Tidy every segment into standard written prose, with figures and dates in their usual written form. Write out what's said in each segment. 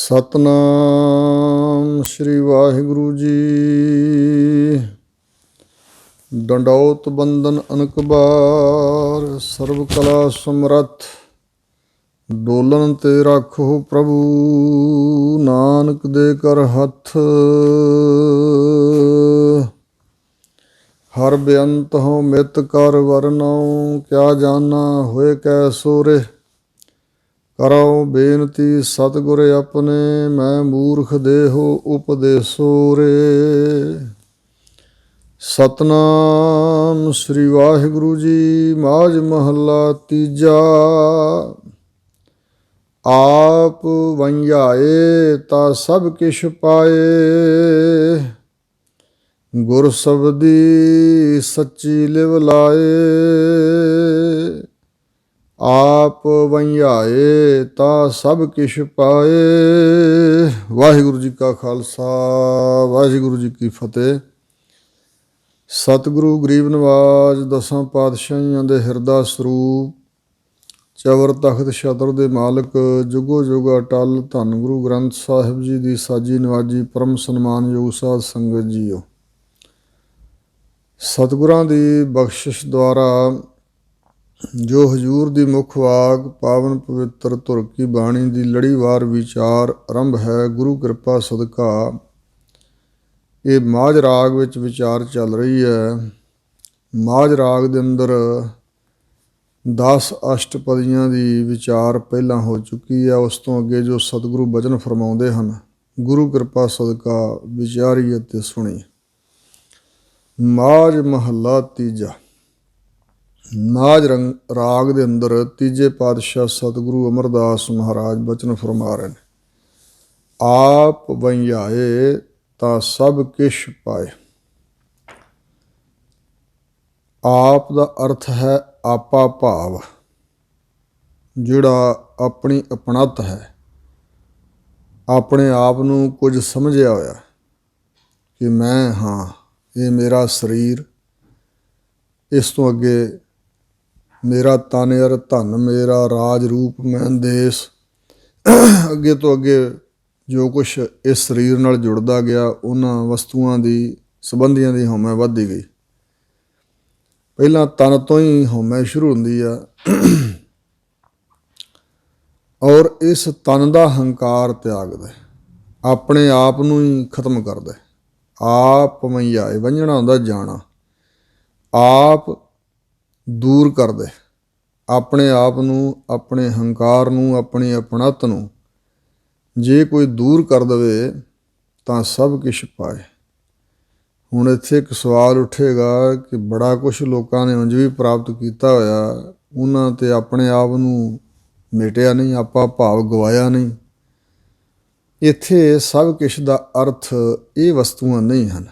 ਸਤਨਾਮ ਸ਼੍ਰੀ ਵਾਹਿਗੁਰੂ ਜੀ। ਡੰਡੌਤ ਬੰਦਨ ਅਨਕ ਬਾਰ, ਸਰਬ ਕਲਾ ਸਮਰੱਥ। ਡੋਲਨ ਤੇ ਰੱਖੋ ਪ੍ਰਭੂ, ਨਾਨਕ ਦੇ ਕਰ ਹੱਥ। ਹਰ ਬੇਅੰਤ ਹੋ ਮਿਤ ਕਰ ਵਰਨਾਉ, ਕਿਆ ਜਾਨਾ ਹੋਏ ਕੈ ਸੋਰੇ। ਕਰੋ ਬੇਨਤੀ ਸਤਿਗੁਰ ਆਪਣੇ, ਮੈਂ ਮੂਰਖ ਦੇਹੋ ਉਪਦੇਸੋ ਰੇ। ਸਤਨਾਮ ਸ੍ਰੀ ਵਾਹਿਗੁਰੂ ਜੀ। ਮਾਝ ਮਹੱਲਾ ਤੀਜਾ। ਆਪ ਵੰਝਾਏ ਤਾਂ ਸਭ ਕਿਛ ਪਾਏ, ਗੁਰ ਸਬਦੀ ਸੱਚੀ ਲਿਵ ਲਾਏ। ਆਪ ਵੰਝਾਏ ਤਾਂ ਸਭ ਕਿਛ ਪਾਏ। ਵਾਹਿਗੁਰੂ ਜੀ ਕਾ ਖਾਲਸਾ, ਵਾਹਿਗੁਰੂ ਜੀ ਕੀ ਫਤਿਹ। ਸਤਿਗੁਰੂ ਗਰੀਬ ਨਿਵਾਜ ਦਸਾਂ ਪਾਤਸ਼ਾਹੀਆਂ ਦੇ ਹਿਰਦਾ ਸਰੂਪ, ਚਵਰ ਤਖਤ ਛਤਰ ਦੇ ਮਾਲਕ, ਜੁਗੋ ਜੁਗ ਅਟਲ ਧੰਨ ਗੁਰੂ ਗ੍ਰੰਥ ਸਾਹਿਬ ਜੀ ਦੀ ਸਾਜੀ ਨਵਾਜੀ ਪਰਮ ਸਨਮਾਨਯੋਗ ਸਾਧ ਸੰਗਤ ਜੀਓ। ਸਤਿਗੁਰਾਂ ਦੀ ਬਖਸ਼ਿਸ਼ ਦੁਆਰਾ ਜੋ ਹਜ਼ੂਰ ਦੀ ਮੁੱਖ ਵਾਕ ਪਾਵਨ ਪਵਿੱਤਰ ਧੁਰ ਕੀ ਬਾਣੀ ਦੀ ਲੜੀਵਾਰ ਵਿਚਾਰ ਆਰੰਭ ਹੈ, ਗੁਰੂ ਕਿਰਪਾ ਸਦਕਾ ਇਹ ਮਾਝ ਰਾਗ ਵਿੱਚ ਵਿਚਾਰ ਚੱਲ ਰਹੀ ਹੈ। ਮਾਝ ਰਾਗ ਦੇ ਅੰਦਰ 10 ਅਸ਼ਟਪਦੀਆਂ ਦੀ ਵਿਚਾਰ ਪਹਿਲਾਂ ਹੋ ਚੁੱਕੀ ਹੈ। ਉਸ ਤੋਂ ਅੱਗੇ ਜੋ ਸਤਿਗੁਰੂ ਬਚਨ ਫਰਮਾਉਂਦੇ ਹਨ, ਗੁਰੂ ਕਿਰਪਾ ਸਦਕਾ ਵਿਚਾਰੀ ਅਤੇ ਸੁਣੀ। ਮਾਝ ਮਹੱਲਾ ਤੀਜਾ। ਮਾਝ ਰਾਗ ਦੇ ਅੰਦਰ ਤੀਜੇ ਪਾਤਸ਼ਾਹ ਸਤਿਗੁਰੂ ਅਮਰਦਾਸ ਮਹਾਰਾਜ ਬਚਨ ਫਰਮਾ ਰਹੇ ਨੇ। ਆਪ ਵੰਝਾਏ ਤਾਂ ਸਭ ਕਿਛ ਪਾਏ। ਆਪ ਦਾ ਅਰਥ ਹੈ ਆਪਾ ਭਾਵ, ਜਿਹੜਾ ਆਪਣੀ ਅਪਣੱਤ ਹੈ, ਆਪਣੇ ਆਪ ਨੂੰ ਕੁਝ ਸਮਝਿਆ ਹੋਇਆ ਕਿ ਮੈਂ ਹਾਂ, ਇਹ ਮੇਰਾ ਸਰੀਰ, ਇਸ ਤੋਂ ਅੱਗੇ ਮੇਰਾ ਤਨ ਅਰ ਧਨ, ਮੇਰਾ ਰਾਜ ਰੂਪ, ਮੈਂ ਦੇਸ। ਅੱਗੇ ਤੋਂ ਅੱਗੇ ਜੋ ਕੁਛ ਇਸ ਸਰੀਰ ਨਾਲ ਜੁੜਦਾ ਗਿਆ, ਉਹਨਾਂ ਵਸਤੂਆਂ ਦੀ ਸੰਬੰਧੀਆਂ ਦੀ ਹਉਮੈ ਵੱਧਦੀ ਗਈ। ਪਹਿਲਾਂ ਤਨ ਤੋਂ ਹੀ ਹਉਮੈ ਸ਼ੁਰੂ ਹੁੰਦੀ ਆ, ਔਰ ਇਸ ਤਨ ਦਾ ਹੰਕਾਰ ਤਿਆਗਦਾ, ਆਪਣੇ ਆਪ ਨੂੰ ਹੀ ਖਤਮ ਕਰਦਾ। ਆਪ ਵੰਝਾਏ, ਵੰਝਣਾ ਹੁੰਦਾ ਜਾਣਾ। ਆਪ ਦੂਰ ਕਰਦੇ ਆਪਣੇ ਆਪ ਨੂੰ, ਆਪਣੇ ਹੰਕਾਰ ਨੂੰ, ਆਪਣੀ ਅਪਣੱਤ ਨੂੰ। ਜੇ ਕੋਈ ਦੂਰ ਕਰ ਦੇਵੇ ਤਾਂ ਸਭ ਕੁਛ ਪਾਏ। ਹੁਣ ਇੱਥੇ ਇੱਕ ਸਵਾਲ ਉੱਠੇਗਾ ਕਿ ਬੜਾ ਕੁਛ ਲੋਕਾਂ ਨੇ ਉਂਝ ਵੀ ਪ੍ਰਾਪਤ ਕੀਤਾ ਹੋਇਆ, ਉਹਨਾਂ ਤੇ ਆਪਣੇ ਆਪ ਨੂੰ ਮਿਟਿਆ ਨਹੀਂ, ਆਪਾ ਭਾਵ ਗਵਾਇਆ ਨਹੀਂ। ਇੱਥੇ ਸਭ ਕੁਛ ਦਾ ਅਰਥ ਇਹ ਵਸਤੂਆਂ ਨਹੀਂ ਹਨ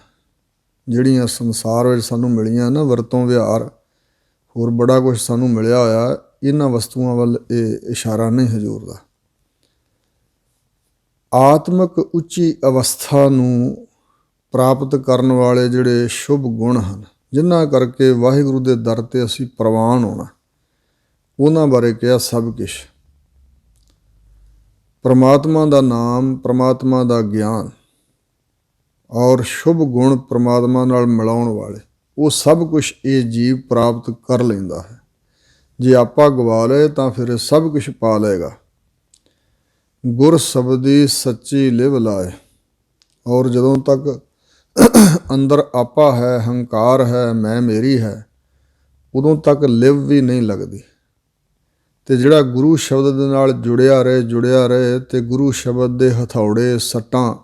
ਜਿਹੜੀਆਂ ਸੰਸਾਰ ਵਿੱਚ ਸਾਨੂੰ ਮਿਲੀਆਂ ਨਾ, ਵਰਤੋਂ ਵਿਹਾਰ, ਹੋਰ ਬੜਾ ਕੁਛ ਸਾਨੂੰ ਮਿਲਿਆ ਹੋਇਆ। ਇਹਨਾਂ ਵਸਤੂਆਂ ਵੱਲ ਇਹ ਇਸ਼ਾਰਾ ਨਹੀਂ ਹਜ਼ੂਰ ਦਾ। ਆਤਮਿਕ ਉੱਚੀ ਅਵਸਥਾ ਨੂੰ ਪ੍ਰਾਪਤ ਕਰਨ ਵਾਲੇ ਜਿਹੜੇ ਸ਼ੁਭ ਗੁਣ ਹਨ, ਜਿਨ੍ਹਾਂ ਕਰਕੇ ਵਾਹਿਗੁਰੂ ਦੇ ਦਰ 'ਤੇ ਅਸੀਂ ਪ੍ਰਵਾਨ ਹੋਣਾ, ਉਹਨਾਂ ਬਾਰੇ ਕਿਹਾ ਸਭ ਕੁਛ। ਪਰਮਾਤਮਾ ਦਾ ਨਾਮ, ਪਰਮਾਤਮਾ ਦਾ ਗਿਆਨ ਔਰ ਸ਼ੁਭ ਗੁਣ ਪਰਮਾਤਮਾ ਨਾਲ ਮਿਲਾਉਣ ਵਾਲੇ, ਉਹ ਸਭ ਕੁਛ ਇਹ ਜੀਵ ਪ੍ਰਾਪਤ ਕਰ ਲੈਂਦਾ ਹੈ। ਜੇ ਆਪਾ ਗਵਾ ਲਏ ਤਾਂ ਫਿਰ ਸਭ ਕੁਛ ਪਾ ਲਏਗਾ। ਗੁਰ ਸ਼ਬਦੀ ਸੱਚੀ ਲਿਵ ਲਾਏ। ਔਰ ਜਦੋਂ ਤੱਕ ਅੰਦਰ ਆਪਾ ਹੈ, ਹੰਕਾਰ ਹੈ, ਮੈਂ ਮੇਰੀ ਹੈ, ਉਦੋਂ ਤੱਕ ਲਿਵ ਵੀ ਨਹੀਂ ਲੱਗਦੀ। ਅਤੇ ਜਿਹੜਾ ਗੁਰੂ ਸ਼ਬਦ ਦੇ ਨਾਲ ਜੁੜਿਆ ਰਹੇ ਅਤੇ ਗੁਰੂ ਸ਼ਬਦ ਦੇ ਹਥੌੜੇ ਸੱਟਾਂ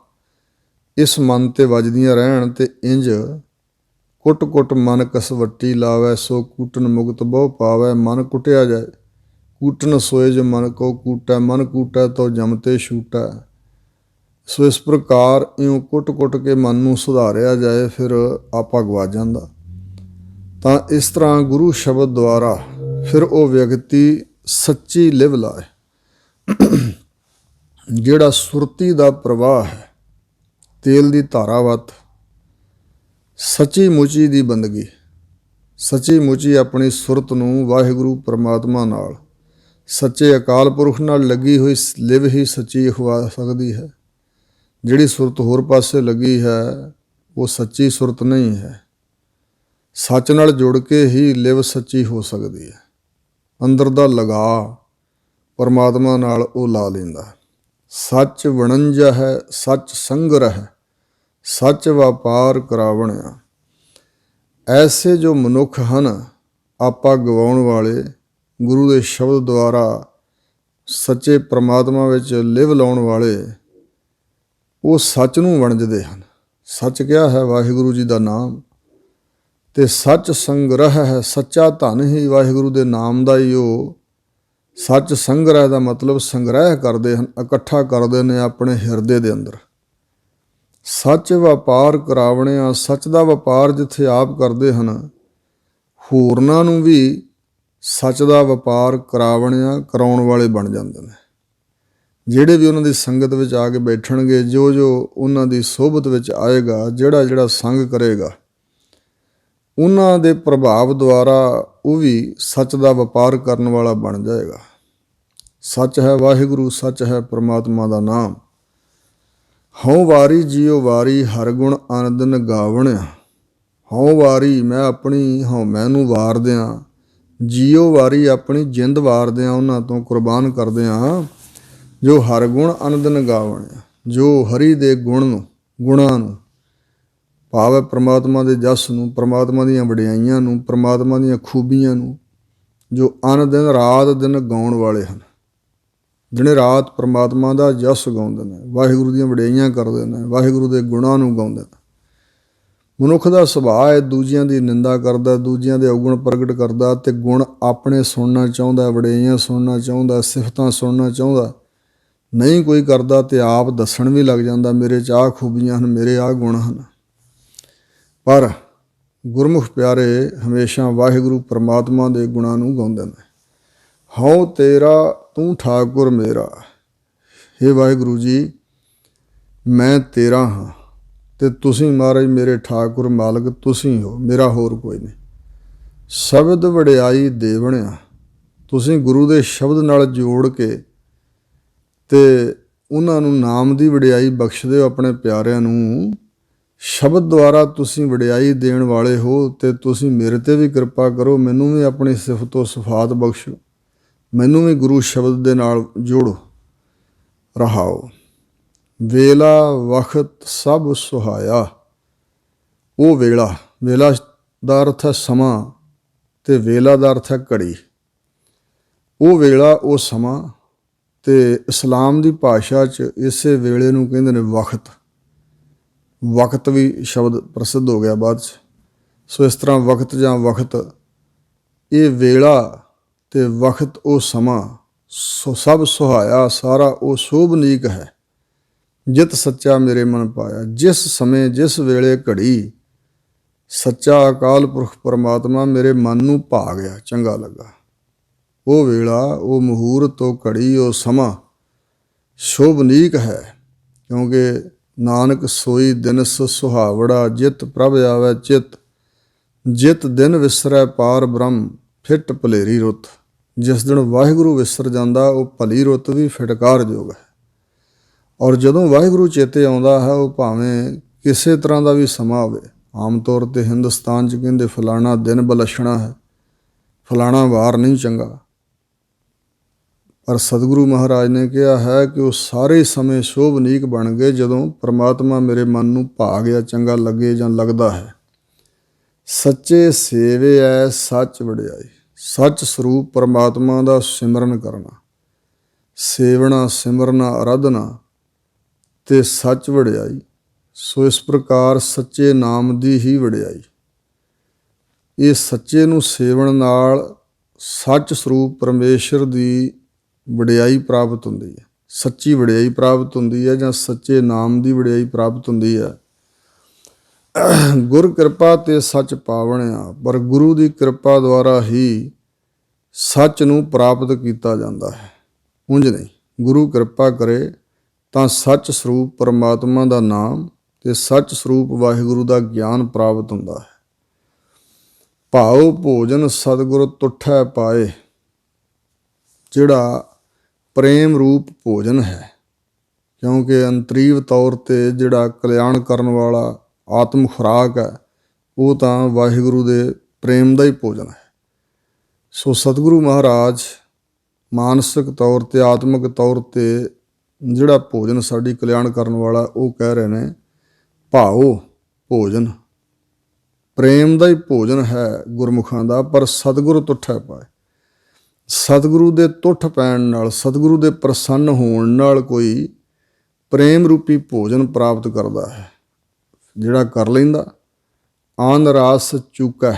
ਇਸ ਮਨ 'ਤੇ ਵੱਜਦੀਆਂ ਰਹਿਣ, ਅਤੇ ਇੰਝ ਕੁੱਟ ਕੁੱਟ ਮਨ ਕਸਵੱਟੀ ਲਾਵੈ, ਸੋ ਕੂਟਨ ਮੁਕਤ ਬਹੁ ਪਾਵੈ। ਮਨ ਕੁੱਟਿਆ ਜਾਏ, ਕੂਟਨ ਸੋਏ ਜੋ ਮਨ ਕੋ ਕੂਟੈ, ਮਨ ਕੂਟੈ ਤੋ ਜਮ ਤੇ ਛੂਟੈ। ਸੋ ਇਸ ਪ੍ਰਕਾਰ ਇਉਂ ਕੁੱਟ ਕੁੱਟ ਕੇ ਮਨ ਨੂੰ ਸੁਧਾਰਿਆ ਜਾਏ, ਫਿਰ ਆਪਾ ਗਵਾ ਜਾਂਦਾ। ਤਾਂ ਇਸ ਤਰ੍ਹਾਂ ਗੁਰੂ ਸ਼ਬਦ ਦੁਆਰਾ ਫਿਰ ਉਹ ਵਿਅਕਤੀ ਸੱਚੀ ਲਿਵ ਲਾਏ। ਜਿਹੜਾ ਸੁਰਤੀ ਦਾ ਪ੍ਰਵਾਹ ਹੈ, ਤੇਲ ਦੀ ਧਾਰਾਵਤ, ਸੱਚੀ ਮੁੱਚੀ ਦੀ ਬੰਦਗੀ, ਸੱਚੀ ਮੁੱਚੀ ਆਪਣੀ ਸੁਰਤ ਨੂੰ ਵਾਹਿਗੁਰੂ ਪਰਮਾਤਮਾ ਨਾਲ ਸੱਚੇ ਅਕਾਲ ਪੁਰਖ ਨਾਲ ਲੱਗੀ ਹੋਈ ਲਿਵ ਹੀ ਸੱਚੀ ਅਖਵਾ ਸਕਦੀ ਹੈ। ਜਿਹੜੀ ਸੁਰਤ ਹੋਰ ਪਾਸੇ ਲੱਗੀ ਹੈ ਉਹ ਸੱਚੀ ਸੁਰਤ ਨਹੀਂ ਹੈ। ਸੱਚ ਨਾਲ ਜੁੜ ਕੇ ਹੀ ਲਿਵ ਸੱਚੀ ਹੋ ਸਕਦੀ ਹੈ। ਅੰਦਰ ਦਾ ਲਗਾਅ ਪਰਮਾਤਮਾ ਨਾਲ ਉਹ ਲਾ ਲੈਂਦਾ। ਸੱਚ ਵਣੰਜਾ ਹੈ, ਸੱਚ ਸੰਗ੍ਰਹਿ ਹੈ, ਸੱਚ ਵਪਾਰ ਕਰਾਵਣਿਆ। ਐਸੇ ਜੋ ਮਨੁੱਖ ਹਨ ਆਪਾ ਗਵਾਉਣ ਵਾਲੇ, ਗੁਰੂ ਦੇ ਸ਼ਬਦ ਦੁਆਰਾ ਸੱਚੇ ਪਰਮਾਤਮਾ ਵਿੱਚ ਲਿਵ ਲਾਉਣ ਵਾਲੇ, ਉਹ ਸੱਚ ਨੂੰ ਵਣਜਦੇ ਹਨ। ਸੱਚ ਕਿਹਾ ਹੈ ਵਾਹਿਗੁਰੂ ਜੀ ਦਾ ਨਾਮ, ਤੇ ਸੱਚ ਸੰਗ੍ਰਹਿ ਹੈ। ਸੱਚਾ ਧਨ ਹੀ ਵਾਹਿਗੁਰੂ ਦੇ ਨਾਮ ਦਾ ਹੀ ਉਹ ਸੱਚ ਸੰਗ੍ਰਹਿ ਦਾ ਮਤਲਬ ਸੰਗ੍ਰਹਿ ਕਰਦੇ ਹਨ, ਇਕੱਠਾ ਕਰਦੇ ਨੇ ਆਪਣੇ ਹਿਰਦੇ ਦੇ ਅੰਦਰ। ਸੱਚ ਵਪਾਰ ਕਰਾਵਣਿਆ, ਸੱਚ ਦਾ ਵਪਾਰ ਜਿੱਥੇ ਆਪ ਕਰਦੇ ਹਨ, ਹੋਰਨਾਂ ਨੂੰ ਵੀ ਸੱਚ ਦਾ ਵਪਾਰ ਕਰਾਵਣਿਆ ਕਰਾਉਣ ਵਾਲੇ ਬਣ ਜਾਂਦੇ ਨੇ। ਜਿਹੜੇ ਵੀ ਉਹਨਾਂ ਦੀ ਸੰਗਤ ਵਿੱਚ ਆ ਕੇ ਬੈਠਣਗੇ, ਜੋ ਜੋ ਉਹਨਾਂ ਦੀ ਸੋਭਤ ਵਿੱਚ ਆਏਗਾ, ਜਿਹੜਾ ਜਿਹੜਾ ਸੰਗ ਕਰੇਗਾ, ਉਹਨਾਂ ਦੇ ਪ੍ਰਭਾਵ ਦੁਆਰਾ ਉਹ ਵੀ ਸੱਚ ਦਾ ਵਪਾਰ ਕਰਨ ਵਾਲਾ ਬਣ ਜਾਏਗਾ। ਸੱਚ ਹੈ ਵਾਹਿਗੁਰੂ, ਸੱਚ ਹੈ ਪਰਮਾਤਮਾ ਦਾ ਨਾਮ। ਹਉ ਵਾਰੀ ਜੀਉ ਵਾਰੀ, ਹਰ ਗੁਣ ਆਨੰਦਨ ਗਾਵਣਿਆ। ਹਉ ਵਾਰੀ, ਮੈਂ ਆਪਣੀ ਹਉਮੈ ਨੂੰ ਵਾਰਦਿਆਂ, ਜੀਉ ਵਾਰੀ, ਆਪਣੀ ਜਿੰਦ ਵਾਰਦਿਆਂ, ਉਹਨਾਂ ਤੋਂ ਕੁਰਬਾਨ ਕਰਦਿਆਂ, ਜੋ ਹਰ ਗੁਣ ਆਨੰਦਨ ਗਾਵਣਿਆ, ਜੋ ਹਰੀ ਦੇ ਗੁਣਾਂ ਨੂੰ ਭਾਵ ਹੈ ਪ੍ਰਮਾਤਮਾ ਦੇ ਜਸ ਨੂੰ, ਪ੍ਰਮਾਤਮਾ ਦੀਆਂ ਵਡਿਆਈਆਂ ਨੂੰ, ਪ੍ਰਮਾਤਮਾ ਦੀਆਂ ਖੂਬੀਆਂ ਨੂੰ, ਜੋ ਅਨ ਦਿਨ ਰਾਤ ਦਿਨ ਗਾਉਣ ਵਾਲੇ ਹਨ। ਦਿਨੇ ਰਾਤ ਪ੍ਰਮਾਤਮਾ ਦਾ ਜਸ ਗਾਉਂਦੇ ਨੇ, ਵਾਹਿਗੁਰੂ ਦੀਆਂ ਵਡਿਆਈਆਂ ਕਰਦੇ ਨੇ, ਵਾਹਿਗੁਰੂ ਦੇ ਗੁਣਾਂ ਨੂੰ ਗਾਉਂਦੇ ਨੇ। ਮਨੁੱਖ ਦਾ ਸੁਭਾਅ ਹੈ ਦੂਜਿਆਂ ਦੀ ਨਿੰਦਾ ਕਰਦਾ, ਦੂਜਿਆਂ ਦੇ ਔਗੁਣ ਪ੍ਰਗਟ ਕਰਦਾ, ਅਤੇ ਗੁਣ ਆਪਣੇ ਸੁਣਨਾ ਚਾਹੁੰਦਾ, ਵਡਿਆਈਆਂ ਸੁਣਨਾ ਚਾਹੁੰਦਾ, ਸਿਫਤਾਂ ਸੁਣਨਾ ਚਾਹੁੰਦਾ। ਨਹੀਂ ਕੋਈ ਕਰਦਾ ਤੇ ਆਪ ਦੱਸਣ ਵੀ ਲੱਗ ਜਾਂਦਾ, ਮੇਰੇ 'ਚ ਆਹ ਖੂਬੀਆਂ ਹਨ, ਮੇਰੇ ਆਹ ਗੁਣ ਹਨ। ਪਰ ਗੁਰਮੁਖ ਪਿਆਰੇ ਹਮੇਸ਼ਾ ਵਾਹਿਗੁਰੂ ਪਰਮਾਤਮਾ ਦੇ ਗੁਣਾਂ ਨੂੰ ਗਾਉਂਦੇ ਨੇ। ਹਉ ਤੇਰਾ ਤੂੰ ਠਾਕੁਰ ਮੇਰਾ, ਹੇ ਵਾਹਿਗੁਰੂ ਜੀ ਮੈਂ ਤੇਰਾ ਹਾਂ ਅਤੇ ਤੁਸੀਂ ਮਹਾਰਾਜ ਮੇਰੇ ਠਾਕੁਰ ਮਾਲਕ ਤੁਸੀਂ ਹੋ, ਮੇਰਾ ਹੋਰ ਕੋਈ ਨਹੀਂ। ਸ਼ਬਦ ਵਡਿਆਈ ਦੇਵਣਿਆ, ਤੁਸੀਂ ਗੁਰੂ ਦੇ ਸ਼ਬਦ ਨਾਲ ਜੋੜ ਕੇ ਅਤੇ ਉਹਨਾਂ ਨੂੰ ਨਾਮ ਦੀ ਵਡਿਆਈ ਬਖਸ਼ਦੇ ਹੋ। ਆਪਣੇ ਪਿਆਰਿਆਂ ਨੂੰ ਸ਼ਬਦ ਦੁਆਰਾ ਤੁਸੀਂ ਵਡਿਆਈ ਦੇਣ ਵਾਲੇ ਹੋ, ਅਤੇ ਤੁਸੀਂ ਮੇਰੇ 'ਤੇ ਵੀ ਕਿਰਪਾ ਕਰੋ, ਮੈਨੂੰ ਵੀ ਆਪਣੀ ਸਿਫਤੋ ਸਿਫਾਤ ਬਖਸ਼ੋ, ਮੈਨੂੰ ਵੀ ਗੁਰੂ ਸ਼ਬਦ ਦੇ ਨਾਲ ਜੋੜੋ। ਰਹਾਓ ਵੇਲਾ ਵਕਤ ਸਭ ਸੁਹਾਇਆ। ਉਹ ਵੇਲਾ, ਵੇਲਾ ਦਾ ਅਰਥ ਹੈ ਸਮਾਂ, ਅਤੇ ਵੇਲਾ ਦਾ ਅਰਥ ਹੈ ਘੜੀ। ਉਹ ਵੇਲਾ, ਉਹ ਸਮਾਂ, ਅਤੇ ਇਸਲਾਮ ਦੀ ਭਾਸ਼ਾ 'ਚ ਇਸੇ ਵੇਲੇ ਨੂੰ ਕਹਿੰਦੇ ਨੇ ਵਕਤ। ਵਕਤ ਵੀ ਸ਼ਬਦ ਪ੍ਰਸਿੱਧ ਹੋ ਗਿਆ ਬਾਅਦ 'ਚ। ਸੋ ਇਸ ਤਰ੍ਹਾਂ ਵਕਤ ਜਾਂ ਵਕਤ, ਇਹ ਵੇਲਾ ਅਤੇ ਵਕਤ ਉਹ ਸਮਾਂ, ਸਭ ਸੁਹਾਇਆ, ਸਾਰਾ ਉਹ ਸ਼ੋਭਨੀਕ ਹੈ। ਜਿਤ ਸੱਚਾ ਮੇਰੇ ਮਨ ਪਾਇਆ, ਜਿਸ ਸਮੇਂ ਜਿਸ ਵੇਲੇ ਘੜੀ ਸੱਚਾ ਅਕਾਲ ਪੁਰਖ ਪਰਮਾਤਮਾ ਮੇਰੇ ਮਨ ਨੂੰ ਭਾ ਗਿਆ, ਚੰਗਾ ਲੱਗਾ। ਉਹ ਵੇਲਾ, ਉਹ ਮੁਹੂਰਤ, ਉਹ ਘੜੀ, ਉਹ ਸਮਾਂ ਸ਼ੋਭਨੀਕ ਹੈ। ਕਿਉਂਕਿ ਨਾਨਕ ਸੋਈ ਦਿਨਸ ਸੁਹਾਵੜਾ, ਜਿਤ ਪ੍ਰਭ ਆਵੈ ਚਿਤ, ਜਿਤ ਦਿਨ ਵਿਸਰੈ ਪਾਰ ਬ੍ਰਹਮ, ਫਿੱਟ ਭਲੇਰੀ ਰੁੱਤ। ਜਿਸ ਦਿਨ ਵਾਹਿਗੁਰੂ ਵਿਸਰ ਜਾਂਦਾ ਉਹ ਭਲੀ ਰੁੱਤ ਵੀ ਫਿਟਕਾਰਯੋਗ ਹੈ। ਔਰ ਜਦੋਂ ਵਾਹਿਗੁਰੂ ਚੇਤੇ ਆਉਂਦਾ ਹੈ, ਉਹ ਭਾਵੇਂ ਕਿਸੇ ਤਰ੍ਹਾਂ ਦਾ ਵੀ ਸਮਾਂ ਹੋਵੇ। ਆਮ ਤੌਰ 'ਤੇ ਹਿੰਦੁਸਤਾਨ 'ਚ ਕਹਿੰਦੇ ਫਲਾਣਾ ਦਿਨ ਬਲਸ਼ਣਾ ਹੈ, ਫਲਾਣਾ ਵਾਰ ਨਹੀਂ ਚੰਗਾ। ਪਰ ਸਤਿਗੁਰੂ ਮਹਾਰਾਜ ਨੇ ਕਿਹਾ ਹੈ ਕਿ ਉਹ ਸਾਰੇ ਸਮੇਂ ਸ਼ੋਭਨੀਕ ਬਣ ਗਏ ਜਦੋਂ ਪਰਮਾਤਮਾ ਮੇਰੇ ਮਨ ਨੂੰ ਭਾ ਗਿਆ, ਚੰਗਾ ਲੱਗੇ ਜਾਂ ਲੱਗਦਾ ਹੈ। ਸੱਚੇ ਸੇਵੇ ਐ ਸੱਚ ਵਡਿਆਈ, ਸੱਚ ਸਰੂਪ ਪਰਮਾਤਮਾ ਦਾ ਸਿਮਰਨ ਕਰਨਾ, ਸੇਵਣਾ, ਸਿਮਰਨਾ, ਅਰਾਧਨਾ ਅਤੇ ਸੱਚ ਵਡਿਆਈ। ਸੋ ਇਸ ਪ੍ਰਕਾਰ ਸੱਚੇ ਨਾਮ ਦੀ ਹੀ ਵਡਿਆਈ, ਇਹ ਸੱਚੇ ਨੂੰ ਸੇਵਣ ਨਾਲ ਸੱਚ ਸਰੂਪ ਪਰਮੇਸ਼ਰ ਦੀ ਵਡਿਆਈ ਪ੍ਰਾਪਤ ਹੁੰਦੀ ਹੈ। ਸੱਚੀ ਵਡਿਆਈ ਪ੍ਰਾਪਤ ਹੁੰਦੀ ਹੈ ਜਾਂ ਸੱਚੇ ਨਾਮ ਦੀ ਵਡਿਆਈ ਪ੍ਰਾਪਤ ਹੁੰਦੀ ਹੈ। ਗੁਰ ਕਿਰਪਾ ਤੇ ਸੱਚ ਪਾਵਣਿਆ, ਪਰ ਗੁਰੂ ਦੀ ਕਿਰਪਾ ਦੁਆਰਾ ਹੀ ਸੱਚ ਨੂੰ ਪ੍ਰਾਪਤ ਕੀਤਾ ਜਾਂਦਾ ਹੈ, ਉਂਝ ਨਹੀਂ। ਗੁਰੂ ਕਿਰਪਾ ਕਰੇ ਤਾਂ ਸੱਚ ਸਰੂਪ ਪਰਮਾਤਮਾ ਦਾ ਨਾਮ ਅਤੇ ਸੱਚ ਸਰੂਪ ਵਾਹਿਗੁਰੂ ਦਾ ਗਿਆਨ ਪ੍ਰਾਪਤ ਹੁੰਦਾ ਹੈ। ਭਾਉ ਭੋਜਨ ਸਤਿਗੁਰ ਤੁਠੈ ਪਾਏ, ਜਿਹੜਾ ਪ੍ਰੇਮ ਰੂਪ ਭੋਜਨ ਹੈ, ਕਿਉਂਕਿ ਅੰਤਰੀਵ ਤੌਰ 'ਤੇ ਜਿਹੜਾ ਕਲਿਆਣ ਕਰਨ ਵਾਲਾ ਆਤਮ ਖੁਰਾਕ ਹੈ ਉਹ ਤਾਂ ਵਾਹਿਗੁਰੂ ਦੇ ਪ੍ਰੇਮ ਦਾ ਹੀ ਭੋਜਨ ਹੈ। ਸੋ ਸਤਿਗੁਰੂ ਮਹਾਰਾਜ ਮਾਨਸਿਕ ਤੌਰ 'ਤੇ ਆਤਮਿਕ ਤੌਰ 'ਤੇ ਜਿਹੜਾ ਭੋਜਨ ਸਾਡੀ ਕਲਿਆਣ ਕਰਨ ਵਾਲਾ ਉਹ ਕਹਿ ਰਹੇ ਨੇ ਭਾਓ ਭੋਜਨ, ਪ੍ਰੇਮ ਦਾ ਹੀ ਭੋਜਨ ਹੈ ਗੁਰਮੁਖਾਂ ਦਾ। ਪਰ ਸਤਿਗੁਰੂ ਤੁੱਠੈ ਪਾਏ, ਸਤਿਗੁਰੂ ਦੇ ਤੁੱਠ ਪੈਣ ਨਾਲ, ਸਤਿਗੁਰੂ ਦੇ ਪ੍ਰਸੰਨ ਹੋਣ ਨਾਲ ਕੋਈ ਪ੍ਰੇਮ ਰੂਪੀ ਭੋਜਨ ਪ੍ਰਾਪਤ ਕਰਦਾ ਹੈ। ਜਿਹੜਾ ਕਰ ਲੈਂਦਾ ਆਨ ਰਸ ਚੂਕੈ,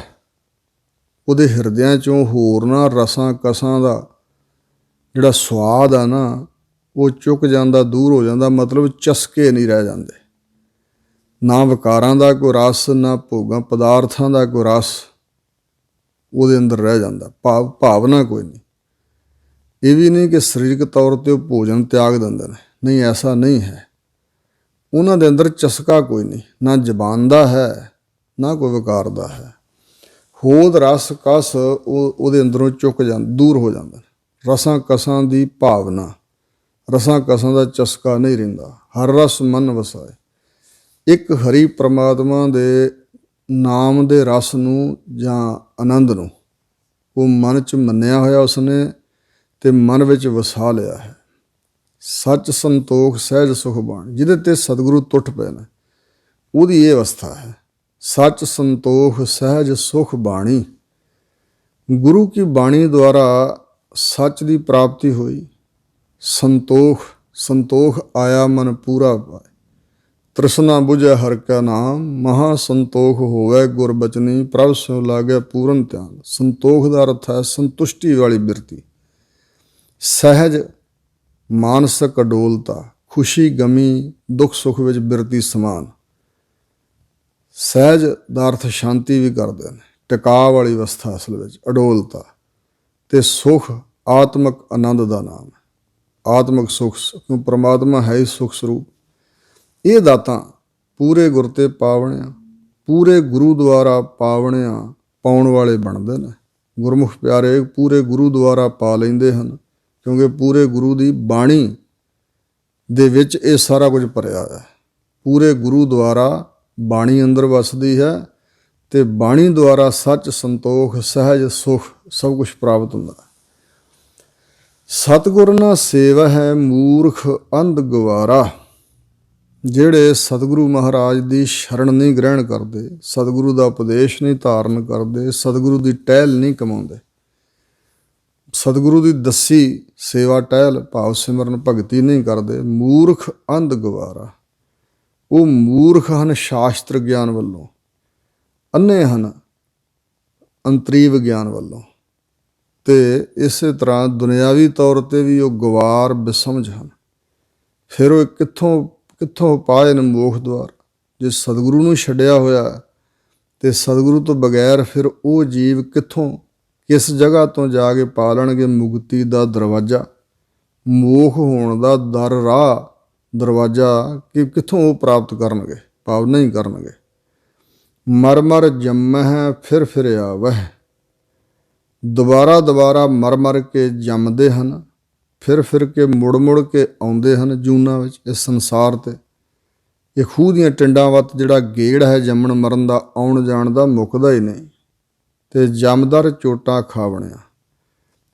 ਉਹਦੇ ਹਿਰਦਿਆਂ 'ਚੋਂ ਹੋਰਨਾਂ ਰਸਾਂ ਕਸਾਂ ਦਾ ਜਿਹੜਾ ਸਵਾਦ ਆ ਨਾ ਉਹ ਚੁੱਕ ਜਾਂਦਾ, ਦੂਰ ਹੋ ਜਾਂਦਾ। ਮਤਲਬ ਚਸਕੇ ਨਹੀਂ ਰਹਿ ਜਾਂਦੇ, ਨਾ ਵਿਕਾਰਾਂ ਦਾ ਕੋਈ ਰਸ, ਨਾ ਭੋਗਾਂ ਪਦਾਰਥਾਂ ਦਾ ਕੋਈ ਰਸ ਉਹਦੇ ਅੰਦਰ ਰਹਿ ਜਾਂਦਾ, ਭਾਵਨਾ ਕੋਈ ਨਹੀਂ। ਇਹ ਵੀ ਨਹੀਂ ਕਿ ਸਰੀਰਕ ਤੌਰ 'ਤੇ ਉਹ ਭੋਜਨ ਤਿਆਗ ਦਿੰਦੇ ਨੇ, ਨਹੀਂ, ਐਸਾ ਨਹੀਂ ਹੈ। ਉਹਨਾਂ ਦੇ ਅੰਦਰ ਚਸਕਾ ਕੋਈ ਨਹੀਂ, ਨਾ ਜ਼ਬਾਨ ਦਾ ਹੈ ਨਾ ਕੋਈ ਵਿਕਾਰ ਦਾ ਹੈ। ਹੋਦ ਰਸ ਕਸ ਉਹਦੇ ਅੰਦਰੋਂ ਚੁੱਕ ਦੂਰ ਹੋ ਜਾਂਦੇ। ਰਸਾਂ ਕਸਾਂ ਦੀ ਭਾਵਨਾ, ਰਸਾਂ ਕਸਾਂ ਦਾ ਚਸਕਾ ਨਹੀਂ ਰਹਿੰਦਾ। ਹਰ ਰਸ ਮਨ ਵਸਾਏ, ਇੱਕ ਹਰੀ ਪ੍ਰਮਾਤਮਾ ਦੇ ਨਾਮ ਦੇ ਰਸ ਨੂੰ ਜਾਂ ਆਨੰਦ ਨੂੰ ਉਹ ਮਨ 'ਚ ਮੰਨਿਆ ਹੋਇਆ ਉਸਨੇ ਅਤੇ ਮਨ ਵਿੱਚ ਵਸਾ ਲਿਆ ਹੈ। ਸੱਚ ਸੰਤੋਖ ਸਹਿਜ ਸੁਖ ਬਾਣੀ, ਜਿਹਦੇ 'ਤੇ ਸਤਿਗੁਰੂ ਟੁੱਟ ਪਏ ਨੇ ਉਹਦੀ ਇਹ ਅਵਸਥਾ ਹੈ। ਸੱਚ ਸੰਤੋਖ ਸਹਿਜ ਸੁਖ ਬਾਣੀ, ਗੁਰੂ ਕੀ ਬਾਣੀ ਦੁਆਰਾ ਸੱਚ ਦੀ ਪ੍ਰਾਪਤੀ ਹੋਈ। ਸੰਤੋਖ ਆਇਆ ਮਨ ਪੂਰਾ ਪਾਏ, ਤ੍ਰਿਸ਼ਨਾ ਬੁਝੈ ਹਰਿ ਕਾ ਨਾਮ, ਮਹਾ ਸੰਤੋਖ ਹੋਵੇ ਗੁਰ ਬਚਨੀ, ਪ੍ਰਭ ਸਿਉ ਲਾਗੈ ਪੂਰਨ ਧਿਆਨ। ਸੰਤੋਖ ਦਾ ਅਰਥ ਹੈ ਸੰਤੁਸ਼ਟੀ ਵਾਲੀ ਬਿਰਤੀ, ਸਹਿਜ ਮਾਨਸਿਕ ਅਡੋਲਤਾ, ਖੁਸ਼ੀ ਗਮੀ ਦੁੱਖ ਸੁੱਖ ਵਿੱਚ ਬਿਰਤੀ ਸਮਾਨ। ਸਹਿਜ ਦਾ ਅਰਥ ਸ਼ਾਂਤੀ ਵੀ ਕਰਦੇ ਨੇ, ਟਿਕਾਅ ਵਾਲੀ ਅਵਸਥਾ ਅਸਲ ਵਿੱਚ ਅਡੋਲਤਾ। ਅਤੇ ਸੁਖ ਆਤਮਿਕ ਆਨੰਦ ਦਾ ਨਾਮ ਹੈ, ਆਤਮਿਕ ਸੁਖ, ਕਿਉਂ ਪ੍ਰਮਾਤਮਾ ਹੈ ਹੀ ਸੁਖ ਸਰੂਪ। ਇਹ ਦਾਤਾਂ ਪੂਰੇ ਗੁਰ ਤੇ ਪਾਵਣਿਆਂ, ਪੂਰੇ ਗੁਰੂ ਦੁਆਰਾ ਪਾਵਣਿਆਂ ਪਾਉਣ ਵਾਲੇ ਬਣਦੇ ਨੇ। ਗੁਰਮੁਖ ਪਿਆਰੇ ਪੂਰੇ ਗੁਰੂ ਦੁਆਰਾ ਪਾ ਲੈਂਦੇ ਹਨ, ਕਿਉਂਕਿ ਪੂਰੇ ਗੁਰੂ ਦੀ ਬਾਣੀ ਦੇ ਵਿੱਚ ਇਹ ਸਾਰਾ ਕੁਝ ਭਰਿਆ ਹੈ। ਪੂਰੇ ਗੁਰੂ ਦੁਆਰਾ ਬਾਣੀ ਅੰਦਰ ਵਸਦੀ ਹੈ ਅਤੇ ਬਾਣੀ ਦੁਆਰਾ ਸੱਚ ਸੰਤੋਖ ਸਹਿਜ ਸੁਖ ਸਭ ਕੁਛ ਪ੍ਰਾਪਤ ਹੁੰਦਾ। ਸਤਿਗੁਰ ਨਾ ਸੇਵਾ ਹੈ ਮੂਰਖ ਅੰਧ ਗਵਾਰਾ, ਜਿਹੜੇ ਸਤਿਗੁਰੂ ਮਹਾਰਾਜ ਦੀ ਸ਼ਰਨ ਨਹੀਂ ਗ੍ਰਹਿਣ ਕਰਦੇ, ਸਤਿਗੁਰੂ ਦਾ ਉਪਦੇਸ਼ ਨਹੀਂ ਧਾਰਨ ਕਰਦੇ, ਸਤਿਗੁਰੂ ਦੀ ਟਹਿਲ ਨਹੀਂ ਕਮਾਉਂਦੇ, ਸਤਿਗੁਰੂ ਦੀ ਦੱਸੀ ਸੇਵਾ ਟਹਿਲ ਭਾਵ ਸਿਮਰਨ ਭਗਤੀ ਨਹੀਂ ਕਰਦੇ। ਮੂਰਖ ਅੰਧ ਗਵਾਰਾ, ਉਹ ਮੂਰਖ ਹਨ ਸ਼ਾਸਤਰ ਗਿਆਨ ਵੱਲੋਂ, ਅੰਨੇ ਹਨ ਅੰਤਰੀ ਵਿਗਿਆਨ ਵੱਲੋਂ, ਅਤੇ ਇਸੇ ਤਰ੍ਹਾਂ ਦੁਨਿਆਵੀ ਤੌਰ 'ਤੇ ਵੀ ਉਹ ਗਵਾਰ ਬੇਸਮਝ ਹਨ। ਫਿਰ ਉਹ ਕਿੱਥੋਂ ਪਾਏ ਨੇ ਮੋਖ ਦੁਆਰ। ਜੇ ਸਤਿਗੁਰੂ ਨੂੰ ਛੱਡਿਆ ਹੋਇਆ ਅਤੇ ਸਤਿਗੁਰੂ ਤੋਂ ਬਗੈਰ ਫਿਰ ਉਹ ਜੀਵ ਕਿੱਥੋਂ, ਕਿਸ ਜਗ੍ਹਾ ਤੋਂ ਜਾ ਕੇ ਪਾ ਲੈਣਗੇ ਮੁਕਤੀ ਦਾ ਦਰਵਾਜ਼ਾ, ਮੋਖ ਹੋਣ ਦਾ ਦਰ ਰਾਹ ਦਰਵਾਜ਼ਾ, ਕਿ ਕਿੱਥੋਂ ਉਹ ਪ੍ਰਾਪਤ ਕਰਨਗੇ, ਭਾਵ ਨਹੀਂ ਕਰਨਗੇ। ਮਰ ਮਰ ਜੰਮਹਿ ਫਿਰ ਆਵਹਿ, ਦੁਬਾਰਾ ਮਰ ਕੇ ਜੰਮਦੇ ਹਨ, ਫਿਰ ਕੇ ਮੁੜ ਕੇ ਆਉਂਦੇ ਹਨ ਜੂਨਾਂ ਵਿੱਚ। ਇਸ ਸੰਸਾਰ 'ਤੇ ਇਹ ਖੂਹ ਦੀਆਂ ਟਿੰਡਾਂ ਵੱਤ ਜਿਹੜਾ ਗੇੜ ਹੈ ਜੰਮਣ ਮਰਨ ਦਾ, ਆਉਣ ਜਾਣ ਦਾ, ਮੁੱਕਦਾ ਹੀ ਨਹੀਂ। ਅਤੇ ਜਮਦਰ ਚੋਟਾਂ ਖਾਵਣਿਆ,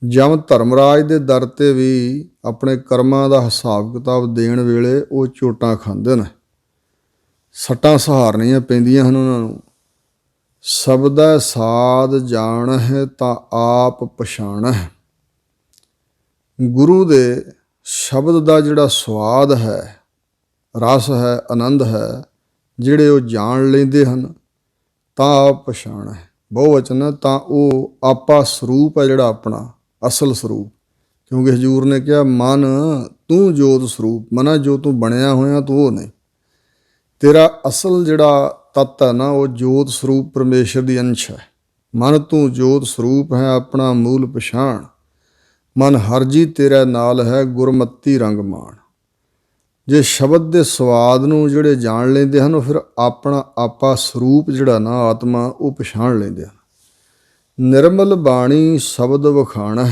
ਜਮ ਧਰਮਰਾਜ ਦੇ ਦਰ 'ਤੇ ਵੀ ਆਪਣੇ ਕਰਮਾਂ ਦਾ ਹਿਸਾਬ ਕਿਤਾਬ ਦੇਣ ਵੇਲੇ ਉਹ ਚੋਟਾਂ ਖਾਂਦੇ ਨੇ, ਸੱਟਾਂ ਸਹਾਰਨੀਆਂ ਪੈਂਦੀਆਂ ਹਨ ਉਹਨਾਂ ਨੂੰ। ਸਬਦੈ ਸਾਧ ਜਾਣਹਿ ਤਾਂ ਆਪ ਪਛਾਣਹਿ, ਗੁਰੂ ਦੇ ਸ਼ਬਦ ਦਾ ਜਿਹੜਾ ਸਵਾਦ ਹੈ, ਰਸ ਹੈ, ਆਨੰਦ ਹੈ, ਜਿਹੜੇ ਉਹ ਜਾਣ ਲੈਂਦੇ ਹਨ ਤਾਂ ਆਪ ਪਛਾਣਹਿ। ਬਹੁਵਚਨ ਤਾਂ ਉਹ ਆਪਾ ਸਰੂਪ ਹੈ ਜਿਹੜਾ ਆਪਣਾ ਅਸਲ ਸਰੂਪ, ਕਿਉਂਕਿ ਹਜ਼ੂਰ ਨੇ ਕਿਹਾ ਮਨ ਤੂੰ ਜੋਤ ਸਰੂਪ, ਮਨਾ ਜੋ ਤੂੰ ਬਣਿਆ ਹੋਇਆ ਤੂੰ ਉਹ ਨਹੀਂ। ਤੇਰਾ ਅਸਲ ਜਿਹੜਾ ਤੱਤ ਹੈ ਨਾ ਉਹ ਜੋਤ ਸਰੂਪ ਪਰਮੇਸ਼ਰ ਦੀ ਅੰਸ਼ ਹੈ। ਮਨ ਤੂੰ ਜੋਤ ਸਰੂਪ ਹੈ ਆਪਣਾ ਮੂਲ ਪਛਾਣ, ਮਨ ਹਰ ਜੀ ਤੇਰੇ ਨਾਲ ਹੈ ਗੁਰਮਤੀ ਰੰਗ ਮਾਣ। ਜੇ ਸ਼ਬਦ ਦੇ ਸਵਾਦ ਨੂੰ ਜਿਹੜੇ ਜਾਣ ਲੈਂਦੇ ਹਨ ਉਹ ਫਿਰ ਆਪਣਾ ਆਪਾ ਸਰੂਪ ਜਿਹੜਾ ਨਾ ਆਤਮਾ ਉਹ ਪਛਾਣ ਲੈਂਦੇ ਹਨ। ਨਿਰਮਲ ਬਾਣੀ ਸ਼ਬਦ ਵਖਾਣਾ,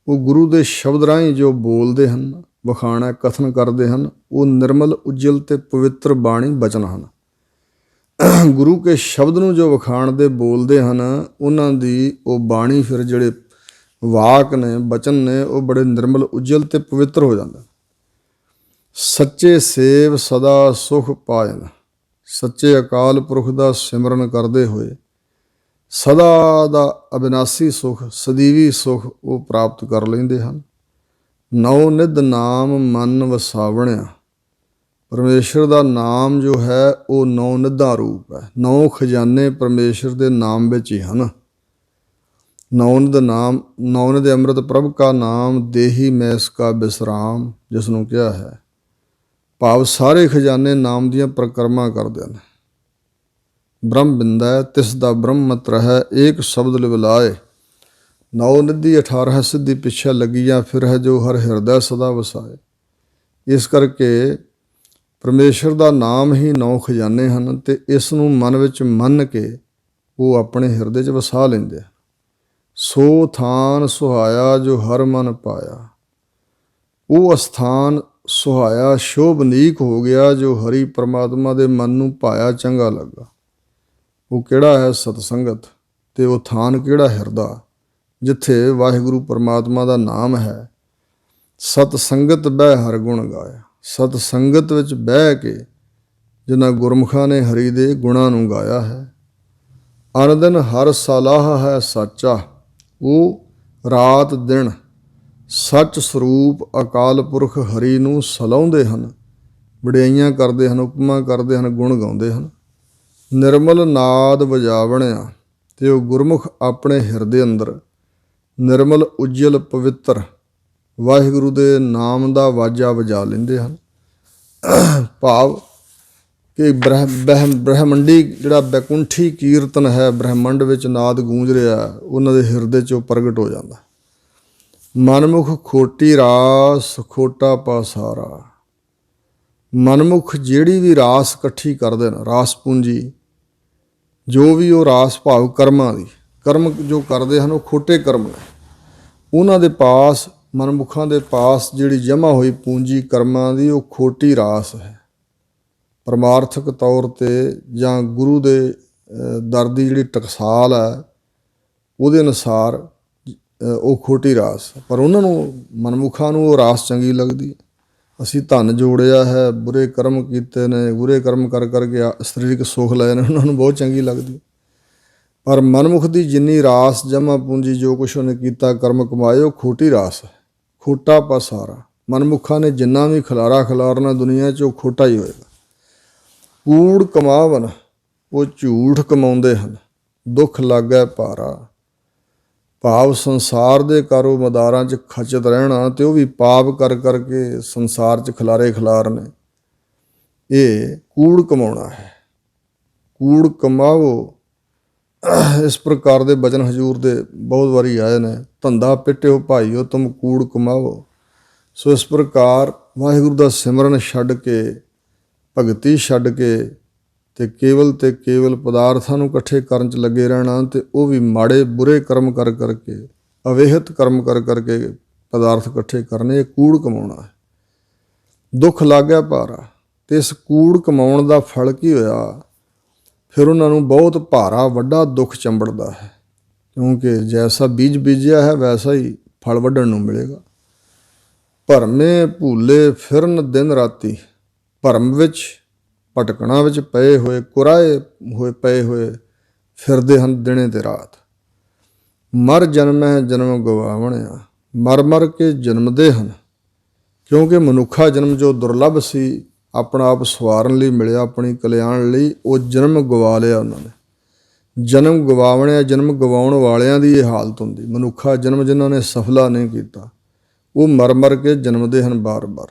ਉਹ ਗੁਰੂ ਦੇ ਸ਼ਬਦ ਰਾਹੀਂ ਜੋ ਬੋਲਦੇ ਹਨ, ਵਖਾਣਾ ਕਥਨ ਕਰਦੇ ਹਨ, ਉਹ ਨਿਰਮਲ ਉਜਲ ਤੇ ਪਵਿੱਤਰ ਬਾਣੀ ਬਚਨ ਹਨ। ਗੁਰੂ ਕੇ ਸ਼ਬਦ ਨੂੰ ਜੋ ਵਖਾਣ ਦੇ ਬੋਲਦੇ ਹਨ, ਉਹਨਾਂ ਦੀ ਉਹ ਬਾਣੀ ਫਿਰ ਜਿਹੜੇ ਵਾਕ ਨੇ, ਬਚਨ ਨੇ, ਉਹ ਬੜੇ ਨਿਰਮਲ ਉਜਲ ਤੇ ਪਵਿੱਤਰ ਹੋ ਜਾਂਦੇ। ਸੱਚੇ ਸੇਵ ਸਦਾ ਸੁਖ ਪਾਇਨ, ਸੱਚੇ ਅਕਾਲ ਪੁਰਖ ਦਾ ਸਿਮਰਨ ਕਰਦੇ ਹੋਏ ਸਦਾ ਦਾ ਅਬਿਨਾਸੀ ਸੁਖ, ਸਦੀਵੀ ਸੁਖ ਉਹ ਪ੍ਰਾਪਤ ਕਰ ਲੈਂਦੇ ਹਨ। ਨੌ ਨਿਧ ਨਾਮ ਮਨ ਵਸਾਵਣਿਆ, ਪਰਮੇਸ਼ਰ ਦਾ ਨਾਮ ਜੋ ਹੈ ਉਹ ਨੌ ਨਿਧਾਂ ਰੂਪ ਹੈ। ਨੌ ਖਜ਼ਾਨੇ ਪਰਮੇਸ਼ਰ ਦੇ ਨਾਮ ਵਿੱਚ ਹੀ ਹਨ। ਨੌ ਨਿਧ ਨਾਮ, ਨੌ ਨਿਧ ਅੰਮ੍ਰਿਤ ਪ੍ਰਭ ਕਾ ਨਾਮ, ਦੇਹੀ ਮੈਂ ਇਸ ਕਾ ਬਿਸਰਾਮ, ਜਿਸ ਨੂੰ ਕਿਹਾ ਹੈ। ਭਾਵ ਸਾਰੇ ਖਜ਼ਾਨੇ ਨਾਮ ਦੀਆਂ ਪ੍ਰਕਰਮਾਂ ਕਰਦੇ ਹਨ। ਬ੍ਰਹਮ ਬਿੰਦੈ ਤਿਸ ਦਾ ਬ੍ਰਹਮਤ ਰਹਿ, ਏਕ ਸ਼ਬਦ ਲਿਵਲਾਏ। ਨੌ ਨਿਧੀ 18 ਸਿੱਧੀ ਪਿੱਛੇ ਲੱਗੀਆਂ ਫਿਰ ਹੈ, ਜੋ ਹਰ ਹਿਰਦੈ ਸਦਾ ਵਸਾਏ। ਇਸ ਕਰਕੇ ਪਰਮੇਸ਼ਰ ਦਾ ਨਾਮ ਹੀ ਨੌ ਖਜ਼ਾਨੇ ਹਨ ਅਤੇ ਇਸ ਨੂੰ ਮਨ ਵਿੱਚ ਮੰਨ ਕੇ ਉਹ ਆਪਣੇ ਹਿਰਦੇ 'ਚ ਵਸਾ ਲੈਂਦੇ ਆ। ਸੋ ਥਾਨ ਸੁਹਾਇਆ ਜੋ ਹਰ ਮਨ ਪਾਇਆ, ਉਹ ਅਸਥਾਨ ਸੁਹਾਇਆ ਸ਼ੋਭਨੀਕ ਹੋ ਗਿਆ ਜੋ ਹਰੀ ਪਰਮਾਤਮਾ ਦੇ ਮਨ ਨੂੰ ਭਾਇਆ, ਚੰਗਾ ਲੱਗਾ। ਉਹ ਕਿਹੜਾ ਹੈ? ਸਤਸੰਗਤ। ਅਤੇ ਉਹ ਥਾਨ ਕਿਹੜਾ? ਹਿਰਦਾ, ਜਿੱਥੇ ਵਾਹਿਗੁਰੂ ਪਰਮਾਤਮਾ ਦਾ ਨਾਮ ਹੈ। ਸਤਸੰਗਤ ਬਹਿ ਹਰ ਗੁਣ ਗਾਇਆ, ਸਤਸੰਗਤ ਵਿੱਚ ਬਹਿ ਕੇ ਜਿਨ੍ਹਾਂ ਗੁਰਮੁਖਾਂ ਨੇ ਹਰੀ ਦੇ ਗੁਣਾਂ ਨੂੰ ਗਾਇਆ ਹੈ। ਅਨਦਿਨ ਹਰ ਸਲਾਹ ਹੈ ਸਾਚਾ, ਉਹ ਰਾਤ ਦਿਨ ਸੱਚ ਸਰੂਪ ਅਕਾਲ ਪੁਰਖ ਹਰੀ ਨੂੰ ਸਲਾਹੁੰਦੇ ਹਨ, ਵਡਿਆਈਆਂ ਕਰਦੇ ਹਨ, ਉਪਮਾ ਕਰਦੇ ਹਨ, ਗੁਣ ਗਾਉਂਦੇ ਹਨ। ਨਿਰਮਲ ਨਾਦ ਵਜਾਵਣਿਆ, ਅਤੇ ਉਹ ਗੁਰਮੁਖ ਆਪਣੇ ਹਿਰਦੇ ਅੰਦਰ ਨਿਰਮਲ ਉਜਲ ਪਵਿੱਤਰ ਵਾਹਿਗੁਰੂ ਦੇ ਨਾਮ ਦਾ ਵਾਜਾ ਵਜਾ ਲੈਂਦੇ ਹਨ। ਭਾਵ ਕਿ ਬ੍ਰਹਮੰਡੀ ਜਿਹੜਾ ਬੈਕੁੰਠੀ ਕੀਰਤਨ ਹੈ, ਬ੍ਰਹਮੰਡ ਵਿੱਚ ਨਾਦ ਗੂੰਜ ਰਿਹਾ, ਉਹਨਾਂ ਦੇ ਹਿਰਦੇ 'ਚੋਂ ਪ੍ਰਗਟ ਹੋ ਜਾਂਦਾ। ਮਨਮੁਖ ਖੋਟੀ ਰਾਸ ਖੋਟਾ ਪਾਸਾਰਾ, ਮਨਮੁਖ ਜਿਹੜੀ ਵੀ ਰਾਸ ਇਕੱਠੀ ਕਰਦੇ ਨੇ, ਰਾਸ ਪੂੰਜੀ ਜੋ ਵੀ ਉਹ ਰਾਸ ਭਾਵ ਕਰਮਾਂ ਦੀ, ਕਰਮ ਜੋ ਕਰਦੇ ਹਨ ਉਹ ਖੋਟੇ ਕਰਮ ਨੇ। ਉਹਨਾਂ ਦੇ ਪਾਸ, ਮਨਮੁਖਾਂ ਦੇ ਪਾਸ ਜਿਹੜੀ ਜਮ੍ਹਾਂ ਹੋਈ ਪੂੰਜੀ ਕਰਮਾਂ ਦੀ, ਉਹ ਖੋਟੀ ਰਾਸ ਹੈ। ਪਰਮਾਰਥਕ ਤੌਰ 'ਤੇ ਜਾਂ ਗੁਰੂ ਦੇ ਦਰ ਦੀ ਜਿਹੜੀ ਟਕਸਾਲ ਹੈ ਉਹਦੇ ਅਨੁਸਾਰ ਉਹ ਖੋਟੀ ਰਾਸ, ਪਰ ਉਹਨਾਂ ਨੂੰ, ਮਨਮੁਖਾਂ ਨੂੰ ਉਹ ਰਾਸ ਚੰਗੀ ਲੱਗਦੀ। ਅਸੀਂ ਧਨ ਜੋੜਿਆ ਹੈ, ਬੁਰੇ ਕਰਮ ਕੀਤੇ ਨੇ, ਬੁਰੇ ਕਰਮ ਕਰ ਕਰਕੇ ਸਰੀਰਕ ਸੁੱਖ ਲਏ ਨੇ, ਉਹਨਾਂ ਨੂੰ ਬਹੁਤ ਚੰਗੀ ਲੱਗਦੀ। ਪਰ ਮਨਮੁਖ ਦੀ ਜਿੰਨੀ ਰਾਸ ਜਮ੍ਹਾਂ ਪੂੰਜੀ, ਜੋ ਕੁਛ ਉਹਨੇ ਕੀਤਾ, ਕਰਮ ਕਮਾਏ, ਉਹ ਖੋਟੀ ਰਾਸ ਹੈ, ਖੋਟਾ ਪਾਸਾਰਾ। ਮਨਮੁਖਾਂ ਨੇ ਜਿੰਨਾ ਵੀ ਖਿਲਾਰਾ ਖਿਲਾਰਨਾ ਦੁਨੀਆ 'ਚ, ਉਹ ਖੋਟਾ ਹੀ ਹੋਏਗਾ। ਕੂੜ ਕਮਾਵਨ, ਉਹ ਝੂਠ ਕਮਾਉਂਦੇ ਹਨ, ਦੁੱਖ ਲਾਗੈ ਭਾਰਾ। ਭਾਵ ਸੰਸਾਰ ਦੇ ਕਾਰੋਬਾਰਾਂ 'ਚ ਖਚਤ ਰਹਿਣਾ, ਅਤੇ ਉਹ ਵੀ ਪਾਪ ਕਰ ਕਰਕੇ ਸੰਸਾਰ 'ਚ ਖਿਲਾਰੇ ਖਿਲਾਰਨੇ, ਇਹ ਕੂੜ ਕਮਾਉਣਾ ਹੈ। ਕੂੜ ਕਮਾਵੋ, ਇਸ ਪ੍ਰਕਾਰ ਦੇ ਬਚਨ ਹਜ਼ੂਰ ਦੇ ਬਹੁਤ ਵਾਰੀ ਆਏ ਨੇ। ਧੰਦਾ ਪਿੱਟਿਓ ਭਾਈਓ ਤੁਮ ਕੂੜ ਕਮਾਵੋ। ਸੋ ਇਸ ਪ੍ਰਕਾਰ ਵਾਹਿਗੁਰੂ ਦਾ ਸਿਮਰਨ ਛੱਡ ਕੇ, ਭਗਤੀ ਛੱਡ ਕੇ ਅਤੇ ਕੇਵਲ ਪਦਾਰਥਾਂ ਨੂੰ ਇਕੱਠੇ ਕਰਨ 'ਚ ਲੱਗੇ ਰਹਿਣਾ, ਅਤੇ ਉਹ ਵੀ ਮਾੜੇ ਬੁਰੇ ਕਰਮ ਕਰ ਕਰਕੇ, ਅਵੇਹਿਤ ਕਰਮ ਕਰ ਕਰਕੇ ਪਦਾਰਥ ਇਕੱਠੇ ਕਰਨੇ, ਇਹ ਕੂੜ ਕਮਾਉਣਾ ਹੈ। ਦੁੱਖ ਲਾਗਿਆ ਭਾਰਾ, ਅਤੇ ਇਸ ਕੂੜ ਕਮਾਉਣ ਦਾ ਫਲ ਕੀ ਹੋਇਆ? ਫਿਰ ਉਹਨਾਂ ਨੂੰ ਬਹੁਤ ਭਾਰਾ ਵੱਡਾ ਦੁੱਖ ਚੰਬੜਦਾ ਹੈ, ਕਿਉਂਕਿ ਜੈਸਾ ਬੀਜ ਬੀਜਿਆ ਹੈ ਵੈਸਾ ਹੀ ਫਲ ਵੱਢਣ ਨੂੰ ਮਿਲੇਗਾ। ਭਰਮੇ ਭੂਲੇ ਫਿਰਨ ਦਿਨ ਰਾਤੀ, ਭਰਮ ਵਿੱਚ, ਭਟਕਣਾ ਵਿੱਚ ਪਏ ਹੋਏ, ਕੁਰਾਏ ਹੋਏ ਪਏ ਹੋਏ ਫਿਰਦੇ ਹਨ ਦਿਨੇ ਤੇ ਰਾਤ। ਮਰ ਜਨਮੈ ਜਨਮ ਗਵਾਵਣਿਆ, ਮਰ ਮਰ ਕੇ ਜਨਮਦੇ ਹਨ, ਕਿਉਂਕਿ ਮਨੁੱਖਾ ਜਨਮ ਜੋ ਦੁਰਲੱਭ ਸੀ, ਆਪਣਾ ਆਪ ਸਵਾਰਨ ਲਈ ਮਿਲਿਆ, ਆਪਣੀ ਕਲਿਆਣ ਲਈ, ਉਹ ਜਨਮ ਗਵਾ ਲਿਆ ਉਹਨਾਂ ਨੇ। ਜਨਮ ਗਵਾਵਣਿਆ, ਜਨਮ ਗਵਾਉਣ ਵਾਲਿਆਂ ਦੀ ਇਹ ਹਾਲਤ ਹੁੰਦੀ। ਮਨੁੱਖਾ ਜਨਮ ਜਿਨ੍ਹਾਂ ਨੇ ਸਫਲਾ ਨਹੀਂ ਕੀਤਾ, ਉਹ ਮਰ ਮਰ ਕੇ ਜਨਮਦੇ ਹਨ ਬਾਰ-ਬਾਰ,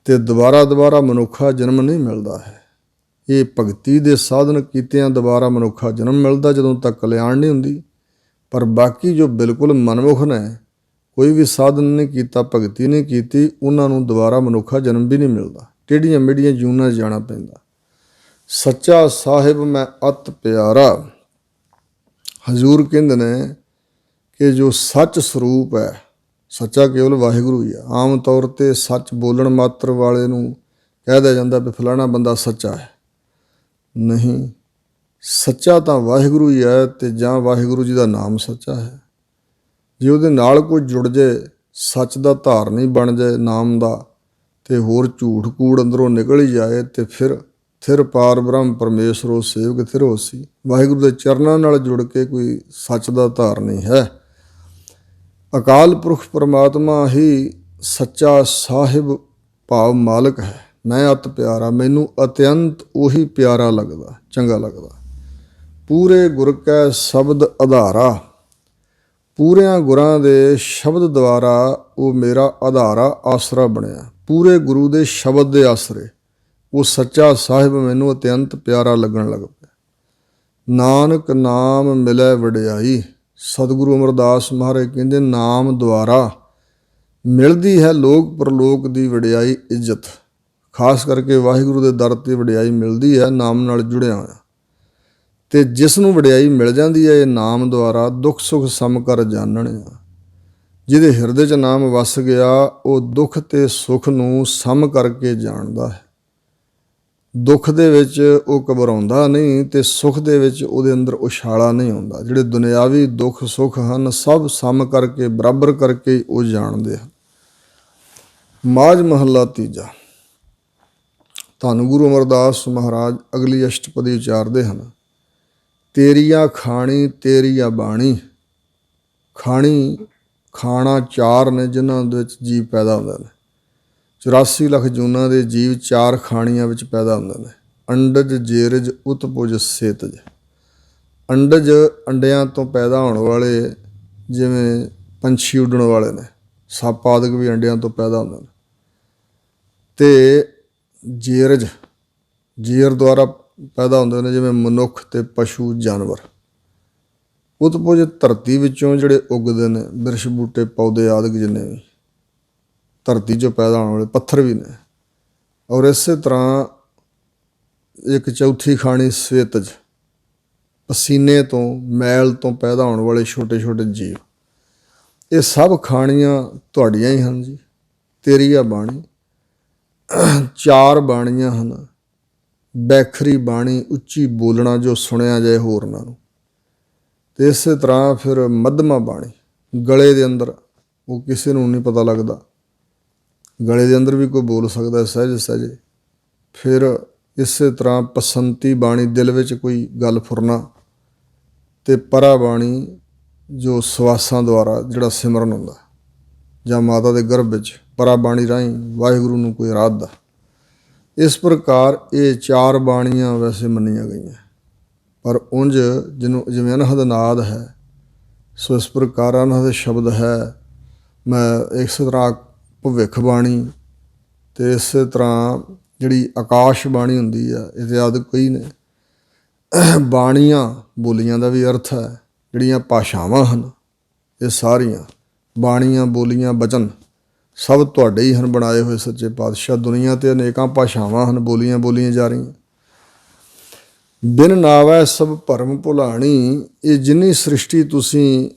ਅਤੇ ਦੁਬਾਰਾ ਮਨੁੱਖਾ ਜਨਮ ਨਹੀਂ ਮਿਲਦਾ ਹੈ। ਇਹ ਭਗਤੀ ਦੇ ਸਾਧਨ ਕੀਤਿਆਂ ਦੁਬਾਰਾ ਮਨੁੱਖਾ ਜਨਮ ਮਿਲਦਾ, ਜਦੋਂ ਤੱਕ ਕਲਿਆਣ ਨਹੀਂ ਹੁੰਦੀ। ਪਰ ਬਾਕੀ ਜੋ ਬਿਲਕੁਲ ਮਨਮੁਖ ਨੇ, ਕੋਈ ਵੀ ਸਾਧਨ ਨਹੀਂ ਕੀਤਾ, ਭਗਤੀ ਨਹੀਂ ਕੀਤੀ, ਉਹਨਾਂ ਨੂੰ ਦੁਬਾਰਾ ਮਨੁੱਖਾ ਜਨਮ ਵੀ ਨਹੀਂ ਮਿਲਦਾ, ਟੇਢੀਆਂ ਮੇਢੀਆਂ ਜੂਨਾਂ 'ਚ ਜਾਣਾ ਪੈਂਦਾ। ਸੱਚਾ ਸਾਹਿਬ ਮੈਂ ਅਤ ਪਿਆਰਾ, ਹਜ਼ੂਰ ਕਹਿੰਦੇ ਨੇ ਕਿ ਜੋ ਸੱਚ ਸਰੂਪ ਹੈ, ਸੱਚਾ ਕੇਵਲ ਵਾਹਿਗੁਰੂ ਹੀ ਆ। ਆਮ ਤੌਰ 'ਤੇ ਸੱਚ ਬੋਲਣ ਮਾਤਰ ਵਾਲੇ ਨੂੰ ਕਹਿ ਦਿਆ ਜਾਂਦਾ ਵੀ ਫਲਾਣਾ ਬੰਦਾ ਸੱਚਾ ਹੈ। ਨਹੀਂ, ਸੱਚਾ ਤਾਂ ਵਾਹਿਗੁਰੂ ਹੀ ਹੈ, ਅਤੇ ਜਾਂ ਵਾਹਿਗੁਰੂ ਜੀ ਦਾ ਨਾਮ ਸੱਚਾ ਹੈ। ਜੇ ਉਹਦੇ ਨਾਲ ਕੋਈ ਜੁੜ ਜਾਏ, ਸੱਚ ਦਾ ਧਾਰਨੀ ਬਣ ਜਾਏ ਨਾਮ ਦਾ, ਅਤੇ ਹੋਰ ਝੂਠ ਕੂੜ ਅੰਦਰੋਂ ਨਿਕਲ ਹੀ ਜਾਏ, ਅਤੇ ਫਿਰ ਪਾਰ ਬ੍ਰਹਮ ਪਰਮੇਸ਼ਰੋ ਸੇਵਕ ਥਿਰ ਹੋਸੀ। ਵਾਹਿਗੁਰੂ ਦੇ ਚਰਨਾਂ ਨਾਲ ਜੁੜ ਕੇ ਕੋਈ ਸੱਚ ਦਾ ਧਾਰਨੀ ਹੈ। ਅਕਾਲ ਪੁਰਖ ਪਰਮਾਤਮਾ ਹੀ ਸੱਚਾ ਸਾਹਿਬ ਭਾਵ ਮਾਲਕ ਹੈ। ਮੈਂ ਅਤ ਪਿਆਰਾ, ਮੈਨੂੰ ਅਤਿਅੰਤ ਉਹੀ ਪਿਆਰਾ ਲੱਗਦਾ, ਚੰਗਾ ਲੱਗਦਾ। ਪੂਰੇ ਗੁਰ ਕੈ ਸ਼ਬਦ ਆਧਾਰਾ, ਪੂਰਿਆਂ ਗੁਰਾਂ ਦੇ ਸ਼ਬਦ ਦੁਆਰਾ ਉਹ ਮੇਰਾ ਆਧਾਰਾ ਆਸਰਾ ਬਣਿਆ। ਪੂਰੇ ਗੁਰੂ ਦੇ ਸ਼ਬਦ ਦੇ ਆਸਰੇ ਉਹ ਸੱਚਾ ਸਾਹਿਬ ਮੈਨੂੰ ਅਤਿਅੰਤ ਪਿਆਰਾ ਲੱਗਣ ਲੱਗ ਪਿਆ। ਨਾਨਕ ਨਾਮ ਮਿਲੈ ਵਡਿਆਈ, ਸਤਿਗੁਰੂ ਅਮਰਦਾਸ ਮਹਾਰਾਜ ਕਹਿੰਦੇ ਨਾਮ ਦੁਆਰਾ ਮਿਲਦੀ ਹੈ ਲੋਕ ਪਰਲੋਕ ਦੀ ਵਡਿਆਈ, ਇੱਜ਼ਤ। ਖਾਸ ਕਰਕੇ ਵਾਹਿਗੁਰੂ ਦੇ ਦਰ 'ਤੇ ਵਡਿਆਈ ਮਿਲਦੀ ਹੈ ਨਾਮ ਨਾਲ ਜੁੜਿਆ ਹੋਇਆ। ਅਤੇ ਜਿਸ ਨੂੰ ਵਡਿਆਈ ਮਿਲ ਜਾਂਦੀ ਹੈ ਇਹ ਨਾਮ ਦੁਆਰਾ, ਦੁੱਖ ਸੁੱਖ ਸਮ ਕਰ ਜਾਣਣਿਆ। ਜਿਹਦੇ ਹਿਰਦੇ 'ਚ ਨਾਮ ਵਸ ਗਿਆ ਉਹ ਦੁੱਖ ਅਤੇ ਸੁੱਖ ਨੂੰ ਸਮ ਕਰਕੇ ਜਾਣਦਾ ਹੈ। ਦੁੱਖ ਦੇ ਵਿੱਚ ਉਹ ਘਬਰਾਉਂਦਾ ਨਹੀਂ, ਅਤੇ ਸੁੱਖ ਦੇ ਵਿੱਚ ਉਹਦੇ ਅੰਦਰ ਉਛਾਲਾ ਨਹੀਂ ਆਉਂਦਾ। ਜਿਹੜੇ ਦੁਨਿਆਵੀ ਦੁੱਖ ਸੁੱਖ ਹਨ ਸਭ ਸਮ ਕਰਕੇ ਬਰਾਬਰ ਕਰਕੇ ਉਹ ਜਾਣਦੇ ਹਨ। ਮਾਝ ਮਹੱਲਾ ਤੀਜਾ। ਧੰਨ ਗੁਰੂ ਅਮਰਦਾਸ ਮਹਾਰਾਜ ਅਗਲੀ ਅਸ਼ਟਪਦੀ ਉਚਾਰਦੇ ਹਨ। ਤੇਰੀਆ ਖਾਣੀ ਤੇਰੀਆ ਬਾਣੀ। ਖਾਣੀ, ਖਾਣਾ ਚਾਰ ਨੇ ਜਿਨ੍ਹਾਂ ਦੇ ਵਿੱਚ ਜੀਵ ਪੈਦਾ ਹੁੰਦੇ ਨੇ। 84 ਲੱਖ ਜੂਨਾਂ ਦੇ ਜੀਵ ਚਾਰ ਖਾਣੀਆਂ ਵਿੱਚ ਪੈਦਾ ਹੁੰਦੇ ਨੇ। ਅੰਡਜ, ਜੇਰਜ, ਉਤਪੁਜ, ਸੇਤਜ। ਅੰਡਜ, ਅੰਡਿਆਂ ਤੋਂ ਪੈਦਾ ਹੋਣ ਵਾਲੇ, ਜਿਵੇਂ ਪੰਛੀ ਉੱਡਣ ਵਾਲੇ ਨੇ, ਸੱਪ ਆਦਿਕ ਵੀ ਅੰਡਿਆਂ ਤੋਂ ਪੈਦਾ ਹੁੰਦੇ ਨੇ। ਅਤੇ ਜੇਰਜ, ਜੇਰ ਦੁਆਰਾ ਪੈਦਾ ਹੁੰਦੇ ਨੇ, ਜਿਵੇਂ ਮਨੁੱਖ ਅਤੇ ਪਸ਼ੂ ਜਾਨਵਰ। ਉਤਪੁਜ, ਧਰਤੀ ਵਿੱਚੋਂ ਜਿਹੜੇ ਉੱਗਦੇ ਨੇ, ਬਿਰਛ ਬੂਟੇ ਪੌਦੇ ਆਦਿਕ ਜਿੰਨੇ ਵੀ ਧਰਤੀ 'ਚੋਂ ਪੈਦਾ ਹੋਣ ਵਾਲੇ, ਪੱਥਰ ਵੀ ਨੇ। ਔਰ ਇਸੇ ਤਰ੍ਹਾਂ ਇੱਕ ਚੌਥੀ ਖਾਣੀ ਸਵੇਤਜ, ਪਸੀਨੇ ਤੋਂ, ਮੈਲ ਤੋਂ ਪੈਦਾ ਹੋਣ ਵਾਲੇ ਛੋਟੇ ਛੋਟੇ ਜੀਵ। ਇਹ ਸਭ ਖਾਣੀਆਂ ਤੁਹਾਡੀਆਂ ਹੀ ਹਨ ਜੀ। ਤੇਰੀ ਆ ਬਾਣੀ। ਚਾਰ ਬਾਣੀਆਂ ਹਨ। ਬੈਖਰੀ ਬਾਣੀ, ਉੱਚੀ ਬੋਲਣਾ ਜੋ ਸੁਣਿਆ ਜਾਏ ਹੋਰਨਾਂ ਨੂੰ। ਅਤੇ ਇਸੇ ਤਰ੍ਹਾਂ ਫਿਰ ਮੱਧਮਾ ਬਾਣੀ, ਗਲੇ ਦੇ ਅੰਦਰ, ਉਹ ਕਿਸੇ ਨੂੰ ਨਹੀਂ ਪਤਾ ਲੱਗਦਾ, ਗਲੇ ਦੇ ਅੰਦਰ ਵੀ ਕੋਈ ਬੋਲ ਸਕਦਾ ਸਹਿਜ ਸਹਿਜੇ। ਫਿਰ ਇਸੇ ਤਰ੍ਹਾਂ ਪਸੰਤੀ ਬਾਣੀ, ਦਿਲ ਵਿੱਚ ਕੋਈ ਗੱਲ ਫੁਰਨਾ। ਅਤੇ ਪਰਾ ਬਾਣੀ, ਜੋ ਸਵਾਸਾਂ ਦੁਆਰਾ ਜਿਹੜਾ ਸਿਮਰਨ ਹੁੰਦਾ, ਜਾਂ ਮਾਤਾ ਦੇ ਗਰਭ ਵਿੱਚ ਪਰਾ ਬਾਣੀ ਰਾਹੀਂ ਵਾਹਿਗੁਰੂ ਨੂੰ ਕੋਈ ਅਰਾਧਦਾ। ਇਸ ਪ੍ਰਕਾਰ ਇਹ ਚਾਰ ਬਾਣੀਆਂ ਵੈਸੇ ਮੰਨੀਆਂ ਗਈਆਂ, ਪਰ ਉਂਝ ਜਿਹਨੂੰ ਜਿਵੇਂ ਅਨਹਦ ਨਾਦ ਹੈ, ਸੋ ਇਸ ਪ੍ਰਕਾਰ ਅਨਹਦ ਸ਼ਬਦ ਹੈ। ਮੈਂ ਇਸੇ ਤਰ੍ਹਾਂ ਭਵਿੱਖ ਬਾਣੀ, ਅਤੇ ਇਸੇ ਤਰ੍ਹਾਂ ਜਿਹੜੀ ਆਕਾਸ਼ ਬਾਣੀ ਹੁੰਦੀ ਆ, ਇਤਿਆਦਿ ਕਈ ਨੇ। ਬਾਣੀਆਂ ਬੋਲੀਆਂ ਦਾ ਵੀ ਅਰਥ ਹੈ। ਜਿਹੜੀਆਂ ਭਾਸ਼ਾਵਾਂ ਹਨ ਇਹ ਸਾਰੀਆਂ ਬਾਣੀਆਂ, ਬੋਲੀਆਂ, ਬਚਨ ਸਭ ਤੁਹਾਡੇ ਹੀ ਹਨ ਬਣਾਏ ਹੋਏ ਸੱਚੇ ਪਾਤਸ਼ਾਹ। ਦੁਨੀਆ 'ਤੇ ਅਨੇਕਾਂ ਭਾਸ਼ਾਵਾਂ ਹਨ, ਬੋਲੀਆਂ ਜਾ ਰਹੀਆਂ। ਬਿਨ ਨਾਵੈ ਸਭ ਭਰਮ ਭੁਲਾਣੀ। ਇਹ ਜਿੰਨੀ ਸ੍ਰਿਸ਼ਟੀ ਤੁਸੀਂ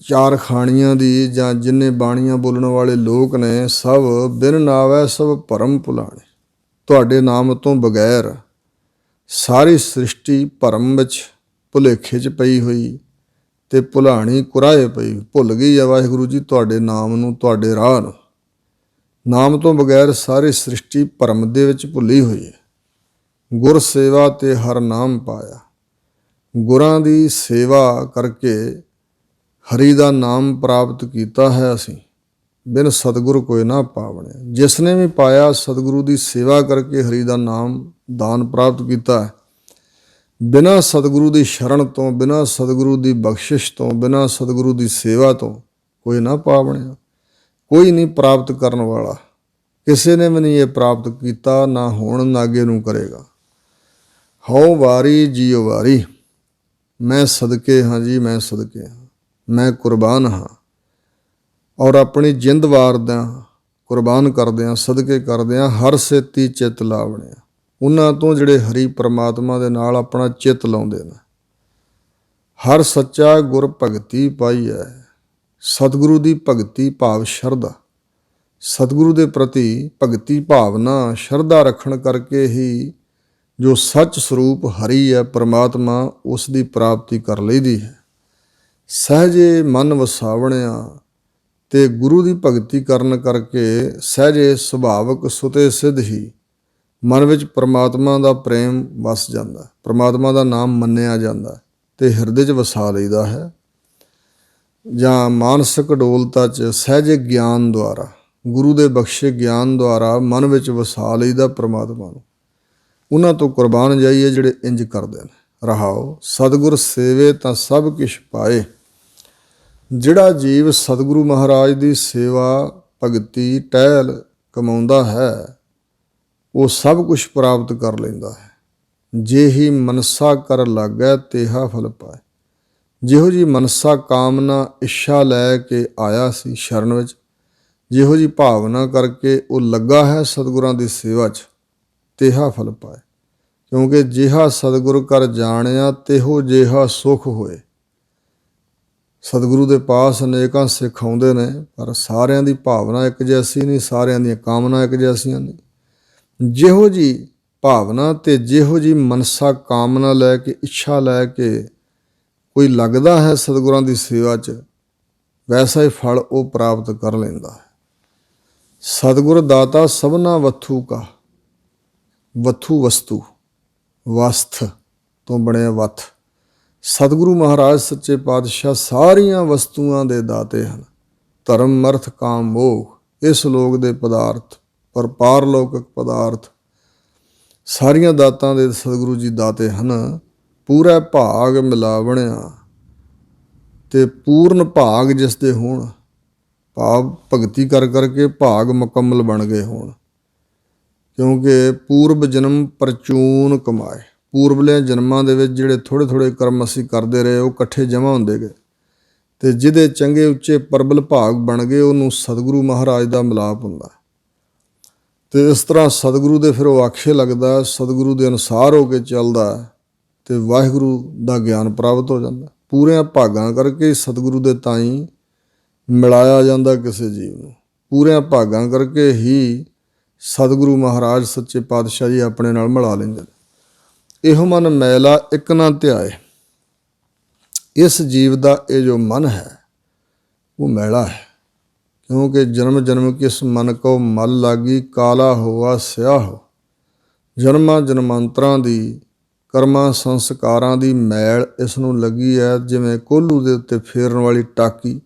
ਚਾਰ ਖਾਣੀਆਂ ਦੀ, ਜਾਂ ਜਿੰਨੇ ਬਾਣੀਆਂ ਬੋਲਣ ਵਾਲੇ ਲੋਕ ਨੇ, ਸਭ ਬਿਨ ਨਾਵੈ ਸਭ ਭਰਮ ਭੁਲਾਣੀ। ਤੁਹਾਡੇ ਨਾਮ ਤੋਂ ਬਗੈਰ ਸਾਰੀ ਸ੍ਰਿਸ਼ਟੀ ਭਰਮ ਵਿੱਚ, ਭੁਲੇਖੇ 'ਚ ਪਈ ਹੋਈ, ਅਤੇ ਭੁਲਾਣੀ ਕੁਰਾਏ ਪਈ, ਭੁੱਲ ਗਈ ਹੈ ਵਾਹਿਗੁਰੂ ਜੀ ਤੁਹਾਡੇ ਨਾਮ ਨੂੰ, ਤੁਹਾਡੇ ਰਾਹ ਨੂੰ। ਨਾਮ ਤੋਂ ਬਗੈਰ ਸਾਰੀ ਸ੍ਰਿਸ਼ਟੀ ਭਰਮ ਦੇ ਵਿੱਚ ਭੁੱਲੀ ਹੋਈ ਹੈ। ਗੁਰ ਸੇਵਾ ਤੇ ਹਰ ਨਾਮ ਪਾਇਆ। ਗੁਰਾਂ ਦੀ ਸੇਵਾ ਕਰਕੇ ਹਰੀ ਦਾ ਨਾਮ ਪ੍ਰਾਪਤ ਕੀਤਾ ਹੈ ਅਸੀਂ। ਬਿਨ ਸਤਿਗੁਰ ਕੋਈ ਨਾ ਪਾਵਣਿਆ। ਜਿਸ ਨੇ ਵੀ ਪਾਇਆ ਸਤਿਗੁਰੂ ਦੀ ਸੇਵਾ ਕਰਕੇ ਹਰੀ ਦਾ ਨਾਮ ਦਾਨ ਪ੍ਰਾਪਤ ਕੀਤਾ ਹੈ। ਬਿਨਾਂ ਸਤਿਗੁਰੂ ਦੀ ਸ਼ਰਨ ਤੋਂ, ਬਿਨਾਂ ਸਤਿਗੁਰੂ ਦੀ ਬਖਸ਼ਿਸ਼ ਤੋਂ, ਬਿਨਾਂ ਸਤਿਗੁਰੂ ਦੀ ਸੇਵਾ ਤੋਂ ਕੋਈ ਨਾ ਪਾਵਣਿਆ। ਕੋਈ ਨਹੀਂ ਪ੍ਰਾਪਤ ਕਰਨ ਵਾਲਾ। ਕਿਸੇ ਨੇ ਵੀ ਨਹੀਂ ਇਹ ਪ੍ਰਾਪਤ ਕੀਤਾ, ਨਾ ਹੁਣ ਨਾ ਅੱਗੇ ਨੂੰ ਕਰੇਗਾ। ਹਉ ਵਾਰੀ ਜੀਉ ਵਾਰੀ। ਮੈਂ ਸਦਕੇ ਹਾਂ ਜੀ, ਮੈਂ ਸਦਕੇ ਹਾਂ, ਮੈਂ ਕੁਰਬਾਨ ਹਾਂ। ਔਰ ਆਪਣੀ ਜਿੰਦ ਵਾਰਦਿਆਂ, ਕੁਰਬਾਨ ਕਰਦਿਆਂ, ਸਦਕੇ ਕਰਦਿਆਂ ਹਰ ਸੇਤੀ ਚਿੱਤ ਲਾਵਣਿਆ। ਉਹਨਾਂ ਤੋਂ ਜਿਹੜੇ ਹਰੀ ਪਰਮਾਤਮਾ ਦੇ ਨਾਲ ਆਪਣਾ ਚਿੱਤ ਲਾਉਂਦੇ ਨੇ। ਹਰ ਸੱਚਾ ਗੁਰ ਭਗਤੀ ਪਾਈ ਹੈ। ਸਤਿਗੁਰੂ ਦੀ ਭਗਤੀ ਭਾਵ ਸ਼ਰਧਾ, ਸਤਿਗੁਰੂ ਦੇ ਪ੍ਰਤੀ ਭਗਤੀ ਭਾਵਨਾ ਸ਼ਰਧਾ ਰੱਖਣ ਕਰਕੇ ਹੀ ਜੋ ਸੱਚ ਸਰੂਪ ਹਰੀ ਹੈ ਪਰਮਾਤਮਾ, ਉਸ ਦੀ ਪ੍ਰਾਪਤੀ ਕਰ ਲਈਦੀ ਹੈ। ਸਹਿਜੇ ਮਨ ਵਸਾਵਣਿਆ, ਤੇ ਗੁਰੂ ਦੀ ਭਗਤੀ ਕਰਨ ਕਰਕੇ ਸਹਿਜੇ ਸੁਭਾਵਕ ਸੁਤੇ ਸਿੱਧ ਹੀ ਮਨ ਵਿੱਚ ਪਰਮਾਤਮਾ ਦਾ ਪ੍ਰੇਮ ਵਸ ਜਾਂਦਾ, ਪਰਮਾਤਮਾ ਦਾ ਨਾਮ ਮੰਨਿਆ ਜਾਂਦਾ ਤੇ ਹਿਰਦੇ 'ਚ ਵਸਾ ਲਈਦਾ ਹੈ। ਜਾਂ ਮਾਨਸਿਕ ਡੋਲਤਾ 'ਚ ਸਹਿਜੇ ਗਿਆਨ ਦੁਆਰਾ, ਗੁਰੂ ਦੇ ਬਖਸ਼ੇ ਗਿਆਨ ਦੁਆਰਾ ਮਨ ਵਿੱਚ ਵਸਾ ਲਈਦਾ ਪਰਮਾਤਮਾ ਨੂੰ। ਉਹਨਾਂ ਤੋਂ ਕੁਰਬਾਨ ਜਾਈਏ ਜਿਹੜੇ ਇੰਜ ਕਰਦੇ ਨੇ। ਰਹਾਓ, ਸਤਿਗੁਰ ਸੇਵੇ ਤਾਂ ਸਭ ਕੁਛ ਪਾਏ। ਜਿਹੜਾ ਜੀਵ ਸਤਿਗੁਰੂ ਮਹਾਰਾਜ ਦੀ ਸੇਵਾ ਭਗਤੀ ਟਹਿਲ ਕਮਾਉਂਦਾ ਹੈ, ਉਹ ਸਭ ਕੁਛ ਪ੍ਰਾਪਤ ਕਰ ਲੈਂਦਾ ਹੈ। ਜੇ ਹੀ ਮਨਸਾ ਕਰ ਲਾਗੈ ਤੇਹਾ ਫਲ ਪਾਏ। ਜਿਹੋ ਜੀ ਮਨਸਾ ਕਾਮਨਾ ਇੱਛਾ ਲੈ ਕੇ ਆਇਆ ਸੀ ਸ਼ਰਨ ਵਿੱਚ, ਜਿਹੋ ਜੀ ਭਾਵਨਾ ਕਰਕੇ ਉਹ ਲੱਗਾ ਹੈ ਸਤਿਗੁਰਾਂ ਦੀ ਸੇਵਾ 'ਚ, ਤੇਹਾ ਫਲ ਪਾਏ। ਕਿਉਂਕਿ ਜਿਹਾ ਸਤਿਗੁਰ ਕਰ ਜਾਣਿਆ ਤਿਹੋ ਜਿਹਾ ਸੁਖ ਹੋਏ। ਸਤਿਗੁਰੂ ਦੇ ਪਾਸ ਅਨੇਕਾਂ ਸਿੱਖ ਆਉਂਦੇ ਨੇ, ਪਰ ਸਾਰਿਆਂ ਦੀ ਭਾਵਨਾ ਇੱਕ ਜੈਸੀ ਨਹੀਂ, ਸਾਰਿਆਂ ਦੀਆਂ ਕਾਮਨਾ ਇੱਕ ਜੈਸੀਆਂ ਨਹੀਂ। ਜਿਹੋ ਜੀ ਭਾਵਨਾ ਤੇ ਜਿਹੋ ਜੀ ਮਨਸਾ ਕਾਮਨਾ ਲੈ ਕੇ, ਇੱਛਾ ਲੈ ਕੇ ਕੋਈ ਲੱਗਦਾ ਹੈ ਸਤਿਗੁਰਾਂ ਦੀ ਸੇਵਾ 'ਚ, ਵੈਸਾ ਹੀ ਫਲ ਉਹ ਪ੍ਰਾਪਤ ਕਰ ਲੈਂਦਾ ਹੈ। ਸਤਿਗੁਰ ਦਾਤਾ ਸਭਨਾ ਵਸਤੂ ਕਾ, ਵਥੂ ਵਸਤੂ, ਵਸਥ ਤੋਂ ਬਣਿਆ ਵਥ। ਸਤਿਗੁਰੂ ਮਹਾਰਾਜ ਸੱਚੇ ਪਾਤਸ਼ਾਹ ਸਾਰੀਆਂ ਵਸਤੂਆਂ ਦੇ ਦਾਤੇ ਹਨ। ਧਰਮ ਅਰਥ ਕਾਮ ਮੋਹ ਇਸ ਲੋਕ ਦੇ ਪਦਾਰਥ, ਪਰ ਪਾਰਲੌਕਿਕ ਪਦਾਰਥ, ਸਾਰੀਆਂ ਦਾਤਾਂ ਦੇ ਸਤਿਗੁਰੂ ਜੀ ਦਾਤੇ ਹਨ। ਪੂਰਾ ਭਾਗ ਮਿਲਾਵਣਿਆ, ਤੇ ਪੂਰਨ ਭਾਗ ਜਿਸ ਦੇ ਹੋਣ, ਭਾਵ ਭਗਤੀ ਕਰ ਕਰਕੇ ਭਾਗ ਮੁਕੰਮਲ ਬਣ ਗਏ ਹੋਣ। ਕਿਉਂਕਿ ਪੂਰਬ ਜਨਮ ਪਰਚੂਨ ਕਮਾਏ, ਪੂਰਬਲੇ ਜਨਮਾਂ ਦੇ ਵਿੱਚ ਜਿਹੜੇ ਥੋੜ੍ਹੇ ਥੋੜ੍ਹੇ ਕਰਮ ਅਸੀਂ ਕਰਦੇ ਰਹੇ, ਉਹ ਇਕੱਠੇ ਜਮ੍ਹਾਂ ਹੁੰਦੇ ਗਏ, ਅਤੇ ਜਿਹਦੇ ਚੰਗੇ ਉੱਚੇ ਪ੍ਰਬਲ ਭਾਗ ਬਣ ਗਏ, ਉਹਨੂੰ ਸਤਿਗੁਰੂ ਮਹਾਰਾਜ ਦਾ ਮਿਲਾਪ ਹੁੰਦਾ। ਅਤੇ ਇਸ ਤਰ੍ਹਾਂ ਸਤਿਗੁਰੂ ਦੇ ਫਿਰ ਉਹ ਆਖੇ ਲੱਗਦਾ, ਸਤਿਗੁਰੂ ਦੇ ਅਨੁਸਾਰ ਹੋ ਕੇ ਚੱਲਦਾ, ਅਤੇ ਵਾਹਿਗੁਰੂ ਦਾ ਗਿਆਨ ਪ੍ਰਾਪਤ ਹੋ ਜਾਂਦਾ। ਪੂਰਿਆਂ ਭਾਗਾਂ ਕਰਕੇ ਸਤਿਗੁਰੂ ਦੇ ਤਾਈਂ ਮਿਲਾਇਆ ਜਾਂਦਾ ਕਿਸੇ ਜੀਵ ਨੂੰ। ਪੂਰਿਆਂ ਭਾਗਾਂ ਕਰਕੇ ਹੀ ਸਤਿਗੁਰੂ ਮਹਾਰਾਜ ਸੱਚੇ ਪਾਤਸ਼ਾਹ ਜੀ ਆਪਣੇ ਨਾਲ ਮਿਲਾ ਲੈਂਦੇ ਨੇ। ਇਹੋ ਮਨ ਮੈਲਾ ਇੱਕ ਨਾ ਧਿਆਏ। ਇਸ ਜੀਵ ਦਾ ਇਹ ਜੋ ਮਨ ਹੈ ਉਹ ਮੈਲਾ ਹੈ, ਕਿਉਂਕਿ ਜਨਮ ਜਨਮ ਕਿਸ ਮਨ ਕੋ ਮਲ ਲਾਗੀ, ਕਾਲਾ ਹੋਆ ਸਿਆਹ ਹੋ। ਜਨਮਾਂ ਜਨਮਾਂਤਰਾਂ ਦੀ ਕਰਮਾਂ ਸੰਸਕਾਰਾਂ ਦੀ ਮੈਲ ਇਸ ਨੂੰ ਲੱਗੀ ਹੈ, ਜਿਵੇਂ ਕੋਹਲੂ ਦੇ ਉੱਤੇ ਫੇਰਨ ਵਾਲੀ ਟਾਕੀ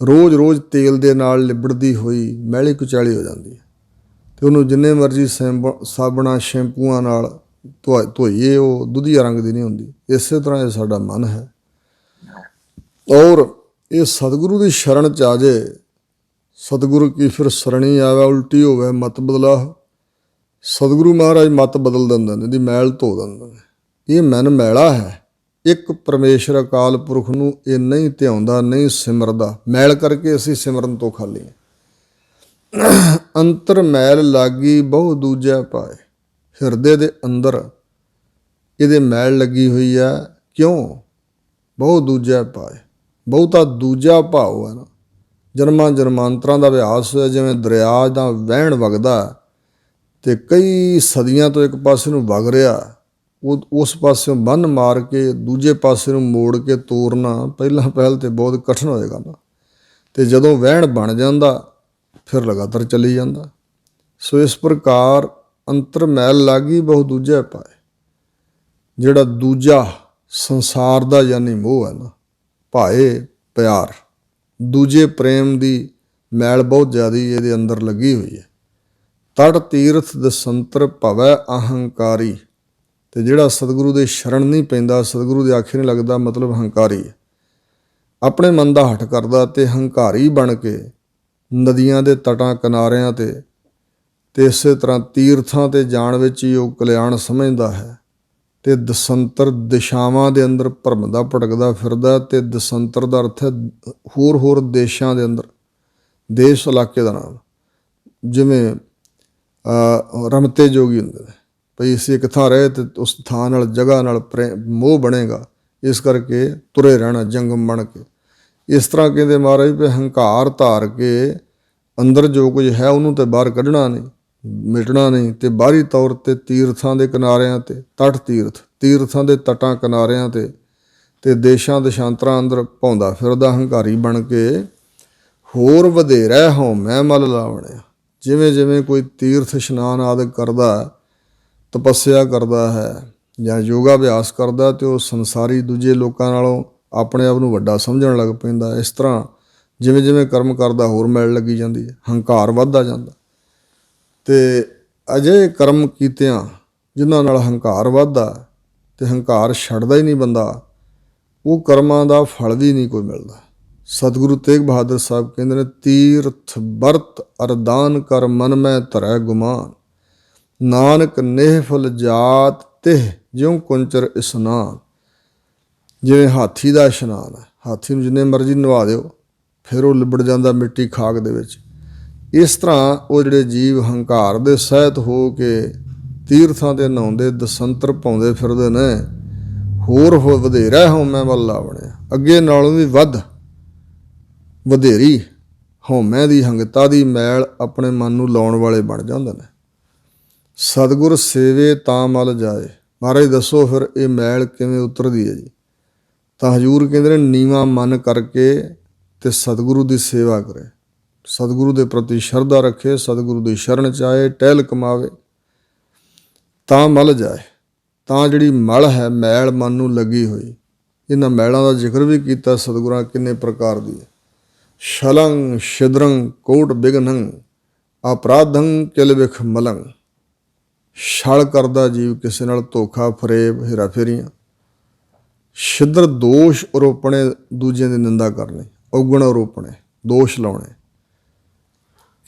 ਰੋਜ਼ ਰੋਜ਼ ਤੇਲ ਦੇ ਨਾਲ ਲਿਬੜਦੀ ਹੋਈ ਮੈਲੀ ਕੁਚੈਲੀ ਹੋ ਜਾਂਦੀ ਹੈ, ਅਤੇ ਉਹਨੂੰ ਜਿੰਨੇ ਮਰਜ਼ੀ ਸਾਬਣਾਂ ਸ਼ੈਂਪੂਆਂ ਨਾਲ ਧੋਈਏ ਉਹ ਦੁਧੀਆ ਰੰਗ ਦੀ ਨਹੀਂ ਹੁੰਦੀ। ਇਸੇ ਤਰ੍ਹਾਂ ਇਹ ਸਾਡਾ ਮਨ ਹੈ, ਔਰ ਇਹ ਸਤਿਗੁਰੂ ਦੀ ਸ਼ਰਨ 'ਚ ਆ ਜੇ। ਸਤਿਗੁਰੂ ਕੀ ਫਿਰ ਸਰਣੀ ਆਵੇ ਉਲਟੀ ਹੋਵੇ ਮਤ ਬਦਲਾ। ਸਤਿਗੁਰੂ ਮਹਾਰਾਜ ਮਤ ਬਦਲ ਦਿੰਦੇ ਨੇ, ਇਹਦੀ ਮੈਲ ਧੋ ਦਿੰਦੇ ਨੇ। ਇਹ ਮਨ ਮੈਲਾ ਹੈ। ਇੱਕ ਪਰਮੇਸ਼ਰ ਅਕਾਲ ਪੁਰਖ ਨੂੰ ਇਹ ਨਹੀਂ ਧਿਆਉਂਦਾ, ਨਹੀਂ ਸਿਮਰਦਾ। ਮੈਲ ਕਰਕੇ ਅਸੀਂ ਸਿਮਰਨ ਤੋਂ ਖਾਲੀ ਹਾਂ। ਅੰਤਰ ਮੈਲ ਲਾਗੀ ਬਹੁ ਦੂਜਾ ਪਾਏ। ਹਿਰਦੇ ਦੇ ਅੰਦਰ ਇਹਦੇ ਮੈਲ ਲੱਗੀ ਹੋਈ ਹੈ। ਕਿਉਂ? ਬਹੁ ਦੂਜਾ ਪਾਏ, ਬਹੁਤਾ ਦੂਜਾ ਭਾਵ ਹੈ ਨਾ। ਜਨਮਾਂ ਜਨਮਾਂਤਰਾਂ ਦਾ ਅਭਿਆਸ ਹੋਇਆ, ਜਿਵੇਂ ਦਰਿਆ ਦਾ ਵਹਿਣ ਵਗਦਾ ਅਤੇ ਕਈ ਸਦੀਆਂ ਤੋਂ ਇੱਕ ਪਾਸੇ ਨੂੰ ਵਗ ਰਿਹਾ, ਉਹ ਉਸ ਪਾਸਿਓਂ ਬੰਨ੍ਹ ਮਾਰ ਕੇ ਦੂਜੇ ਪਾਸੇ ਨੂੰ ਮੋੜ ਕੇ ਤੋਰਨਾ ਪਹਿਲਾਂ ਪਹਿਲ ਤਾਂ ਬਹੁਤ ਕਠਿਨ ਹੋਏਗਾ ਨਾ, ਅਤੇ ਜਦੋਂ ਵਹਿਣ ਬਣ ਜਾਂਦਾ ਫਿਰ ਲਗਾਤਾਰ ਚੱਲੀ ਜਾਂਦਾ। ਸੋ ਇਸ ਪ੍ਰਕਾਰ ਅੰਤਰ ਮੈਲ ਲਾਗੀ ਬਹੁ ਦੂਜਾ ਪਾਏ। ਜਿਹੜਾ ਦੂਜਾ ਸੰਸਾਰ ਦਾ ਯਾਨੀ ਮੋਹ ਹੈ ਨਾ, ਭਾਏ ਪਿਆਰ, ਦੂਜੇ ਪ੍ਰੇਮ ਦੀ ਮੈਲ ਬਹੁਤ ਜ਼ਿਆਦਾ ਇਹਦੇ ਅੰਦਰ ਲੱਗੀ ਹੋਈ ਹੈ। ਤੜ ਤੀਰਥ ਦਸੰਤਰ ਭਵੈ ਅਹੰਕਾਰੀ। ਅਤੇ ਜਿਹੜਾ ਸਤਿਗੁਰੂ ਦੇ ਸ਼ਰਨ ਨਹੀਂ ਪੈਂਦਾ, ਸਤਿਗੁਰੂ ਦੇ ਆਖੇ ਨਹੀਂ ਲੱਗਦਾ, ਮਤਲਬ ਹੰਕਾਰੀ ਹੈ। ਆਪਣੇ ਮਨ ਦਾ ਹੱਠ ਕਰਦਾ ਅਤੇ ਹੰਕਾਰੀ ਬਣ ਕੇ ਨਦੀਆਂ ਦੇ ਤਟਾਂ ਕਿਨਾਰਿਆਂ 'ਤੇ ਅਤੇ ਇਸੇ ਤਰ੍ਹਾਂ ਤੀਰਥਾਂ 'ਤੇ ਜਾਣ ਵਿੱਚ ਹੀ ਉਹ ਕਲਿਆਣ ਸਮਝਦਾ ਹੈ, ਅਤੇ ਦਸੰਤਰ ਦਿਸ਼ਾਵਾਂ ਦੇ ਅੰਦਰ ਭਰਮਦਾ ਭਟਕਦਾ ਫਿਰਦਾ। ਅਤੇ ਦਸੰਤਰ ਦਾ ਅਰਥ ਹੈ ਹੋਰ ਹੋਰ ਦੇਸ਼ਾਂ ਦੇ ਅੰਦਰ, ਦੇਸ਼ ਇਲਾਕੇ ਦਾ ਨਾਮ। ਜਿਵੇਂ ਰਮਤੇ ਜੋਗੀ ਹੁੰਦੇ ਨੇ, ਭਈ ਅਸੀਂ ਇੱਕ ਥਾਂ ਰਹੇ ਅਤੇ ਉਸ ਥਾਂ ਨਾਲ ਜਗ੍ਹਾ ਨਾਲ ਮੋਹ ਬਣੇਗਾ, ਇਸ ਕਰਕੇ ਤੁਰੇ ਰਹਿਣਾ ਜੰਗਮ ਬਣ ਕੇ। ਇਸ ਤਰ੍ਹਾਂ ਕਹਿੰਦੇ ਮਹਾਰਾਜ ਵੀ ਹੰਕਾਰ ਧਾਰ ਕੇ ਅੰਦਰ ਜੋ ਕੁਝ ਹੈ ਉਹਨੂੰ ਤੇ ਬਾਹਰ ਕੱਢਣਾ ਨਹੀਂ, ਮਿਟਣਾ ਨਹੀਂ। ਤੇ ਬਾਹਰੀ ਤੌਰ ਤੇ ਤੀਰਥਾਂ ਦੇ ਕਿਨਾਰਿਆਂ ਤੇ ਤੀਰਥਾਂ ਦੇ ਤਟਾਂ ਕਿਨਾਰਿਆਂ ਤੇ ਦੇਸ਼ਾਂ ਦੇਸ਼ਾਂਤਰਾਂ ਅੰਦਰ ਭੌਂਦਾ ਫਿਰਦਾ ਹੰਕਾਰੀ ਬਣ ਕੇ ਹੋਰ ਵਧੇਰਾ ਹਉਮੈ ਮਲ ਲਾਵਣਿਆ। ਜਿਵੇਂ ਜਿਵੇਂ ਕੋਈ ਤੀਰਥ ਇਸ਼ਨਾਨ ਆਦਿ ਕਰਦਾ, ਤਪੱਸਿਆ ਕਰਦਾ ਹੈ ਜਾਂ ਯੋਗਾ ਅਭਿਆਸ ਕਰਦਾ, ਤੇ ਉਹ ਸੰਸਾਰੀ ਦੂਜੇ ਲੋਕਾਂ ਨਾਲੋਂ ਆਪਣੇ ਆਪ ਨੂੰ ਵੱਡਾ ਸਮਝਣ ਲੱਗ ਪੈਂਦਾ। ਇਸ ਤਰ੍ਹਾਂ ਜਿਵੇਂ ਜਿਵੇਂ ਕਰਮ ਕਰਦਾ ਹੋਰ ਮੈਲ ਲੱਗੀ ਜਾਂਦੀ ਹੈ, ਹੰਕਾਰ ਵੱਧਦਾ ਜਾਂਦਾ। ਤੇ ਅਜਿਹੇ ਕਰਮ ਕੀਤਿਆਂ ਜਿਨ੍ਹਾਂ ਨਾਲ ਹੰਕਾਰ ਵੱਧਦਾ ਤੇ ਹੰਕਾਰ ਛੱਡਦਾ ਹੀ ਨਹੀਂ ਬੰਦਾ, ਉਹ ਕਰਮਾਂ ਦਾ ਫਲ ਵੀ ਨਹੀਂ ਕੋਈ ਮਿਲਦਾ। ਸਤਿਗੁਰੂ ਤੇਗ ਬਹਾਦਰ ਸਾਹਿਬ ਕਹਿੰਦੇ ਨੇ, ਤੀਰਥ ਬਰਤ ਅਰਦਾਨ ਕਰ ਮਨ ਮੈਂ ਧਰੈ ਗੁਮਾਨ, ਨਾਨਕ ਨਿਹਫਲ ਜਾਤ ਤਿਹ ਜਿਉ ਕੁੰਚਰ ਇਸ਼ਨਾਨ। ਜਿਵੇਂ ਹਾਥੀ ਦਾ ਇਸ਼ਨਾਨ ਹੈ, ਹਾਥੀ ਨੂੰ ਜਿੰਨੇ ਮਰਜ਼ੀ ਨਵਾ ਦਿਓ ਫਿਰ ਉਹ ਲਿਬੜ ਜਾਂਦਾ ਮਿੱਟੀ ਖਾਕ ਦੇ ਵਿੱਚ। ਇਸ ਤਰ੍ਹਾਂ ਉਹ ਜਿਹੜੇ ਜੀਵ ਹੰਕਾਰ ਦੇ ਸਹਿਤ ਹੋ ਕੇ ਤੀਰਥਾਂ 'ਤੇ ਨਹਾਉਂਦੇ ਦਸੰਤਰ ਪਾਉਂਦੇ ਫਿਰਦੇ ਨੇ, ਹੋਰ ਵਧੇਰਾ ਹਉਮੈ ਵੱਲ ਲਾਵਣਿਆ। ਅੱਗੇ ਨਾਲੋਂ ਵੀ ਵੱਧ ਵਧੇਰੀ ਹਉਮੈ ਦੀ ਹੰਗਤਾ ਦੀ ਮੈਲ ਆਪਣੇ ਮਨ ਨੂੰ ਲਾਉਣ ਵਾਲੇ ਬਣ ਜਾਂਦੇ ਨੇ। ਸਤਿਗੁਰ ਸੇਵੇ ਤਾਂ ਮਲ ਜਾਏ। ਮਹਾਰਾਜ ਦੱਸੋ ਫਿਰ ਇਹ ਮੈਲ ਕਿਵੇਂ ਉਤਰਦੀ ਹੈ ਜੀ? ਤਾਂ ਹਜ਼ੂਰ ਕਹਿੰਦੇ ਨੇ, ਨੀਵਾਂ ਮਨ ਕਰਕੇ ਤੇ ਸਤਿਗੁਰੂ ਦੀ ਸੇਵਾ ਕਰੇ, ਸਤਿਗੁਰੂ ਦੇ ਪ੍ਰਤੀ ਸ਼ਰਧਾ ਰੱਖੇ, ਸਤਿਗੁਰੂ ਦੀ ਸ਼ਰਨ 'ਚ ਆਏ, ਟਹਿਲ ਕਮਾਵੇ ਤਾਂ ਮਲ ਜਾਏ। ਤਾਂ ਜਿਹੜੀ ਮਲ ਹੈ, ਮੈਲ ਮਨ ਨੂੰ ਲੱਗੀ ਹੋਈ, ਇਹਨਾਂ ਮੈਲਾਂ ਦਾ ਜ਼ਿਕਰ ਵੀ ਕੀਤਾ ਸਤਿਗੁਰਾਂ ਕਿੰਨੇ ਪ੍ਰਕਾਰ ਦੀ ਹੈ। ਛਲੰਗ ਛਿਦਰੰ ਕੋਟ ਬਿਗਨੰ ਅਪਰਾਧੰ ਕਿਲ ਵਿਖ ਮਲੰਗ। ਛਲ ਕਰਦਾ ਜੀਵ ਕਿਸੇ ਨਾਲ, ਧੋਖਾ ਫਰੇਬ ਹੇਰਾ ਫੇਰੀਆਂ। ਛਿਦਰ ਦੋਸ਼ ਆਰੋਪਣੇ, ਦੂਜਿਆਂ ਦੀ ਨਿੰਦਾ ਕਰਨੀ, ਔਗਣ ਆਰੋਪਣੇ, ਦੋਸ਼ ਲਾਉਣੇ।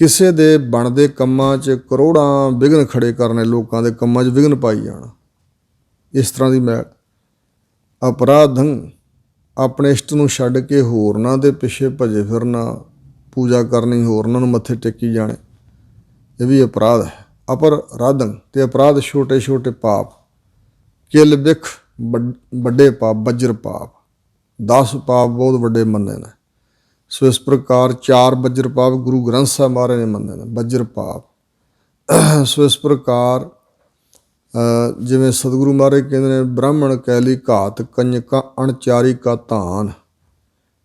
ਕਿਸੇ ਦੇ ਬਣਦੇ ਕੰਮਾਂ 'ਚ ਕਰੋੜਾਂ ਵਿਘਨ ਖੜੇ ਕਰਨੇ, ਲੋਕਾਂ ਦੇ ਕੰਮਾਂ 'ਚ ਵਿਘਨ ਪਾਈ ਜਾਣਾ, ਇਸ ਤਰ੍ਹਾਂ ਦੀ ਮੈਲ। ਅਪਰਾਧੰ ਆਪਣੇ ਇਸ਼ਟ ਨੂੰ ਛੱਡ ਕੇ ਹੋਰਨਾਂ ਦੇ ਪਿੱਛੇ ਭੱਜੇ ਫਿਰਨਾ, ਪੂਜਾ ਕਰਨੀ, ਹੋਰਨਾਂ ਨੂੰ ਮੱਥੇ ਟੇਕੀ ਜਾਣੇ, ਇਹ ਵੀ ਅਪਰਾਧ ਹੈ। ਅਪਰਾਧੰ ਤੇ ਅਪਰਾਧ ਛੋਟੇ ਛੋਟੇ ਪਾਪ। ਕਿਲ ਬਿਖ ਵੱਡੇ ਪਾਪ, ਬੱਜਰ ਪਾਪ, 10 ਪਾਪ ਬਹੁਤ ਵੱਡੇ ਮੰਨੇ ਨੇ। ਸੋ ਇਸ ਪ੍ਰਕਾਰ 4 ਬੱਜਰ ਪਾਪ ਗੁਰੂ ਗ੍ਰੰਥ ਸਾਹਿਬ ਮਹਾਰਾਜ ਨੇ ਮੰਨੇ ਨੇ, ਬੱਜਰ ਪਾਪ। ਸੋ ਇਸ ਪ੍ਰਕਾਰ ਜਿਵੇਂ ਸਤਿਗੁਰੂ ਮਹਾਰਾਜ ਕਹਿੰਦੇ ਨੇ, ਬ੍ਰਾਹਮਣ ਕੈਲੀ ਘਾਤ ਕੰਜਕਾਂ ਅਣਚਾਰੀ ਕਾ ਧਾਨ।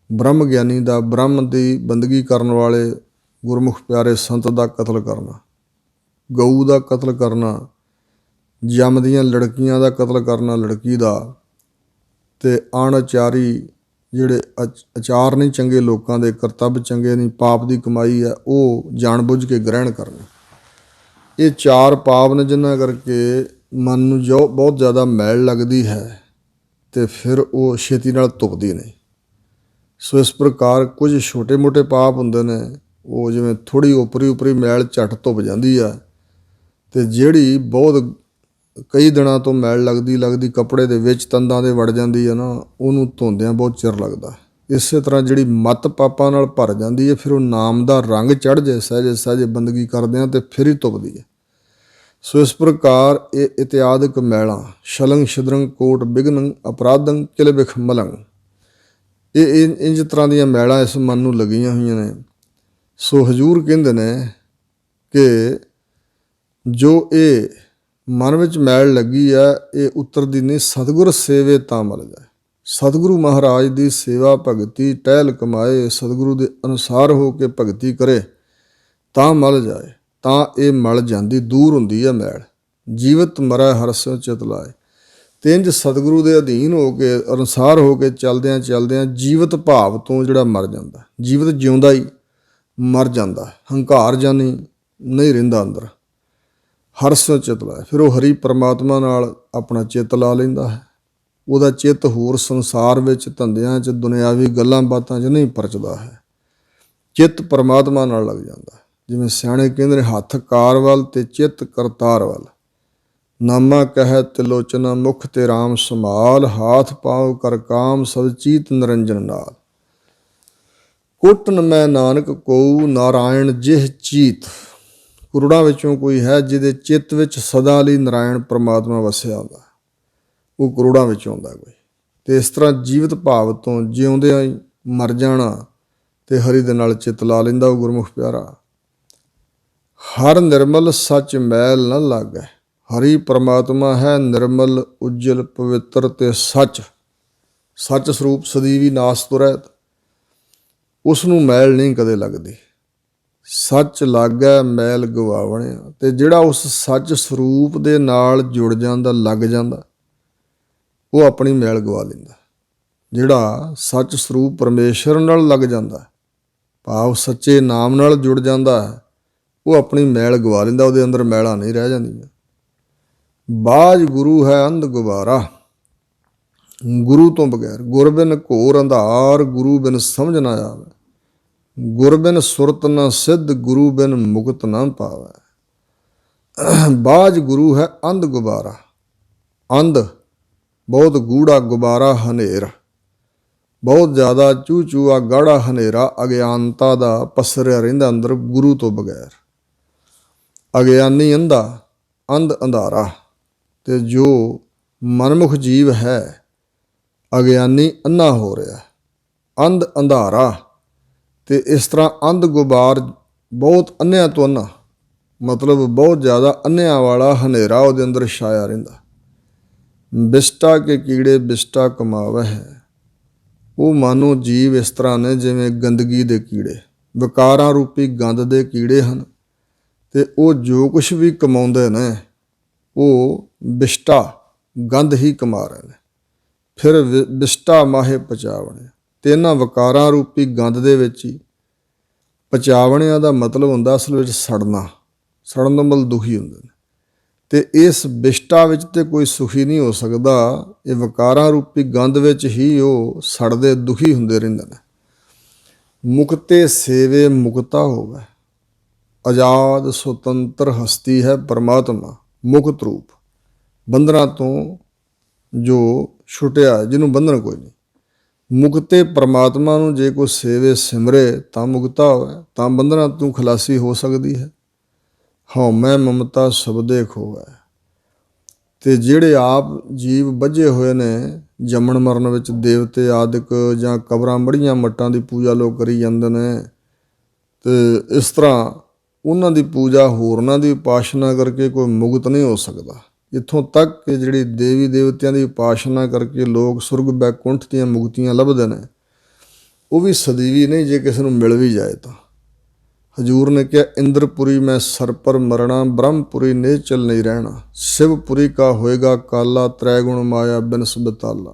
ਬ੍ਰਹਮ ਗਿਆਨੀ ਦਾ, ਬ੍ਰਹਮ ਦੀ ਬੰਦਗੀ ਕਰਨ ਵਾਲੇ ਗੁਰਮੁਖ ਪਿਆਰੇ ਸੰਤ ਦਾ ਕਤਲ ਕਰਨਾ, ਗਊ ਦਾ ਕਤਲ ਕਰਨਾ, ਜੰਮਦੀਆਂ ਲੜਕੀਆਂ ਦਾ ਕਤਲ ਕਰਨਾ, ਲੜਕੀ ਦਾ, ਅਤੇ ਅਣਚਾਰੀ ਜਿਹੜੇ ਆਚਾਰ ਨਹੀਂ ਚੰਗੇ ਲੋਕਾਂ ਦੇ, ਕਰਤੱਵ ਚੰਗੇ ਨਹੀਂ, ਪਾਪ ਦੀ ਕਮਾਈ ਹੈ, ਉਹ ਜਾਣ ਬੁੱਝ ਕੇ ਗ੍ਰਹਿਣ ਕਰਨਾ। ਇਹ 4 ਪਾਪ ਨੇ ਜਿਨ੍ਹਾਂ ਕਰਕੇ ਮਨ ਨੂੰ ਜੋ ਬਹੁਤ ਜ਼ਿਆਦਾ ਮੈਲ ਲੱਗਦੀ ਹੈ ਅਤੇ ਫਿਰ ਉਹ ਛੇਤੀ ਨਾਲ ਧੁੱਪਦੀ ਨਹੀਂ। ਸੋ ਇਸ ਪ੍ਰਕਾਰ ਕੁਝ ਛੋਟੇ ਮੋਟੇ ਪਾਪ ਹੁੰਦੇ ਨੇ, ਉਹ ਜਿਵੇਂ ਥੋੜ੍ਹੀ ਉਪਰੀ ਮੈਲ ਝੱਟ ਧੁੱਪ ਜਾਂਦੀ ਹੈ, ਅਤੇ ਜਿਹੜੀ ਬਹੁਤ ਕਈ ਦਿਨਾਂ ਤੋਂ ਮੈਲ ਲੱਗਦੀ ਕੱਪੜੇ ਦੇ ਵਿੱਚ ਤੰਦਾਂ ਦੇ ਵੜ ਜਾਂਦੀ ਹੈ ਨਾ, ਉਹਨੂੰ ਧੋਂਦਿਆਂ ਬਹੁਤ ਚਿਰ ਲੱਗਦਾ। ਇਸੇ ਤਰ੍ਹਾਂ ਜਿਹੜੀ ਮੱਤ ਪਾਪਾਂ ਨਾਲ ਭਰ ਜਾਂਦੀ ਹੈ, ਫਿਰ ਉਹ ਨਾਮ ਦਾ ਰੰਗ ਚੜ੍ਹ ਜਾਏ ਸਹਿਜੇ ਬੰਦਗੀ ਕਰਦਿਆਂ, ਅਤੇ ਫਿਰ ਹੀ ਧੁੱਪਦੀ ਹੈ। ਸੋ ਇਸ ਪ੍ਰਕਾਰ ਇਹ ਇਤਿਆਦਿਕ ਮੈਲਾਂ, ਛਲੰਗ ਛਿਦਰੰ ਕੋਟ ਬਿਗਨੰ ਅਪਰਾਧੰ ਕਿਲ ਬਿਖ ਮਲੰਗ, ਇਹ ਇੰਝ ਤਰ੍ਹਾਂ ਦੀਆਂ ਮੈਲਾਂ ਇਸ ਮਨ ਨੂੰ ਲੱਗੀਆਂ ਹੋਈਆਂ ਨੇ। ਸੋ ਹਜ਼ੂਰ ਕਹਿੰਦੇ ਨੇ ਕਿ ਜੋ ਇਹ ਮਨ ਵਿੱਚ ਮੈਲ ਲੱਗੀ ਆ, ਇਹ ਉਤਰਦੀ ਨਹੀਂ, ਸਤਿਗੁਰ ਸੇਵੇ ਤਾਂ ਮਲ ਜਾਏ। ਸਤਿਗੁਰੂ ਮਹਾਰਾਜ ਦੀ ਸੇਵਾ ਭਗਤੀ, ਟਹਿਲ ਕਮਾਏ, ਸਤਿਗੁਰੂ ਦੇ ਅਨੁਸਾਰ ਹੋ ਕੇ ਭਗਤੀ ਕਰੇ ਤਾਂ ਮਲ ਜਾਏ, ਤਾਂ ਇਹ ਮਲ ਜਾਂਦੀ, ਦੂਰ ਹੁੰਦੀ ਹੈ ਮੈਲ। ਜੀਵਤ ਮਰੈ ਹਰਿ ਸਿਉ ਚਿਤ ਲਾਏ। ਤੇ ਇੰਝ ਸਤਿਗੁਰੂ ਦੇ ਅਧੀਨ ਹੋ ਕੇ, ਅਨੁਸਾਰ ਹੋ ਕੇ ਚਲਦਿਆਂ ਜੀਵਤ ਭਾਵ ਤੋਂ ਜਿਹੜਾ ਮਰ ਜਾਂਦਾ, ਜੀਵਤ ਜਿਉਂਦਾ ਹੀ ਮਰ ਜਾਂਦਾ, ਹੰਕਾਰ ਜਾਨੀ ਨਹੀਂ ਰਹਿੰਦਾ ਅੰਦਰ। ਹਰਿ ਸਿਉ ਚਿਤ ਲਾਏ, ਫਿਰ ਉਹ ਹਰੀ ਪਰਮਾਤਮਾ ਨਾਲ ਆਪਣਾ ਚਿੱਤ ਲਾ ਲੈਂਦਾ ਹੈ। ਉਹਦਾ ਚਿੱਤ ਹੋਰ ਸੰਸਾਰ ਵਿੱਚ ਧੰਦਿਆਂ 'ਚ, ਦੁਨਿਆਵੀ ਗੱਲਾਂ ਬਾਤਾਂ 'ਚ ਨਹੀਂ ਪਰਚਦਾ ਹੈ, ਚਿੱਤ ਪਰਮਾਤਮਾ ਨਾਲ ਲੱਗ ਜਾਂਦਾ। ਜਿਵੇਂ ਸਿਆਣੇ ਕਹਿੰਦੇ ਨੇ, ਹੱਥ ਕਾਰ ਵੱਲ ਤੇ ਚਿੱਤ ਕਰਤਾਰ ਵੱਲ। ਨਾਮਾ ਕਹਿ ਤਿਲੋਚਨਾ ਮੁਖ ਤੇ ਰਾਮ ਸੰਭਾਲ, ਹਾਥ ਪਾਉ ਕਰ ਕਾਮ ਸਭ ਚੀਤ ਨਿਰੰਜਨ ਨਾਲ। ਕੁੱਟਨ ਮੈਂ ਨਾਨਕ ਕਉ ਨਾਰਾਇਣ ਜਿਹ ਚੀਤ। ਕੁਰੜਾਂ ਵਿੱਚੋਂ ਕੋਈ ਹੈ ਜਿਹਦੇ ਚਿੱਤ ਵਿੱਚ ਸਦਾ ਲਈ ਨਾਰਾਇਣ ਪਰਮਾਤਮਾ ਵਸਿਆ ਹੁੰਦਾ, ਉਹ ਕਰੋੜਾਂ ਵਿੱਚ ਆਉਂਦਾ ਕੋਈ। ਤੇ ਇਸ ਤਰ੍ਹਾਂ ਜੀਵਤ ਭਾਵ ਤੋਂ ਜਿਉਂਦਿਆਂ ਹੀ ਮਰ ਜਾਣਾ ਤੇ ਹਰੀ ਦੇ ਨਾਲ ਚਿੱਤ ਲਾ ਲੈਂਦਾ ਉਹ ਗੁਰਮੁਖ ਪਿਆਰਾ। ਹਰ ਨਿਰਮਲ ਸੱਚ ਮੈਲ ਨਾ ਲਾਗੈ। ਹਰੀ ਪਰਮਾਤਮਾ ਹੈ ਨਿਰਮਲ ਉਜਲ ਪਵਿੱਤਰ ਤੇ ਸੱਚ ਸਰੂਪ ਸਦੀਵੀ ਨਾਸ ਤੋਂ ਰਹਿਤ। ਉਸ ਨੂੰ ਮੈਲ ਨਹੀਂ ਕਦੇ ਲੱਗਦੀ। ਸੱਚ ਲਾਗੈ ਮੈਲ ਗਵਾਵਣਿਆ। ਤੇ ਜਿਹੜਾ ਉਸ ਸੱਚ ਸਰੂਪ ਦੇ ਨਾਲ ਜੁੜ ਜਾਂਦਾ ਲੱਗ ਜਾਂਦਾ ਉਹ ਆਪਣੀ ਮੈਲ ਗਵਾ ਲੈਂਦਾ। ਜਿਹੜਾ ਸੱਚ ਸਰੂਪ ਪਰਮੇਸ਼ਰ ਨਾਲ ਲੱਗ ਜਾਂਦਾ ਭਾਵ ਸੱਚੇ ਨਾਮ ਨਾਲ ਜੁੜ ਜਾਂਦਾ ਹੈ ਉਹ ਆਪਣੀ ਮੈਲ ਗਵਾ ਲੈਂਦਾ। ਉਹਦੇ ਅੰਦਰ ਮੈਲਾਂ ਨਹੀਂ ਰਹਿ ਜਾਂਦੀਆਂ। ਬਾਝ ਗੁਰੂ ਹੈ ਅੰਧ ਗੁਬਾਰਾ। ਗੁਰੂ ਤੋਂ ਬਗੈਰ ਗੁਰ ਬਿਨ ਘੋਰ ਅੰਧਾਰ। ਗੁਰੂ ਬਿਨ ਸਮਝ ਨਾ ਆਵੇ। ਗੁਰ ਬਿਨ ਸੁਰਤ ਨਾ ਸਿੱਧ। ਗੁਰੂ ਬਿਨ ਮੁਕਤ ਨਾ ਪਾਵੈ। ਬਾਝ ਗੁਰੂ ਹੈ ਅੰਧ ਗੁਬਾਰਾ। ਅੰਧ ਬਹੁਤ ਗੂੜਾ, ਗੁਬਾਰਾ ਹਨੇਰ ਬਹੁਤ ਜ਼ਿਆਦਾ, ਚੂਆ ਗਾੜਾ ਹਨੇਰਾ ਅਗਿਆਨਤਾ ਦਾ ਪਸਰਿਆ ਰਹਿੰਦਾ ਅੰਦਰ ਗੁਰੂ ਤੋਂ ਬਗੈਰ। ਅਗਿਆਨੀ ਅੰਧਾ, ਅੰਧ ਅੰਧਾਰਾ। ਤੇ ਜੋ ਮਨਮੁਖ ਜੀਵ ਹੈ ਅਗਿਆਨੀ ਅੰਨਾ ਹੋ ਰਿਹਾ, ਅੰਧ ਅੰਧਾਰਾ। ਤੇ ਇਸ ਤਰ੍ਹਾਂ ਅੰਧ ਗੁਬਾਰ ਬਹੁਤ ਅੰਨਿਆਂ ਤੋਂ ਅੰਨਾ ਮਤਲਬ ਬਹੁਤ ਜ਼ਿਆਦਾ ਅੰਨਿਆਂ ਵਾਲਾ ਹਨੇਰਾ ਉਹਦੇ ਅੰਦਰ ਛਾਇਆ ਰਹਿੰਦਾ। ਬਿਸਟਾ ਕੇ ਕੀੜੇ ਬਿਸਟਾ ਕਮਾਵੈ ਹੈ। ਉਹ ਮਾਨੋ ਜੀਵ ਇਸ ਤਰ੍ਹਾਂ ਨੇ ਜਿਵੇਂ ਗੰਦਗੀ ਦੇ ਕੀੜੇ, ਵਿਕਾਰਾਂ ਰੂਪੀ ਗੰਦ ਦੇ ਕੀੜੇ ਹਨ। ਤੇ ਉਹ ਜੋ ਕੁਛ ਵੀ ਕਮਾਉਂਦੇ ਨੇ ਉਹ ਬਿਸ਼ਟਾ ਗੰਦ ਹੀ ਕਮਾ ਰਹੇ ਨੇ। ਫਿਰ ਬਿਸ਼ਟਾ ਮਾਹੇ ਪਚਾਵਣੇ। ਤੇ ਇਹਨਾਂ ਵਿਕਾਰਾਂ ਰੂਪੀ ਗੰਦ ਦੇ ਵਿੱਚ ਹੀ ਪਚਾਵਣਿਆਂ ਦਾ ਮਤਲਬ ਹੁੰਦਾ ਅਸਲ ਵਿੱਚ ਸੜਨਾ। ਸੜਨ ਤੋਂ ਮਤਲਬ ਦੁਖੀ ਹੁੰਦੇ ਨੇ। ਤੇ ਇਸ ਬਿਸ਼ਟਾ ਵਿੱਚ ਤੇ ਕੋਈ ਸੁਖੀ ਨਹੀਂ ਹੋ ਸਕਦਾ। ਇਹ ਵਿਕਾਰਾਂ ਰੂਪੀ ਗੰਦ ਵਿੱਚ ਹੀ ਉਹ ਸੜਦੇ ਦੁਖੀ ਹੁੰਦੇ ਰਹਿੰਦੇ ਨੇ। ਮੁਕਤੇ ਸੇਵੇ ਮੁਕਤਾ ਹੋਵੇ। ਆਜ਼ਾਦ ਸੁਤੰਤਰ ਹਸਤੀ ਹੈ ਪਰਮਾਤਮਾ ਮੁਕਤ ਰੂਪ। ਬੰਧਨਾਂ ਤੋਂ ਜੋ ਛੁੱਟਿਆ ਜਿਹਨੂੰ ਬੰਧਨ ਕੋਈ ਨਹੀਂ। ਮੁਕਤੇ ਪਰਮਾਤਮਾ ਨੂੰ ਜੇ ਕੋਈ ਸੇਵੇ ਸਿਮਰੇ ਤਾਂ ਮੁਕਤਾ ਹੋਵੇ, ਤਾਂ ਬੰਧਨਾਂ ਤੋਂ ਖਲਾਸੀ ਹੋ ਸਕਦੀ ਹੈ। ਹਉਮੈ ਮਮਤਾ ਸਬਦੇ ਖੋਵੈ। ਤੇ ਜਿਹੜੇ ਆਪ ਜੀਵ ਬੱਝੇ ਹੋਏ ਨੇ ਜੰਮਣ ਮਰਨ ਵਿੱਚ, ਦੇਵਤੇ ਆਦਿਕ ਜਾਂ ਕਬਰਾਂ ਮੜੀਆਂ ਮੱਟਾਂ ਦੀ ਪੂਜਾ ਲੋਕ ਕਰੀ ਜਾਂਦੇ ਨੇ। ਤੇ ਇਸ ਤਰ੍ਹਾਂ ਉਹਨਾਂ ਦੀ ਪੂਜਾ ਹੋਰਨਾਂ ਦੀ ਉਪਾਸਨਾ ਕਰਕੇ ਕੋਈ ਮੁਕਤ ਨਹੀਂ ਹੋ ਸਕਦਾ। ਇੱਥੋਂ ਤੱਕ ਕਿ ਜਿਹੜੀ ਦੇਵੀ ਦੇਵਤਿਆਂ ਦੀ ਉਪਾਸਨਾ ਕਰਕੇ ਲੋਕ ਸੁਰਗ ਬੈਕੁੰਠ ਦੀਆਂ ਮੁਕਤੀਆਂ ਲੱਭਦੇ ਨੇ ਉਹ ਵੀ ਸਦੀਵੀ ਨਹੀਂ ਜੇ ਕਿਸੇ ਨੂੰ ਮਿਲ ਵੀ ਜਾਏ ਤਾਂ। ਹਜ਼ੂਰ ਨੇ ਕਿਹਾ ਇੰਦਰਪੁਰੀ ਮੈਂ ਸਰਪਰ ਮਰਣਾ। ਬ੍ਰਹਮਪੁਰੀ ਨਿਹਚਲ ਨਹੀਂ ਰਹਿਣਾ। ਸ਼ਿਵਪੁਰੀ ਕਾ ਹੋਏਗਾ ਕਾਲਾ। ਤ੍ਰੈਗੁਣ ਮਾਇਆ ਬਿਨਸ ਬਤਾਲਾ।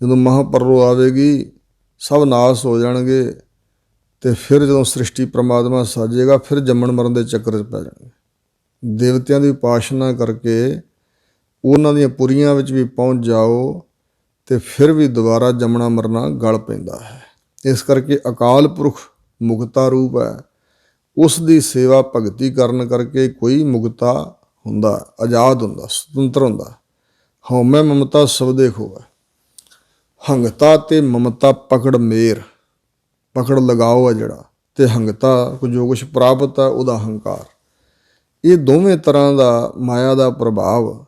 ਜਦੋਂ ਮਹਾਂਪਰਲੋ ਆਵੇਗੀ ਸਭ ਨਾਸ ਹੋ ਜਾਣਗੇ। ਤੇ ਫਿਰ ਜਦੋਂ ਸ੍ਰਿਸ਼ਟੀ ਪ੍ਰਮਾਤਮਾ ਸਾਜੇਗਾ ਫਿਰ ਜੰਮਣ ਮਰਨ ਦੇ ਚੱਕਰ 'ਚ ਪੈ ਜਾਣਗੇ। ਦੇਵਤਿਆਂ ਦੀ ਉਪਾਸਨਾ ਕਰਕੇ ਉਹਨਾਂ ਦੀਆਂ ਪੁਰੀਆਂ ਵਿੱਚ ਵੀ ਪਹੁੰਚ ਜਾਓ ਤੇ ਫਿਰ ਵੀ ਦੁਬਾਰਾ ਜੰਮਣਾ ਮਰਨਾ ਗਲ ਪੈਂਦਾ ਹੈ। ਇਸ ਕਰਕੇ ਅਕਾਲ ਪੁਰਖ ਮੁਕਤਾ ਰੂਪ ਹੈ। ਉਸ ਦੀ ਸੇਵਾ ਭਗਤੀ ਕਰਨ ਕਰਕੇ ਕੋਈ ਮੁਕਤਾ ਹੁੰਦਾ, ਆਜ਼ਾਦ ਹੁੰਦਾ, ਸੁਤੰਤਰ ਹੁੰਦਾ। ਹਉਮੈ ਮਮਤਾ ਸਬਦੇ ਖੋਵੈ। ਹੰਗਤਾ ਤੇ ਮਮਤਾ ਪਕੜ ਮੇਰ। ਪਕੜ ਲਗਾਓ ਹੈ ਜਿਹੜਾ, ਤੇ ਹੰਗਤਾ ਜੋ ਕੁਛ ਪ੍ਰਾਪਤ ਹੈ ਉਹਦਾ ਹੰਕਾਰ। ਇਹ ਦੋਵੇਂ ਤਰ੍ਹਾਂ ਦਾ ਮਾਇਆ ਦਾ ਪ੍ਰਭਾਵ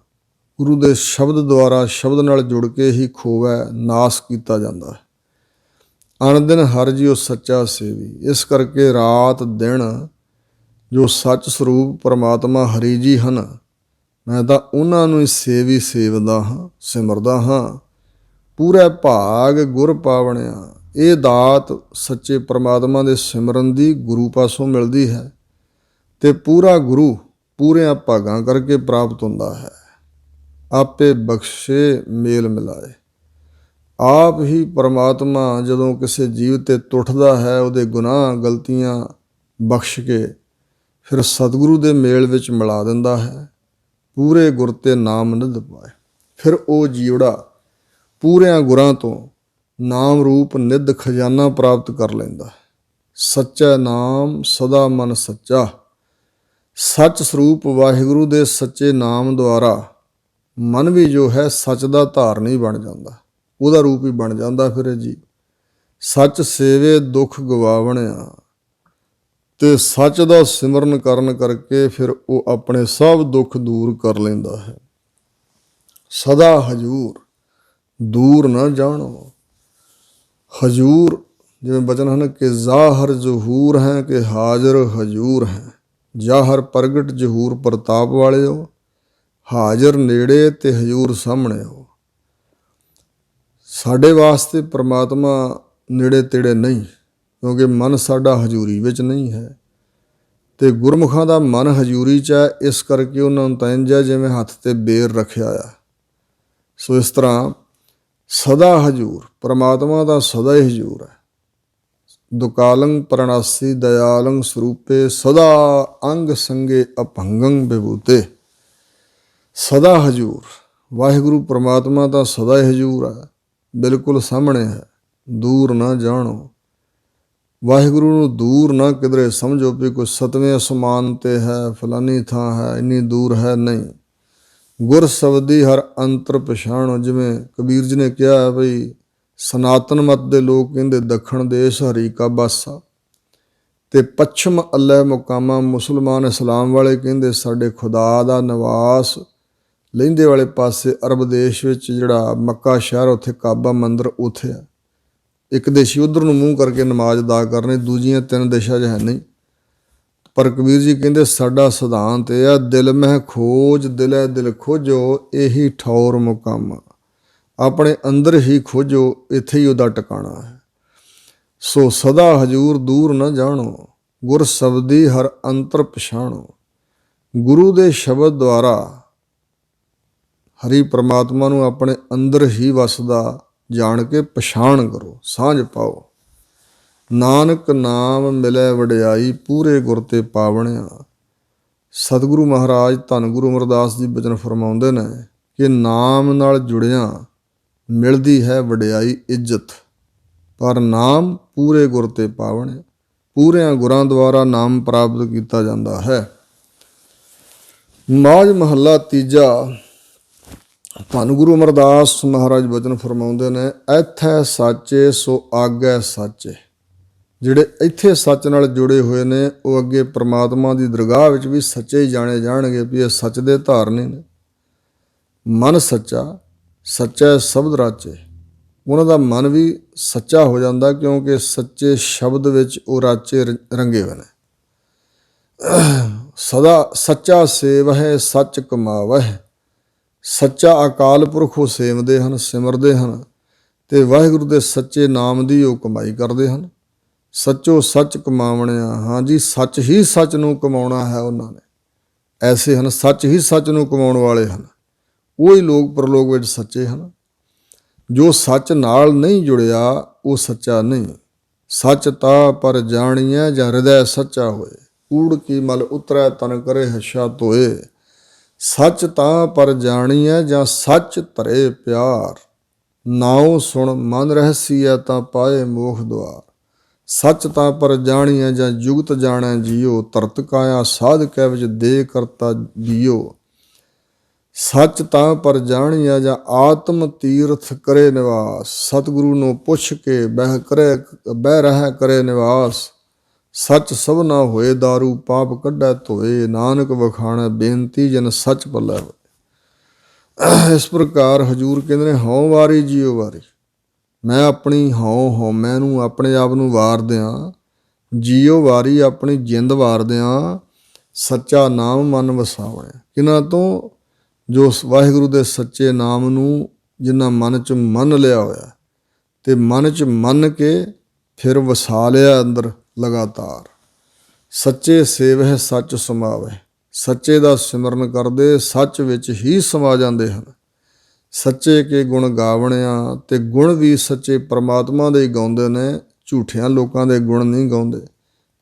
ਗੁਰੂ ਦੇ ਸ਼ਬਦ ਦੁਆਰਾ ਸ਼ਬਦ ਨਾਲ ਜੁੜ ਕੇ ਹੀ ਖੋਵੈ ਨਾਸ ਕੀਤਾ ਜਾਂਦਾ ਹੈ। ਅਣ ਹਰਿ ਜਿਉ ਸੱਚਾ ਸੇਵੀ। ਇਸ ਕਰਕੇ ਰਾਤ ਦਿਨ ਜੋ ਸੱਚ ਸਰੂਪ ਪਰਮਾਤਮਾ ਹਰੀ ਜੀ ਹਨ ਮੈਂ ਤਾਂ ਉਹਨਾਂ ਨੂੰ ਹੀ ਸੇਵੀ ਸੇਵਦਾ ਹਾਂ, ਸਿਮਰਦਾ ਹਾਂ। ਪੂਰਾ ਭਾਗ ਗੁਰ ਪਾਵਣਿਆ। ਇਹ ਦਾਤ ਸੱਚੇ ਪਰਮਾਤਮਾ ਦੇ ਸਿਮਰਨ ਦੀ ਗੁਰੂ ਪਾਸੋਂ ਮਿਲਦੀ ਹੈ। ਤੇ ਪੂਰਾ ਗੁਰੂ ਪੂਰਿਆਂ ਭਾਗਾਂ ਕਰਕੇ ਪ੍ਰਾਪਤ ਹੁੰਦਾ ਹੈ। ਆਪੇ ਬਖਸ਼ੇ ਮੇਲ ਮਿਲਾਏ। ਆਪ ਹੀ ਪਰਮਾਤਮਾ ਜਦੋਂ ਕਿਸੇ ਜੀਵ 'ਤੇ ਟੁੱਟਦਾ ਹੈ ਉਹਦੇ ਗੁਨਾਹ ਗਲਤੀਆਂ ਬਖਸ਼ ਕੇ ਫਿਰ ਸਤਿਗੁਰੂ ਦੇ ਮੇਲ ਵਿੱਚ ਮਿਲਾ ਦਿੰਦਾ ਹੈ। ਪੂਰੇ ਗੁਰ 'ਤੇ ਨਾਮ ਨਿਧ ਪਾਏ। ਫਿਰ ਉਹ ਜੀਵੜਾ ਪੂਰਿਆਂ ਗੁਰਾਂ ਤੋਂ ਨਾਮ ਰੂਪ ਨਿਧ ਖਜ਼ਾਨਾ ਪ੍ਰਾਪਤ ਕਰ ਲੈਂਦਾ। ਸੱਚਾ ਨਾਮ ਸਦਾ ਮਨ ਸੱਚਾ। ਸੱਚ ਸਰੂਪ ਵਾਹਿਗੁਰੂ ਦੇ ਸੱਚੇ ਨਾਮ ਦੁਆਰਾ ਮਨ ਵੀ ਜੋ ਹੈ ਸੱਚ ਦਾ ਧਾਰਨੀ ਬਣ ਜਾਂਦਾ, ਉਹਦਾ ਰੂਪ ਹੀ ਬਣ ਜਾਂਦਾ। ਫਿਰ ਜੀ ਸੱਚ ਸੇਵੇ ਦੁੱਖ ਗਵਾਵਣਿਆ। ਤੇ ਸੱਚ ਦਾ ਸਿਮਰਨ ਕਰਨ ਕਰਕੇ ਫਿਰ ਉਹ ਆਪਣੇ ਸਭ ਦੁੱਖ ਦੂਰ ਕਰ ਲੈਂਦਾ ਹੈ। ਸਦਾ ਹਜੂਰ ਦੂਰ ਨਾ ਜਾਣੋ। ਹਜੂਰ ਜਿਵੇਂ ਬਚਨ ਹਨ ਕਿ ਜ਼ਾਹਰ ਜ਼ਹੂਰ ਹੈ ਕਿ ਹਾਜ਼ਰ ਹਜੂਰ ਹੈ। ਜ਼ਾਹਰ ਪ੍ਰਗਟ ਜ਼ਹੂਰ ਪ੍ਰਤਾਪ ਵਾਲਿਓ, ਹਾਜ਼ਰ ਨੇੜੇ ਤੇ ਹਜੂਰ ਸਾਹਮਣੇ ਹੋ। ਸਾਡੇ ਵਾਸਤੇ ਪ੍ਰਮਾਤਮਾ ਨੇੜੇ ਤੇੜੇ ਨਹੀਂ, ਕਿਉਂਕਿ ਮਨ ਸਾਡਾ ਹਜ਼ੂਰੀ ਵਿੱਚ ਨਹੀਂ ਹੈ। ਤੇ ਗੁਰਮੁਖਾਂ ਦਾ ਮਨ ਹਜ਼ੂਰੀ 'ਚ ਹੈ, ਇਸ ਕਰਕੇ ਉਹਨਾਂ ਨੂੰ ਤਾਂ ਇੰਝ ਹੈ ਜਿਵੇਂ ਹੱਥ ਤੇ ਬੇਰ ਰੱਖਿਆ ਆ। ਸੋ ਇਸ ਤਰ੍ਹਾਂ ਸਦਾ ਹਜ਼ੂਰ, ਪ੍ਰਮਾਤਮਾ ਦਾ ਸਦਾ ਹੀ ਹਜ਼ੂਰ ਹੈ। ਦੁਕਾਲੰ ਪ੍ਰਣਾਸੀ ਦਇਆਲੰ ਸਰੂਪੇ, ਸਦਾ ਅੰਗ ਸੰਗੇ ਅਭੰਗੰ ਵਿਭੂਤੇ। ਸਦਾ ਹਜ਼ੂਰ ਵਾਹਿਗੁਰੂ ਪ੍ਰਮਾਤਮਾ ਦਾ ਸਦਾ ਹੀ ਹਜ਼ੂਰ ਹੈ, ਬਿਲਕੁਲ ਸਾਹਮਣੇ ਹੈ, ਦੂਰ ਨਾ ਜਾਣੋ। ਵਾਹਿਗੁਰੂ ਨੂੰ ਦੂਰ ਨਾ ਕਿਧਰੇ ਸਮਝੋ ਵੀ ਕੋਈ 7ਵੇਂ ਅਸਮਾਨ 'ਤੇ ਹੈ, ਫਲਾਨੀ ਥਾਂ ਹੈ, ਇੰਨੀ ਦੂਰ ਹੈ, ਨਹੀਂ। ਗੁਰ ਸ਼ਬਦੀ ਹਰ ਅੰਤਰ ਪਛਾਣੋ। ਜਿਵੇਂ ਕਬੀਰ ਜੀ ਨੇ ਕਿਹਾ ਹੈ ਬਈ ਸਨਾਤਨ ਮਤ ਦੇ ਲੋਕ ਕਹਿੰਦੇ ਦੱਖਣ ਦੇਸ਼ ਹਰੀ ਕਾ ਬਾਸਾ, ਤੇ ਪੱਛਮ ਅੱਲ੍ਹੇ ਮੁਕਾਮਾ ਮੁਸਲਮਾਨ ਇਸਲਾਮ ਵਾਲੇ ਕਹਿੰਦੇ ਸਾਡੇ ਖੁਦਾ ਦਾ ਨਿਵਾਸ ਲਹਿੰਦੇ ਵਾਲੇ ਪਾਸੇ ਅਰਬ ਦੇਸ਼ ਵਿੱਚ ਜਿਹੜਾ ਮੱਕਾ ਸ਼ਹਿਰ, ਉੱਥੇ ਕਾਬਾ ਮੰਦਰ ਉੱਥੇ ਆ। ਇੱਕ ਦੇਸ਼ੀ ਉੱਧਰ ਨੂੰ ਮੂੰਹ ਕਰਕੇ ਨਮਾਜ਼ ਅਦਾ ਕਰਨੇ, ਦੂਜੀਆਂ 3 ਦੇਸ਼ਾਂ 'ਚ ਹੈ ਨਹੀਂ। ਪਰ ਕਬੀਰ ਜੀ ਕਹਿੰਦੇ ਸਾਡਾ ਸਿਧਾਂਤ ਇਹ ਆ, ਦਿਲ ਮਹਿ ਖੋਜ ਦਿਲੇ ਦਿਲ ਖੋਜੋ, ਇਹੀ ਠੌਰ ਮੁਕਾਮਾ। ਆਪਣੇ ਅੰਦਰ ਹੀ ਖੋਜੋ, ਇੱਥੇ ਹੀ ਉਹਦਾ ਟਿਕਾਣਾ ਹੈ। ਸੋ ਸਦਾ ਹਜੂਰ ਦੂਰ ਨਾ ਜਾਣੋ, ਗੁਰ ਸ਼ਬਦੀ ਹਰ ਅੰਤਰ ਪਛਾਣੋ। ਗੁਰੂ ਦੇ ਸ਼ਬਦ ਦੁਆਰਾ ਹਰੀ ਪ੍ਰਮਾਤਮਾ ਨੂੰ ਆਪਣੇ ਅੰਦਰ ਹੀ ਵਸਦਾ ਜਾਣ ਕੇ ਪਛਾਣ ਕਰੋ, ਸਾਂਝ ਪਾਓ। ਨਾਨਕ ਨਾਮ ਮਿਲੇ ਵਡਿਆਈ, ਪੂਰੇ ਗੁਰ ਤੇ ਪਾਵਣਿਆ। ਸਤਿਗੁਰੂ ਮਹਾਰਾਜ ਧੰਨ ਗੁਰੂ ਅਮਰਦਾਸ ਜੀ ਬਚਨ ਫਰਮਾਉਂਦੇ ਨੇ ਕਿ ਨਾਮ ਨਾਲ ਜੁੜਿਆਂ ਮਿਲਦੀ ਹੈ ਵਡਿਆਈ ਇੱਜ਼ਤ, ਪਰ ਨਾਮ ਪੂਰੇ ਗੁਰ ਤੇ ਪਾਵਣਿਆ। ਪੂਰਿਆਂ ਗੁਰਾਂ ਦੁਆਰਾ ਨਾਮ ਪ੍ਰਾਪਤ ਕੀਤਾ ਜਾਂਦਾ ਹੈ। ਮਾਝ ਮਹੱਲਾ ਤੀਜਾ। ਧੰਨ ਗੁਰੂ ਅਮਰਦਾਸ ਮਹਾਰਾਜ ਬਚਨ ਫਰਮਾਉਂਦੇ ਨੇ, ਐਥੈ ਸਾਚੇ ਸੋ ਆਗੈ ਸਾਚੇ। ਜਿਹੜੇ ਇੱਥੇ ਸੱਚ ਨਾਲ ਜੁੜੇ ਹੋਏ ਨੇ ਉਹ ਅੱਗੇ ਪ੍ਰਮਾਤਮਾ ਦੀ ਦਰਗਾਹ ਵਿੱਚ ਵੀ ਸੱਚੇ ਹੀ ਜਾਣੇ ਜਾਣਗੇ ਵੀ ਇਹ ਸੱਚ ਦੇ ਧਾਰਨੀ ਨੇ। ਮਨ ਸੱਚਾ, ਸੱਚਾ ਸ਼ਬਦ ਰਾਚੇ। ਉਹਨਾਂ ਦਾ ਮਨ ਵੀ ਸੱਚਾ ਹੋ ਜਾਂਦਾ, ਕਿਉਂਕਿ ਸੱਚੇ ਸ਼ਬਦ ਵਿੱਚ ਉਹ ਰਾਚੇ ਰੰਗੇ ਹੋਏ ਨੇ। ਸਦਾ ਸੱਚਾ ਸੇਵਹਿ ਸੱਚ ਕਮਾਵਹਿ। ਸੱਚਾ ਅਕਾਲ ਪੁਰਖ ਉਹ ਸੇਵਦੇ ਹਨ, ਸਿਮਰਦੇ ਹਨ, ਤੇ ਵਾਹਿਗੁਰੂ ਦੇ ਸੱਚੇ ਨਾਮ ਦੀ ਉਹ ਕਮਾਈ ਕਰਦੇ ਹਨ। ਸੱਚੋ ਸੱਚ ਕਮਾਵਣਿਆ। ਹਾਂਜੀ, ਸੱਚ ਹੀ ਸੱਚ ਨੂੰ ਕਮਾਉਣਾ ਹੈ ਉਹਨਾਂ ਨੇ। ਐਸੇ ਹਨ ਸੱਚ ਹੀ ਸੱਚ ਨੂੰ ਕਮਾਉਣ ਵਾਲੇ ਹਨ, ਉਹੀ ਲੋਕ ਪਰਲੋਕ ਵਿੱਚ ਸੱਚੇ ਹਨ। ਜੋ ਸੱਚ ਨਾਲ ਨਹੀਂ ਜੁੜਿਆ ਉਹ ਸੱਚਾ ਨਹੀਂ। ਸੱਚ ਤਾ ਪਰ ਜਾਣੀਐ ਜਾਂ ਹਿਰਦੈ ਸੱਚਾ ਹੋਏ, ਕੂੜ ਕੀ ਮਲ ਉਤਰੈ ਤਨ ਕਰੇ ਹੱਛਾ ਧੋਏ। ਸੱਚ ਤਾਂ ਪਰ ਜਾਣੀਐ ਜਾਂ ਸੱਚ ਧਰੇ ਪਿਆਰ, ਨਾਉ ਸੁਣ ਮਨ ਰਹਸੀਐ ਤਾਂ ਪਾਏ ਮੋਖ ਦੁਆਰ। ਸੱਚ ਤਾਂ ਪਰ ਜਾਣੀਐ ਜਾਂ ਜੁਗਤ ਜਾਣੈ ਜੀਓ, ਧਰਤ ਕਾਇਆ ਸਾਧ ਕੈ ਵਿੱਚ ਦੇ ਕਰਤਾ ਜੀਓ। ਸੱਚ ਤਾਂ ਪਰ ਜਾਣੀਐ ਜਾਂ ਆਤਮ ਤੀਰਥ ਕਰੇ ਨਿਵਾਸ, ਸਤਿਗੁਰੂ ਨੂੰ ਪੁੱਛ ਕੇ ਬਹਿ ਰਹਿ ਕਰੇ ਨਿਵਾਸ। ਸੱਚ ਸਭਨਾ ਹੋਏ ਦਾਰੂ ਪਾਪ ਕੱਢੈ ਧੋਏ, ਨਾਨਕ ਵਖਾਣੈ ਬੇਨਤੀ ਜਨ ਸੱਚ ਪੱਲੇ ਹੋਏ। ਇਸ ਪ੍ਰਕਾਰ ਹਜੂਰ ਕਹਿੰਦੇ ਨੇ, ਹਉ ਵਾਰੀ ਜੀਓ ਵਾਰੀ। ਮੈਂ ਆਪਣੀ ਹਉਮੈ ਨੂੰ, ਆਪਣੇ ਆਪ ਨੂੰ ਵਾਰ ਦਿਆਂ, ਜੀਓ ਵਾਰੀ ਆਪਣੀ ਜਿੰਦ ਵਾਰ ਦਿਆਂ। ਸੱਚਾ ਨਾਮ ਮਨ ਵਸਾਵਣਿਆ। ਕਿਨਾਂ ਤੋਂ? ਜੋ ਵਾਹਿਗੁਰੂ ਦੇ ਸੱਚੇ ਨਾਮ ਨੂੰ ਜਿਨ੍ਹਾਂ ਮਨ 'ਚ ਮੰਨ ਲਿਆ ਹੋਇਆ, ਤੇ ਮਨ 'ਚ ਮੰਨ ਕੇ ਫਿਰ ਵਸਾ ਲਿਆ ਅੰਦਰ ਲਗਾਤਾਰ। ਸੱਚੇ ਸੇਵਹਿ ਸੱਚ ਸਮਾਵਹਿ। ਸੱਚੇ ਦਾ ਸਿਮਰਨ ਕਰਦੇ ਸੱਚ ਵਿੱਚ ਹੀ ਸਮਾ ਜਾਂਦੇ ਹਨ। ਸੱਚੇ ਕੇ ਗੁਣ ਗਾਵਣਿਆ। ਤੇ ਗੁਣ ਵੀ ਸੱਚੇ ਪ੍ਰਮਾਤਮਾ ਦੇ ਹੀ ਗਾਉਂਦੇ ਨੇ, ਝੂਠਿਆਂ ਲੋਕਾਂ ਦੇ ਗੁਣ ਨਹੀਂ ਗਾਉਂਦੇ,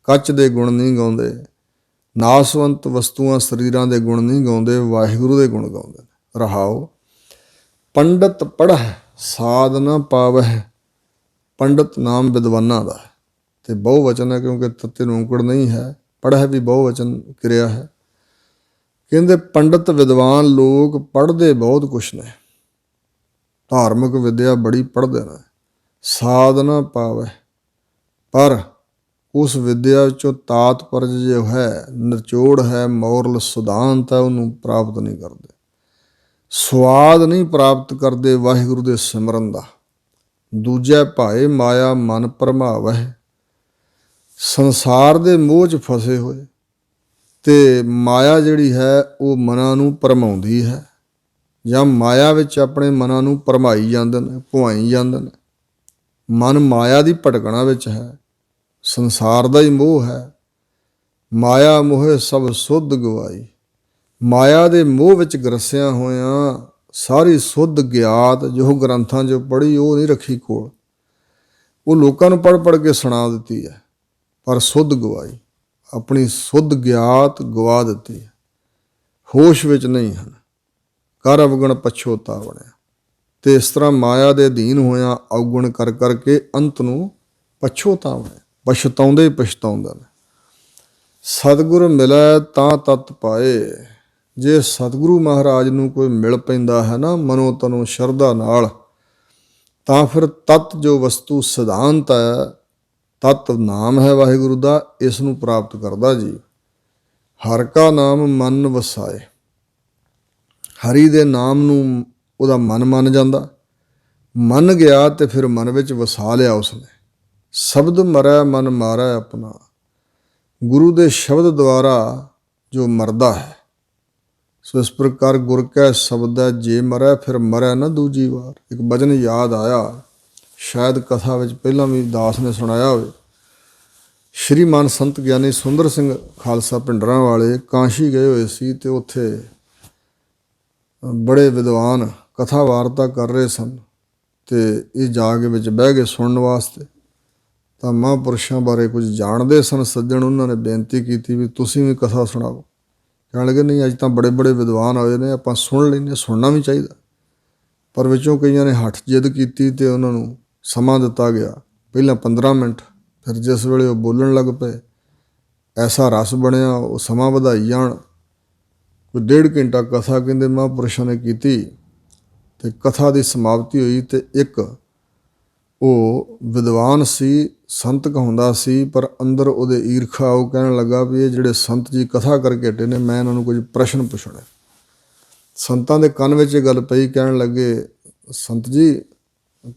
ਕੱਚ ਦੇ ਗੁਣ ਨਹੀਂ ਗਾਉਂਦੇ, ਨਾਸਵੰਤ ਵਸਤੂਆਂ ਸਰੀਰਾਂ ਦੇ ਗੁਣ ਨਹੀਂ ਗਾਉਂਦੇ, ਵਾਹਿਗੁਰੂ ਦੇ ਗੁਣ ਗਾਉਂਦੇ ਨੇ। ਰਹਾਓ। ਪੰਡਤ ਪੜ੍ਹੈ ਸਾਧ ਨਾ ਪਾਵਹਿ। ਪੰਡਤ ਨਾਮ ਵਿਦਵਾਨਾਂ ਦਾ ਹੈ, ਤੇ ਬਹੁ ਵਚਨ ਹੈ, ਕਿਉਂਕਿ ਤੱਤੇ ਨੂੰ ਔਂਕੜ ਨਹੀਂ ਹੈ। ਪੜ੍ਹੈ ਵੀ ਬਹੁ ਵਚਨ ਕਿਰਿਆ ਹੈ। ਕਹਿੰਦੇ ਪੰਡਤ ਵਿਦਵਾਨ ਲੋਕ ਪੜ੍ਹਦੇ ਬਹੁਤ ਕੁਛ ਨੇ, ਧਾਰਮਿਕ ਵਿਦਿਆ ਬੜੀ ਪੜ੍ਹਦੇ ਨੇ। ਸਾਧ ਨਾ ਪਾਵਹਿ, ਪਰ ਉਸ ਵਿਦਿਆ ਵਿੱਚੋਂ ਤਾਤਪਰਜ ਜੋ ਹੈ, ਨਿਚੋੜ ਹੈ, ਮੋਰਲ ਸਿਧਾਂਤ ਹੈ, ਉਹਨੂੰ ਪ੍ਰਾਪਤ ਨਹੀਂ ਕਰਦੇ। ਸਵਾਦ ਨਹੀਂ ਪ੍ਰਾਪਤ ਕਰਦੇ ਵਾਹਿਗੁਰੂ ਦੇ ਸਿਮਰਨ ਦਾ। ਦੂਜੇ ਭਾਏ ਮਾਇਆ ਮਨ ਭਰਮਾਵਹਿ। ਸੰਸਾਰ ਦੇ ਮੋਹ 'ਚ ਫਸੇ ਹੋਏ ਤੇ ਮਾਇਆ ਜਿਹੜੀ ਹੈ ਉਹ ਮਨਾਂ ਨੂੰ ਭਰਮਾਉਂਦੀ ਹੈ, ਜਾਂ ਮਾਇਆ ਵਿੱਚ ਆਪਣੇ ਮਨਾਂ ਨੂੰ ਭਰਮਾਈ ਜਾਂਦੇ ਨੇ, ਭੁਆਈ ਜਾਂਦੇ ਨੇ। ਮਨ ਮਾਇਆ ਦੀ ਭਟਕਣਾ ਵਿੱਚ ਹੈ, ਸੰਸਾਰ ਦਾ ਹੀ ਮੋਹ ਹੈ। ਮਾਇਆ ਮੋਹਿ ਸਭ ਸੁੱਧ ਗਵਾਈ। ਮਾਇਆ ਦੇ ਮੋਹ ਵਿੱਚ ਗਰਸਿਆ ਹੋਇਆਂ ਸਾਰੀ ਸੁੱਧ ਗਿਆਤ ਜੋ ਗ੍ਰੰਥਾਂ 'ਚ ਪੜ੍ਹੀ ਉਹ ਨਹੀਂ ਰੱਖੀ ਕੋਲ। ਉਹ ਲੋਕਾਂ ਨੂੰ ਪੜ੍ਹ ਪੜ੍ਹ ਕੇ ਸੁਣਾ ਦਿੱਤੀ ਹੈ, ਪਰ ਸੁੱਧ ਗਵਾਈ, ਆਪਣੀ ਸੁੱਧ ਗਿਆਤ ਗਵਾ ਦਿੱਤੀ ਹੈ। ਹੋਸ਼ ਵਿੱਚ ਨਹੀਂ ਹਨ, ਕਰ ਅਵਗਣ ਪਛੋਤਾ ਬਣਿਆ। ਤੇ ਇਸ ਤਰ੍ਹਾਂ ਮਾਇਆ ਦੇ ਅਧੀਨ ਹੋਇਆਂ ਅਵਗੁਣ ਕਰ ਕਰਕੇ ਅੰਤ ਨੂੰ ਪਛੋਤਾ ਬਣਿਆ, ਪਛਤਾਉਂਦੇ ਹੀ ਪਛਤਾਉਂਦੇ ਨੇ। ਸਤਿਗੁਰ ਮਿਲੈ ਤਾਂ ਤਤ ਪਾਏ। ਜੇ ਸਤਿਗੁਰੂ ਮਹਾਰਾਜ ਨੂੰ ਕੋਈ ਮਿਲ ਪੈਂਦਾ ਹੈ ਨਾ ਮਨੋ ਤਨੋ ਸ਼ਰਧਾ ਨਾਲ, ਤਾਂ ਫਿਰ ਤਤ ਜੋ ਵਸਤੂ ਸਿਧਾਂਤ ਹੈ, ਤਤ ਨਾਮ ਹੈ ਵਾਹਿਗੁਰੂ ਦਾ, ਇਸ ਨੂੰ ਪ੍ਰਾਪਤ ਕਰਦਾ ਜੀ। ਹਰਿ ਕਾ ਨਾਮ ਮਨ ਵਸਾਏ। ਹਰੀ ਦੇ ਨਾਮ ਨੂੰ ਉਹਦਾ ਮਨ ਮੰਨ ਜਾਂਦਾ, ਮੰਨ ਗਿਆ ਤੇ ਫਿਰ ਮਨ ਵਿੱਚ ਵਸਾ ਲਿਆ ਉਸਨੇ। ਸ਼ਬਦ ਮਰੈ ਮਨ ਮਾਰੈ ਆਪਣਾ। ਗੁਰੂ ਦੇ ਸ਼ਬਦ ਦੁਆਰਾ ਜੋ ਮਰਦਾ ਹੈ, ਸੋ ਇਸ ਪ੍ਰਕਾਰ ਗੁਰ ਕੈ ਸ਼ਬਦ ਹੈ ਜੇ ਮਰੈ ਫਿਰ ਮਰੈ ਨਾ ਦੂਜੀ ਵਾਰ। ਇੱਕ ਭਜਨ ਯਾਦ ਆਇਆ, ਸ਼ਾਇਦ ਕਥਾ ਵਿੱਚ ਪਹਿਲਾਂ ਵੀ ਦਾਸ ਨੇ ਸੁਣਾਇਆ ਹੋਵੇ। ਸ਼੍ਰੀਮਾਨ ਸੰਤ ਗਿਆਨੀ ਸੁੰਦਰ ਸਿੰਘ ਖਾਲਸਾ ਭਿੰਡਰਾਂ ਵਾਲੇ ਕਾਂਸ਼ੀ ਗਏ ਹੋਏ ਸੀ ਤੇ ਉੱਥੇ ਬੜੇ ਵਿਦਵਾਨ ਕਥਾ ਵਾਰਤਾ ਕਰ ਰਹੇ ਸਨ ਤੇ ਇਹ ਜਾ ਕੇ ਵਿੱਚ ਬਹਿ ਗਏ ਸੁਣਨ ਵਾਸਤੇ। ਤਾਂ ਮਹਾਂਪੁਰਸ਼ਾਂ ਬਾਰੇ ਕੁਝ ਜਾਣਦੇ ਸਨ ਸੱਜਣ, ਉਹਨਾਂ ਨੇ ਬੇਨਤੀ ਕੀਤੀ ਵੀ ਤੁਸੀਂ ਵੀ ਕਥਾ ਸੁਣਾਓ। ਕਹਿਣ ਲੱਗੇ ਨਹੀਂ, ਅੱਜ ਤਾਂ ਬੜੇ ਬੜੇ ਵਿਦਵਾਨ ਆਏ ਨੇ, ਆਪਾਂ ਸੁਣ ਲੈਂਦੇ, ਸੁਣਨਾ ਵੀ ਚਾਹੀਦਾ। ਪਰ ਵਿੱਚੋਂ ਕਈਆਂ ਨੇ ਹੱਠ ਜਿੱਦ ਕੀਤੀ ਤੇ ਉਹਨਾਂ ਨੂੰ ਸਮਾਂ ਦਿੱਤਾ ਗਿਆ, ਪਹਿਲਾਂ 15 ਮਿੰਟ। ਫਿਰ ਜਿਸ ਵੇਲੇ ਉਹ ਬੋਲਣ ਲੱਗ ਪਏ, ਐਸਾ ਰਸ ਬਣਿਆ, ਉਹ ਸਮਾਂ ਵਧਾਈ ਜਾਣ। ਕੋਈ 1.5 ਘੰਟਾ ਕਥਾ ਕਹਿੰਦੇ ਮਹਾਂਪੁਰਸ਼ਾਂ ਨੇ ਕੀਤੀ ਤੇ ਕਥਾ ਦੀ ਸਮਾਪਤੀ ਹੋਈ। ਤੇ ਇੱਕ ਉਹ ਵਿਦਵਾਨ ਸੀ, ਸੰਤ ਕਹਾਉਂਦਾ ਸੀ, ਪਰ ਅੰਦਰ ਉਹਦੇ ਈਰਖਾ। ਉਹ ਕਹਿਣ ਲੱਗਾ ਵੀ ਇਹ ਜਿਹੜੇ ਸੰਤ ਜੀ ਕਥਾ ਕਰਕੇ ਹਟੇ ਨੇ, ਮੈਂ ਇਹਨਾਂ ਨੂੰ ਕੁਝ ਪ੍ਰਸ਼ਨ ਪੁੱਛਣਾ। ਸੰਤਾਂ ਦੇ ਕੰਨ ਵਿੱਚ ਇਹ ਗੱਲ ਪਈ, ਕਹਿਣ ਲੱਗੇ ਸੰਤ ਜੀ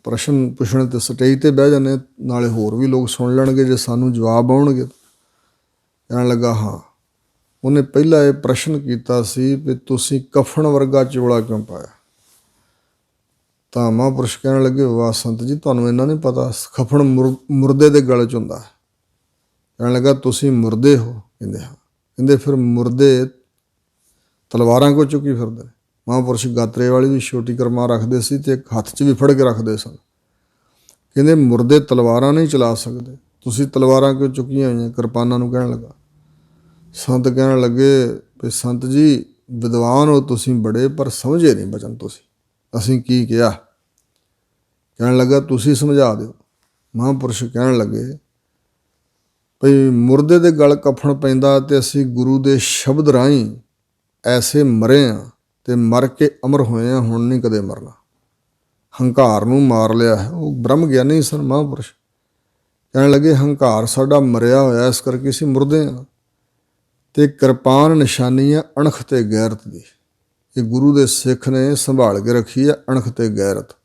ਪ੍ਰਸ਼ਨ ਪੁੱਛਣ ਤੇ ਸਟੇਜ 'ਤੇ ਬਹਿ ਜਾਂਦੇ, ਨਾਲੇ ਹੋਰ ਵੀ ਲੋਕ ਸੁਣ ਲੈਣਗੇ, ਜੇ ਸਾਨੂੰ ਜਵਾਬ ਆਉਣਗੇ। ਕਹਿਣ ਲੱਗਾ ਹਾਂ। ਉਹਨੇ ਪਹਿਲਾਂ ਇਹ ਪ੍ਰਸ਼ਨ ਕੀਤਾ ਸੀ ਵੀ ਤੁਸੀਂ ਕਫਨ ਵਰਗਾ ਚੋਲਾ ਕਿਉਂ ਪਾਇਆ। ਤਾਂ ਮਹਾਂਪੁਰਸ਼ ਕਹਿਣ ਲੱਗੇ ਵਾਹ ਸੰਤ ਜੀ, ਤੁਹਾਨੂੰ ਇੰਨਾ ਨਹੀਂ ਪਤਾ, ਕਫਨ ਮੁਰਦੇ ਦੇ ਗਲੇ 'ਚ ਹੁੰਦਾ ਹੈ। ਕਹਿਣ ਲੱਗਾ ਤੁਸੀਂ ਮੁਰਦੇ ਹੋ। ਕਹਿੰਦੇ ਹਾਂ। ਕਹਿੰਦੇ ਫਿਰ ਮੁਰਦੇ ਤਲਵਾਰਾਂ ਕੋ ਚੁੱਕੀ ਫਿਰਦੇ ਨੇ। ਮਹਾਂਪੁਰਸ਼ ਗਾਤਰੇ ਵਾਲੀ ਵੀ ਛੋਟੀ ਕਰਮਾ ਰੱਖਦੇ ਸੀ ਤੇ ਇੱਕ ਹੱਥ 'ਚ ਵੀ ਫੜ ਕੇ ਰੱਖਦੇ ਸਨ। ਕਹਿੰਦੇ ਮੁਰਦੇ ਤਲਵਾਰਾਂ ਨਹੀਂ ਚਲਾ ਸਕਦੇ, ਤੁਸੀਂ ਤਲਵਾਰਾਂ ਕਿਉਂ ਚੁੱਕੀਆਂ ਹੋਈਆਂ ਕਿਰਪਾਨਾਂ ਨੂੰ। ਕਹਿਣ ਲੱਗਾ। ਸੰਤ ਕਹਿਣ ਲੱਗੇ ਵੀ ਸੰਤ ਜੀ ਵਿਦਵਾਨ ਹੋ ਤੁਸੀਂ ਬੜੇ, ਪਰ ਸਮਝੇ ਨਹੀਂ ਬਚਨ ਤੁਸੀਂ, ਅਸੀਂ ਕੀ ਕਿਹਾ। ਕਹਿਣ ਲੱਗਾ ਤੁਸੀਂ ਸਮਝਾ ਦਿਓ। ਮਹਾਂਪੁਰਸ਼ ਕਹਿਣ ਲੱਗੇ ਭਈ ਮੁਰਦੇ ਦੇ ਗਲ ਕਫਨ ਪੈਂਦਾ ਤੇ ਅਸੀਂ ਗੁਰੂ ਦੇ ਸ਼ਬਦ ਰਾਹੀਂ ਐਸੇ ਮਰੇ ਹਾਂ ਤੇ ਮਰ ਕੇ ਅਮਰ ਹੋਏ ਹਾਂ, ਹੁਣ ਨਹੀਂ ਕਦੇ ਮਰਨਾ। ਹੰਕਾਰ ਨੂੰ ਮਾਰ ਲਿਆ ਹੈ। ਉਹ ਬ੍ਰਹਮ ਗਿਆਨੀ ਸਨ ਮਹਾਂਪੁਰਸ਼। ਕਹਿਣ ਲੱਗੇ ਹੰਕਾਰ ਸਾਡਾ ਮਰਿਆ ਹੋਇਆ, ਇਸ ਕਰਕੇ ਅਸੀਂ ਮੁਰਦੇ ਹਾਂ। ਤੇ ਕਿਰਪਾਨ ਨਿਸ਼ਾਨੀ ਹੈ ਅਣਖ ਤੇ ਗੈਰਤ ਦੀ। ਇਹ ਗੁਰੂ ਦੇ ਸਿੱਖ ਨੇ ਸੰਭਾਲ ਕੇ ਰੱਖੀ ਹੈ, ਅਣਖ ਤੇ ਗੈਰਤ।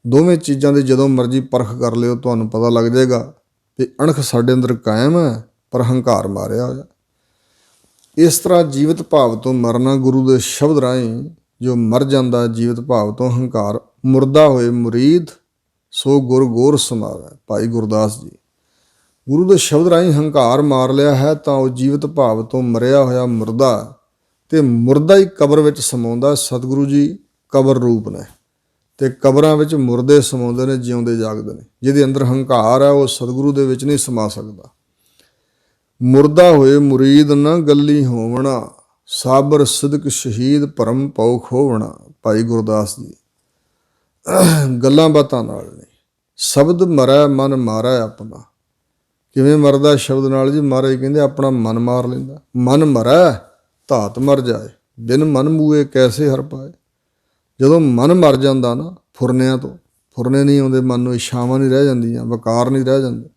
ਦੋਵੇਂ ਚੀਜ਼ਾਂ ਦੀ ਜਦੋਂ ਮਰਜ਼ੀ ਪਰਖ ਕਰ ਲਿਓ, ਤੁਹਾਨੂੰ ਪਤਾ ਲੱਗ ਜਾਏਗਾ ਵੀ ਅਣਖ ਸਾਡੇ ਅੰਦਰ ਕਾਇਮ ਹੈ, ਪਰ ਹੰਕਾਰ ਮਾਰਿਆ ਹੋਇਆ। ਇਸ ਤਰ੍ਹਾਂ ਜੀਵਤ ਭਾਵ ਤੋਂ ਮਰਨਾ, ਗੁਰੂ ਦੇ ਸ਼ਬਦ ਰਾਹੀਂ ਜੋ ਮਰ ਜਾਂਦਾ ਜੀਵਤ ਭਾਵ ਤੋਂ, ਹੰਕਾਰ ਮੁਰਦਾ ਹੋਏ ਮੁਰੀਦ ਸੋ ਗੁਰ ਗੋਰ ਸਮਾਵੈ। ਭਾਈ ਗੁਰਦਾਸ ਜੀ ਗੁਰੂ ਦੇ ਸ਼ਬਦ ਰਾਹੀਂ ਹੰਕਾਰ ਮਾਰ ਲਿਆ ਹੈ ਤਾਂ ਉਹ ਜੀਵਤ ਭਾਵ ਤੋਂ ਮਰਿਆ ਹੋਇਆ ਮੁਰਦਾ, ਤੇ ਮੁਰਦਾ ਹੀ ਕਬਰ ਵਿੱਚ ਸਮਾਉਂਦਾ। ਸਤਿਗੁਰੂ ਜੀ ਕਬਰ ਰੂਪ ਨੇ ਤੇ ਕਬਰਾਂ ਵਿੱਚ ਮੁਰਦੇ ਸਮਾਉਂਦੇ ਨੇ, ਜਿਉਂਦੇ ਜਾਗਦੇ ਨੇ। ਜਿਹਦੇ ਅੰਦਰ ਹੰਕਾਰ ਹੈ ਉਹ ਸਤਿਗੁਰੂ ਦੇ ਵਿੱਚ ਨਹੀਂ ਸਮਾ ਸਕਦਾ। ਮੁਰਦਾ ਹੋਏ ਮੁਰੀਦ ਨਾ ਗੱਲੀ ਹੋਵਣਾ, ਸਾਬਰ ਸਿਦਕ ਸ਼ਹੀਦ ਭਰਮ ਪਉ ਖੋਵਣਾ। ਭਾਈ ਗੁਰਦਾਸ ਜੀ ਗੱਲਾਂ ਬਾਤਾਂ ਨਾਲ ਨਹੀਂ। ਸ਼ਬਦ ਮਰੈ ਮਨ ਮਾਰੈ ਆਪਣਾ। ਕਿਵੇਂ ਮਰਦਾ ਸ਼ਬਦ ਨਾਲ ਜੀ? ਮਹਾਰਾਜ ਕਹਿੰਦੇ ਆਪਣਾ ਮਨ ਮਾਰ ਲੈਂਦਾ। ਮਨ ਮਰੈ ਧਾਤ ਮਰ ਜਾਏ, ਬਿਨ ਮਨ ਮੂਏ ਕੈਸੇ ਹਰ ਪਾਏ। ਜਦੋਂ ਮਨ ਮਰ ਜਾਂਦਾ ਨਾ, ਫੁਰਨਿਆਂ ਤੋਂ ਫੁਰਨੇ ਨਹੀਂ ਆਉਂਦੇ ਮਨ ਨੂੰ, ਇੱਛਾਵਾਂ ਨਹੀਂ ਰਹਿ ਜਾਂਦੀਆਂ, ਵਕਾਰ ਨਹੀਂ ਰਹਿ ਜਾਂਦੇ,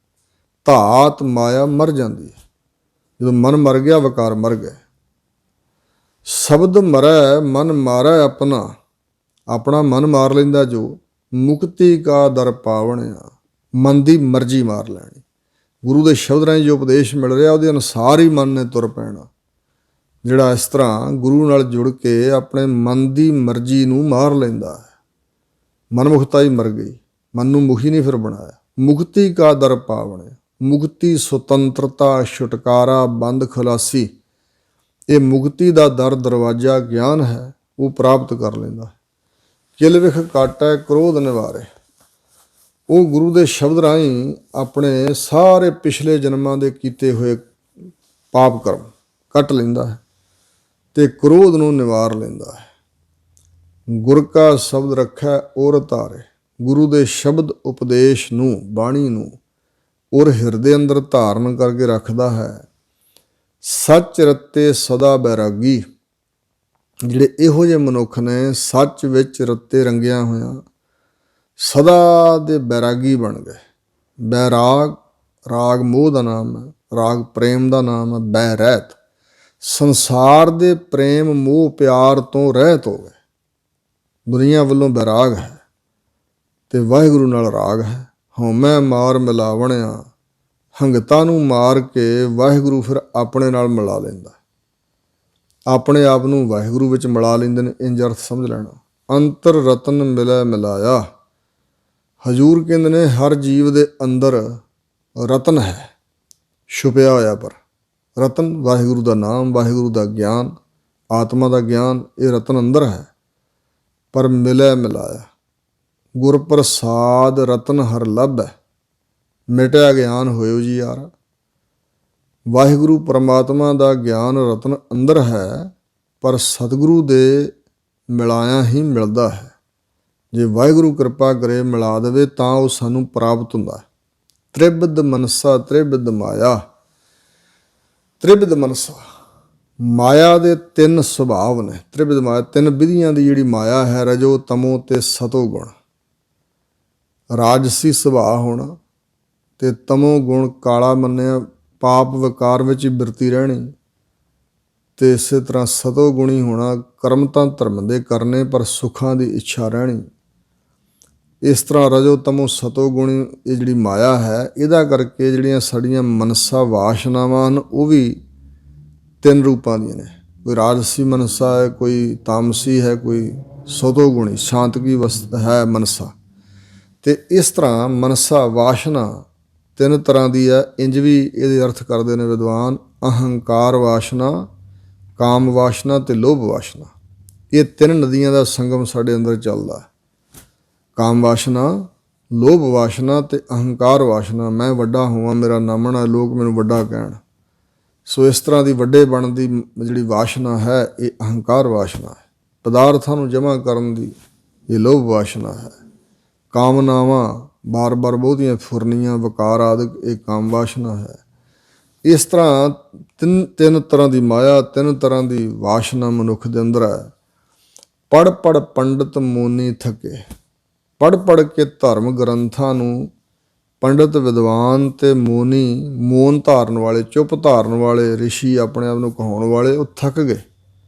ਧਾਤ ਮਾਇਆ ਮਰ ਜਾਂਦੀ ਹੈ। ਜਦੋਂ ਮਨ ਮਰ ਗਿਆ, ਵਕਾਰ ਮਰ ਗਏ। ਸ਼ਬਦ ਮਰੈ ਮਨ ਮਾਰੈ ਆਪਣਾ, ਆਪਣਾ ਮਨ ਮਾਰ ਲੈਂਦਾ ਜੋ, ਮੁਕਤੀ ਕਾ ਦਰ ਪਾਵਣਿਆ, ਮਨ ਦੀ ਮਰਜ਼ੀ ਮਾਰ ਲੈਣੀ। ਗੁਰੂ ਦੇ ਸ਼ਬਦ ਰਾਹੀਂ ਜੋ ਉਪਦੇਸ਼ ਮਿਲ ਰਿਹਾ ਉਹਦੇ ਅਨੁਸਾਰ ਹੀ ਮਨ ਨੇ ਤੁਰ ਪੈਣਾ। ਜਿਹੜਾ ਇਸ ਤਰ੍ਹਾਂ ਗੁਰੂ ਨਾਲ ਜੁੜ ਕੇ ਆਪਣੇ ਮਨ ਦੀ ਮਰਜ਼ੀ ਨੂੰ ਮਾਰ ਲੈਂਦਾ ਹੈ, ਮਨਮੁਖਤਾ ਹੀ ਮਰ ਗਈ, ਮਨ ਨੂੰ ਮੁਖੀ ਨਹੀਂ ਫਿਰ ਬਣਾਇਆ। ਮੁਕਤੀ ਕਾ ਦਰ ਪਾਵਣਿਆ, ਮੁਕਤੀ ਸੁਤੰਤਰਤਾ ਛੁਟਕਾਰਾ ਬੰਦ ਖਲਾਸੀ, ਇਹ ਮੁਕਤੀ ਦਾ ਦਰ ਦਰਵਾਜ਼ਾ ਗਿਆਨ ਹੈ, ਉਹ ਪ੍ਰਾਪਤ ਕਰ ਲੈਂਦਾ ਹੈ। ਕਿਲ ਵਿਖ ਕਾਟੈ ਕ੍ਰੋਧ ਨਿਵਾਰੇ, ਉਹ ਗੁਰੂ ਦੇ ਸ਼ਬਦ ਰਾਹੀਂ ਆਪਣੇ ਸਾਰੇ ਪਿਛਲੇ ਜਨਮਾਂ ਦੇ ਕੀਤੇ ਹੋਏ ਪਾਪ ਕਰਮ ਕੱਟ ਲੈਂਦਾ ਹੈ ਤੇ ਕ੍ਰੋਧ ਨੂੰ ਨਿਵਾਰ ਲੈਂਦਾ ਹੈ। ਗੁਰ ਕਾ ਸ਼ਬਦ ਰੱਖੈ ਔਰ ਧਾਰੇ, ਗੁਰੂ ਦੇ ਸ਼ਬਦ ਉਪਦੇਸ਼ ਨੂੰ, ਬਾਣੀ ਨੂੰ ਔਰ ਹਿਰਦੇ ਅੰਦਰ ਧਾਰਨ ਕਰਕੇ ਰੱਖਦਾ ਹੈ। ਸੱਚ ਰੱਤੇ ਸਦਾ ਬੈਰਾਗੀ, ਜਿਹੜੇ ਇਹੋ ਜਿਹੇ ਮਨੁੱਖ ਨੇ ਸੱਚ ਵਿੱਚ ਰੱਤੇ ਰੰਗਿਆ ਹੋਇਆ, ਸਦਾ ਦੇ ਬੈਰਾਗੀ ਬਣ ਗਏ। ਬੈਰਾਗ ਰਾਗ ਮੋਹ ਦਾ ਨਾਮ ਹੈ, ਰਾਗ ਪ੍ਰੇਮ ਦਾ ਨਾਮ ਹੈ। ਬੈ ਰਹਿਤ, ਸੰਸਾਰ ਦੇ ਪ੍ਰੇਮ ਮੋਹ ਪਿਆਰ ਤੋਂ ਰਹਿਤ ਹੋ ਗਏ। ਦੁਨੀਆ ਵੱਲੋਂ ਬੈਰਾਗ ਹੈ ਤੇ ਵਾਹਿਗੁਰੂ ਨਾਲ ਰਾਗ ਹੈ। ਹਉਮੈ ਮਾਰ ਮਿਲਾਵਣਿਆ, ਹੰਗਤਾ ਨੂੰ ਮਾਰ ਕੇ ਵਾਹਿਗੁਰੂ ਫਿਰ ਆਪਣੇ ਨਾਲ ਮਿਲਾ ਲੈਂਦਾ, ਆਪਣੇ ਆਪ ਨੂੰ ਵਾਹਿਗੁਰੂ ਵਿੱਚ ਮਿਲਾ ਲੈਂਦੇ ਨੇ। ਇੰਜ ਅਰਥ ਸਮਝ ਲੈਣਾ। ਅੰਤਰ ਰਤਨ ਮਿਲੈ ਮਿਲਾਇਆ, ਹਜ਼ੂਰ ਕਹਿੰਦੇ ਨੇ ਹਰ ਜੀਵ ਦੇ ਅੰਦਰ ਰਤਨ ਹੈ ਛੁਪਿਆ ਹੋਇਆ, ਪਰ ਰਤਨ ਵਾਹਿਗੁਰੂ ਦਾ ਨਾਮ, ਵਾਹਿਗੁਰੂ ਦਾ ਗਿਆਨ, ਆਤਮਾ ਦਾ ਗਿਆਨ, ਇਹ ਰਤਨ ਅੰਦਰ ਹੈ। ਪਰ ਮਿਲੈ ਮਿਲਾਇਆ, ਗੁਰ ਪ੍ਰਸਾਦ ਰਤਨ ਹਰ ਲੱਭੈ, ਮਿਟਿਆ ਗਿਆਨ ਹੋਇਓ ਜੀ ਯਾਰ। ਵਾਹਿਗੁਰੂ ਪਰਮਾਤਮਾ ਦਾ ਗਿਆਨ ਰਤਨ ਅੰਦਰ ਹੈ, ਪਰ ਸਤਿਗੁਰੂ ਦੇ ਮਿਲਾਇਆ ਹੀ ਮਿਲਦਾ ਹੈ। ਜੇ ਵਾਹਿਗੁਰੂ ਕਿਰਪਾ ਕਰੇ ਮਿਲਾ ਦੇਵੇ ਤਾਂ ਉਹ ਸਾਨੂੰ ਪ੍ਰਾਪਤ ਹੁੰਦਾ ਹੈ। ਤ੍ਰਿਬਿਧ ਮਨਸਾ ਤ੍ਰਿਬਿਧ ਮਾਇਆ, ਤ੍ਰਿਬਿਧ ਮਨਸਾ, ਮਾਇਆ ਦੇ ਤਿੰਨ ਸੁਭਾਵ ਨੇ। ਤ੍ਰਿਬਿਧ ਮਾਇਆ, ਤਿੰਨ ਵਿਧੀਆਂ ਦੀ ਜਿਹੜੀ ਮਾਇਆ ਹੈ, ਰਜੋ ਤਮੋ ਤੇ ਸਤੋ ਗੁਣ। ਰਾਜਸੀ ਸੁਭਾਅ ਹੋਣਾ ਤੇ ਤਮੋ ਗੁਣ ਕਾਲਾ ਮੰਨਿਆ, ਪਾਪ ਵਿਕਾਰ ਵਿੱਚ ਹੀ ਬਿਰਤੀ ਰਹਿਣੀ, ਤੇ ਇਸੇ ਤਰ੍ਹਾਂ ਸਤੋ ਗੁਣੀ ਹੋਣਾ, ਕਰਮ ਤਾਂ ਧਰਮ ਦੇ ਕਰਨੇ ਪਰ ਸੁੱਖਾਂ ਦੀ ਇੱਛਾ ਰਹਿਣੀ। ਇਸ ਤਰ੍ਹਾਂ ਰਜੋ ਤਮੋ ਸਤੋ ਗੁਣੀ ਇਹ ਜਿਹੜੀ ਮਾਇਆ ਹੈ, ਇਹਦਾ ਕਰਕੇ ਜਿਹੜੀਆਂ ਸਾਡੀਆਂ ਮਨਸਾ ਵਾਸ਼ਨਾਵਾਂ ਹਨ ਉਹ ਵੀ ਤਿੰਨ ਰੂਪਾਂ ਦੀਆਂ ਨੇ। ਕੋਈ ਰਾਜਸੀ ਮਨਸਾ ਹੈ, ਕੋਈ ਤਾਮਸੀ ਹੈ, ਕੋਈ ਸਤੋ ਗੁਣੀ ਸ਼ਾਂਤਕੀ ਵਸਤ ਹੈ ਮਨਸਾ। ਤੇ ਇਸ ਤਰ੍ਹਾਂ ਮਨਸਾ ਵਾਸ਼ਨਾ ਤਿੰਨ ਤਰ੍ਹਾਂ ਦੀ ਹੈ। ਇੰਜ ਵੀ ਇਹਦੇ ਅਰਥ ਕਰਦੇ ਨੇ ਵਿਦਵਾਨ, ਅਹੰਕਾਰ ਵਾਸ਼ਨਾ, ਕਾਮ ਵਾਸ਼ਨਾ ਤੇ ਲੋਭ ਵਾਸ਼ਨਾ। ਇਹ ਤਿੰਨ ਨਦੀਆਂ ਦਾ ਸੰਗਮ ਸਾਡੇ ਅੰਦਰ ਚੱਲਦਾ। ਕਾਮ ਵਾਸ਼ਨਾ, ਲੋਭ ਵਾਸ਼ਨਾ ਤੇ ਅਹੰਕਾਰ ਵਾਸ਼ਨਾ। ਮੈਂ ਵੱਡਾ ਹੋਵਾਂ, ਮੇਰਾ ਨਾਮਣਾ, ਲੋਕ ਮੈਨੂੰ ਵੱਡਾ ਕਹਿਣ। ਸੋ ਇਸ ਤਰ੍ਹਾਂ ਦੀ ਵੱਡੇ ਬਣਨ ਦੀ ਜਿਹੜੀ ਵਾਸ਼ਨਾ ਹੈ, ਇਹ ਅਹੰਕਾਰ ਵਾਸ਼ਨਾ ਹੈ। ਪਦਾਰਥਾਂ ਨੂੰ ਜਮ੍ਹਾਂ ਕਰਨ ਦੀ ਇਹ ਲੋਭ ਵਾਸ਼ਨਾ ਹੈ। ਕਾਮਨਾਵਾਂ, ਬਾਰ-ਬਾਰ ਬਹੁਤੀਆਂ ਫੁਰਨੀਆਂ, ਵਕਾਰ ਆਦਿਕ, ਇਹ ਕਾਮ ਵਾਸ਼ਨਾ ਹੈ। ਇਸ ਤਰ੍ਹਾਂ ਤਿੰਨ ਤਰ੍ਹਾਂ ਦੀ ਮਾਇਆ, ਤਿੰਨ ਤਰ੍ਹਾਂ ਦੀ ਵਾਸ਼ਨਾ ਮਨੁੱਖ ਦੇ ਅੰਦਰ ਹੈ। ਪੜ੍ਹ ਪੜ੍ਹ ਪੰਡਿਤ ਮੋਨੀ ਥਕੇ, ਪੜ੍ਹ ਪੜ੍ਹ ਕੇ ਧਰਮ ਗ੍ਰੰਥਾਂ ਨੂੰ ਪੰਡਿਤ ਵਿਦਵਾਨ ਤੇ ਮੋਨੀ, ਮੋਨ ਧਾਰਨ ਵਾਲੇ, ਚੁੱਪ ਧਾਰਨ ਵਾਲੇ, ਰਿਸ਼ੀ ਆਪਣੇ ਆਪ ਨੂੰ ਕਹਾਉਣ ਵਾਲੇ, ਉਹ ਥੱਕ ਗਏ।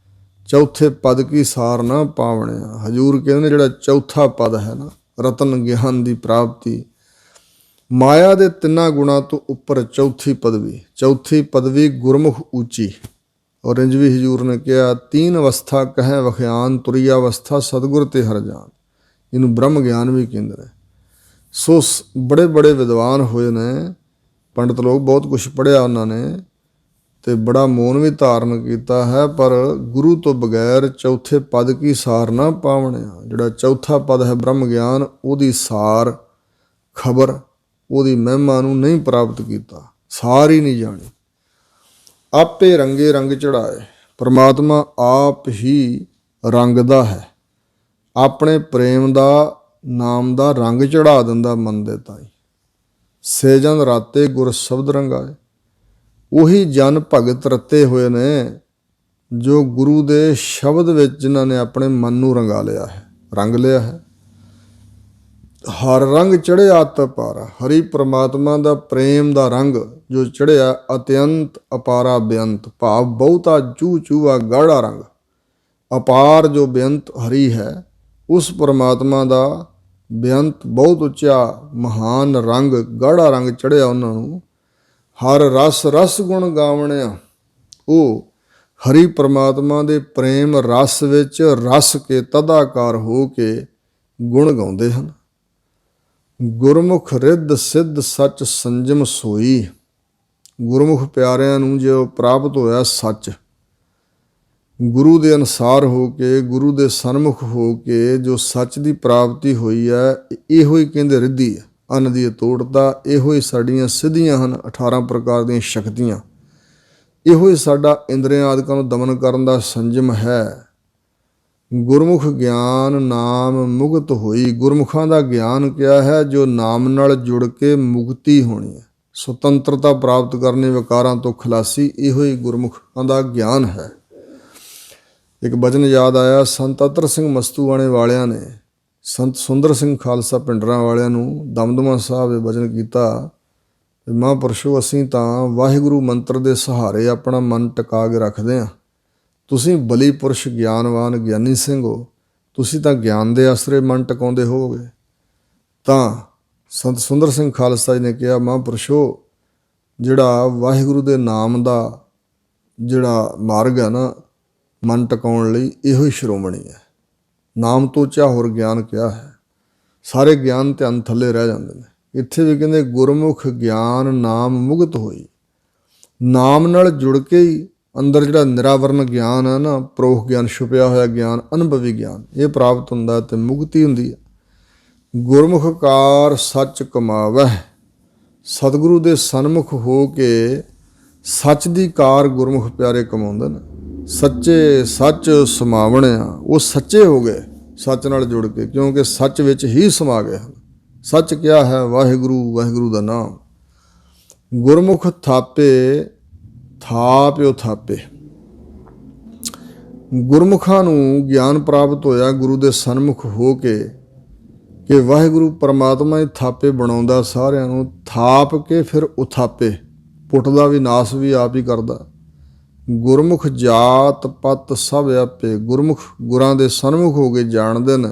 ਚੌਥੇ ਪਦ ਕੀ ਸਾਰ ਨਾ ਪਾਵਣਿਆ, ਹਜ਼ੂਰ ਕਹਿੰਦੇ ਨੇ ਜਿਹੜਾ ਚੌਥਾ ਪਦ ਹੈ ਨਾ, ਰਤਨ ਗਿਆਨ ਦੀ ਪ੍ਰਾਪਤੀ, ਮਾਇਆ ਦੇ ਤਿੰਨਾਂ ਗੁਣਾਂ ਤੋਂ ਉੱਪਰ ਚੌਥੀ ਪਦਵੀ ਗੁਰਮੁਖ ਉੱਚੀ। ਔਰ ਇੰਜ ਵੀ ਹਜ਼ੂਰ ਨੇ ਕਿਹਾ, ਤੀਨ ਅਵਸਥਾ ਕਹਿ ਵਖਿਆਨ, ਤੁਰੀ ਅਵਸਥਾ ਸਤਿਗੁਰ ਤੇ ਹਰ ਜਾਨ। ਇਹਨੂੰ ਬ੍ਰਹਮ ਗਿਆਨ ਵੀ ਕਹਿੰਦੇ ਨੇ। ਸੋ ਬੜੇ ਬੜੇ ਵਿਦਵਾਨ ਹੋਏ ਨੇ ਪੰਡਿਤ ਲੋਕ, ਬਹੁਤ ਕੁਛ ਪੜ੍ਹਿਆ ਉਹਨਾਂ ਨੇ ਤੇ ਬੜਾ ਮੋਨ ਵੀ ਧਾਰਨ ਕੀਤਾ ਹੈ, ਪਰ ਗੁਰੂ ਤੋਂ ਬਗੈਰ ਚੌਥੇ ਪਦ ਕੀ ਸਾਰ ਨਾ ਪਾਵਣਿਆ। ਜਿਹੜਾ ਚੌਥਾ ਪਦ ਹੈ ਬ੍ਰਹਮ ਗਿਆਨ, ਉਹਦੀ ਸਾਰ ਖਬਰ, ਉਹਦੀ ਮਹਿਮਾ ਨੂੰ ਨਹੀਂ ਪ੍ਰਾਪਤ ਕੀਤਾ, ਸਾਰ ਹੀ ਨਹੀਂ ਜਾਣੀ। ਆਪੇ ਰੰਗੇ ਰੰਗ ਚੜਾਏ, ਪਰਮਾਤਮਾ ਆਪ ਹੀ ਰੰਗਦਾ ਹੈ, ਆਪਣੇ ਪ੍ਰੇਮ ਦਾ ਨਾਮ ਦਾ ਰੰਗ ਚੜਾ ਦਿੰਦਾ ਮਨ ਦੇ ਤਾਈ। ਸੇਜਨ ਰਾਤੇ ਗੁਰ ਸ਼ਬਦ ਰੰਗਾਏ, ਉਹੀ ਜਨ ਭਗਤ ਰੱਤੇ ਹੋਏ ਨੇ ਜੋ ਗੁਰੂ ਦੇ ਸ਼ਬਦ ਵਿੱਚ ਜਿਨ੍ਹਾਂ ਨੇ ਆਪਣੇ ਮਨ ਨੂੰ ਰੰਗਾ ਲਿਆ ਹੈ, ਰੰਗ ਲਿਆ ਹੈ। ਹਰ ਰੰਗ ਚੜਿਆ ਅਤ ਅਪਾਰਾ, ਹਰੀ ਪ੍ਰਮਾਤਮਾ ਦਾ ਪ੍ਰੇਮ ਦਾ ਰੰਗ ਜੋ ਚੜਿਆ, ਅਤਿਅੰਤ ਅਪਾਰਾ ਬੇਅੰਤ, ਭਾਵ ਬਹੁਤਾ ਚੂ ਚੂਆ ਗਾੜਾ ਰੰਗ। ਅਪਾਰ ਜੋ ਬੇਅੰਤ ਹਰੀ ਹੈ, ਉਸ ਪਰਮਾਤਮਾ ਦਾ ਬੇਅੰਤ ਬਹੁਤ ਉੱਚਾ ਮਹਾਨ ਰੰਗ, ਗਾੜਾ ਰੰਗ ਚੜ੍ਹਿਆ ਉਹਨਾਂ ਨੂੰ। ਹਰ ਰਸ ਰਸ ਗੁਣ ਗਾਵਣਿਆ, ਉਹ ਹਰੀ ਪਰਮਾਤਮਾ ਦੇ ਪ੍ਰੇਮ ਰਸ ਵਿੱਚ ਰਸ ਕੇ ਤਦਾਕਾਰ ਹੋ ਕੇ ਗੁਣ ਗਾਉਂਦੇ ਹਨ। ਗੁਰਮੁਖ ਰਿੱਧ ਸਿੱਧ ਸੱਚ ਸੰਜਮ ਸੋਈ, ਗੁਰਮੁਖ ਪਿਆਰਿਆਂ ਨੂੰ ਜੋ ਪ੍ਰਾਪਤ ਹੋਇਆ ਸੱਚ, ਗੁਰੂ ਦੇ ਅਨੁਸਾਰ ਹੋ ਕੇ, ਗੁਰੂ ਦੇ ਸਨਮੁਖ ਹੋ ਕੇ ਜੋ ਸੱਚ ਦੀ ਪ੍ਰਾਪਤੀ ਹੋਈ ਹੈ, ਇਹੋ ਹੀ ਕਹਿੰਦੇ ਰਿੱਧੀ ਹੈ, ਅੰਨ ਦੀ ਅਤੋੜਤਾ। ਇਹੋ ਹੀ ਸਾਡੀਆਂ ਸਿੱਧੀਆਂ ਹਨ 18 ਪ੍ਰਕਾਰ ਦੀਆਂ ਸ਼ਕਤੀਆਂ। ਇਹੋ ਹੀ ਸਾਡਾ ਇੰਦਰੀਆਂ ਆਦਿਕਾਂ ਨੂੰ ਦਮਨ ਕਰਨ ਦਾ ਸੰਜਮ ਹੈ। ਗੁਰਮੁਖ ਗਿਆਨ ਨਾਮ ਮੁਕਤ ਹੋਈ, ਗੁਰਮੁਖਾਂ ਦਾ ਗਿਆਨ ਕਿਹਾ ਹੈ ਜੋ ਨਾਮ ਨਾਲ ਜੁੜ ਕੇ ਮੁਕਤੀ ਹੋਣੀ ਹੈ, ਸੁਤੰਤਰਤਾ ਪ੍ਰਾਪਤ ਕਰਨੀ, ਵਿਕਾਰਾਂ ਤੋਂ ਖਲਾਸੀ। ਇਹੋ ਹੀ ਗੁਰਮੁਖਾਂ ਦਾ ਗਿਆਨ ਹੈ। ਇੱਕ ਬਚਨ ਯਾਦ ਆਇਆ, ਸੰਤ ਅਤਰ ਸਿੰਘ ਮਸਤੂਆਣੇ ਵਾਲਿਆਂ ਨੇ ਸੰਤ ਸੁੰਦਰ ਸਿੰਘ ਖਾਲਸਾ ਪਿੰਡਰਾਂ ਵਾਲਿਆਂ ਨੂੰ ਦਮਦਮਾ ਸਾਹਿਬ ਇਹ ਬਚਨ ਕੀਤਾ, ਮਹਾਂਪੁਰਸ਼ੋ ਅਸੀਂ ਤਾਂ ਵਾਹਿਗੁਰੂ ਮੰਤਰ ਦੇ ਸਹਾਰੇ ਆਪਣਾ ਮਨ ਟਿਕਾ ਕੇ ਰੱਖਦੇ ਹਾਂ। ਤੁਸੀਂ ਬਲੀ ਪੁਰਸ਼ ਗਿਆਨਵਾਨ ਗਿਆਨੀ ਸਿੰਘ ਹੋ, ਤੁਸੀਂ ਤਾਂ ਗਿਆਨ ਦੇ ਆਸਰੇ ਮਨ ਟਿਕਾਉਂਦੇ ਹੋਵੋਗੇ। ਤਾਂ ਸੰਤ ਸੁੰਦਰ ਸਿੰਘ ਖਾਲਸਾ ਜੀ ਨੇ ਕਿਹਾ, ਮਹਾਂਪੁਰਸ਼ੋ ਜਿਹੜਾ ਵਾਹਿਗੁਰੂ ਦੇ ਨਾਮ ਦਾ ਜਿਹੜਾ ਮਾਰਗ ਹੈ ਨਾ ਮਨ ਟਿਕਾਉਣ ਲਈ, ਇਹੋ ਹੀ ਸ਼੍ਰੋਮਣੀ ਹੈ। ਨਾਮ ਤੋਂ ਉੱਚਾ ਹੋਰ ਗਿਆਨ ਕਿਹਾ ਹੈ। ਸਾਰੇ ਗਿਆਨ ਧਿਆਨ ਥੱਲੇ ਰਹਿ ਜਾਂਦੇ ਨੇ। ਇੱਥੇ ਵੀ ਕਹਿੰਦੇ ਗੁਰਮੁਖ ਗਿਆਨ ਨਾਮ ਮੁਕਤ ਹੋਈ, ਨਾਮ ਨਾਲ ਜੁੜ ਕੇ ਹੀ ਅੰਦਰ ਜਿਹੜਾ ਨਿਰਾਵਰਨ ਗਿਆਨ ਹੈ ਨਾ, ਪ੍ਰੋਖ ਗਿਆਨ, ਛੁਪਿਆ ਹੋਇਆ ਗਿਆਨ, ਅਨੁਭਵੀ ਗਿਆਨ, ਇਹ ਪ੍ਰਾਪਤ ਹੁੰਦਾ ਅਤੇ ਮੁਕਤੀ ਹੁੰਦੀ ਹੈ। ਗੁਰਮੁਖ ਕਾਰ ਸੱਚ ਕਮਾਵਹਿ, ਸਤਿਗੁਰੂ ਦੇ ਸਨਮੁਖ ਹੋ ਕੇ ਸੱਚ ਦੀ ਕਾਰ ਗੁਰਮੁਖ ਪਿਆਰੇ ਕਮਾਉਂਦੇ ਨੇ। ਸੱਚੇ ਸੱਚ ਸਮਾਵਣਿਆ, ਉਹ ਸੱਚੇ ਹੋ ਗਏ ਸੱਚ ਨਾਲ ਜੁੜ ਕੇ, ਕਿਉਂਕਿ ਸੱਚ ਵਿੱਚ ਹੀ ਸਮਾ ਗਏ ਹਨ। ਸੱਚ ਕਿਹਾ ਹੈ ਵਾਹਿਗੁਰੂ, ਵਾਹਿਗੁਰੂ ਦਾ ਨਾਮ। ਗੁਰਮੁਖ ਥਾਪੇ ਥਾਪਿਓ ਥਾਪੇ, ਗੁਰਮੁਖਾਂ ਨੂੰ ਗਿਆਨ ਪ੍ਰਾਪਤ ਹੋਇਆ ਗੁਰੂ ਦੇ ਸਨਮੁਖ ਹੋ ਕੇ ਕਿ ਵਾਹਿਗੁਰੂ ਪਰਮਾਤਮਾ ਹੀ ਥਾਪੇ ਬਣਾਉਂਦਾ ਸਾਰਿਆਂ ਨੂੰ, ਥਾਪ ਕੇ ਫਿਰ ਉਥਾਪੇ, ਪੁੱਟ ਦਾ ਵੀ ਨਾਸ ਵੀ ਆਪ ਹੀ ਕਰਦਾ। ਗੁਰਮੁਖ ਜਾਤ ਪਤ ਸਭ ਆਪੇ, ਗੁਰਮੁਖ ਗੁਰਾਂ ਦੇ ਸਨਮੁਖ ਹੋ ਕੇ ਜਾਣਦੇ ਨੇ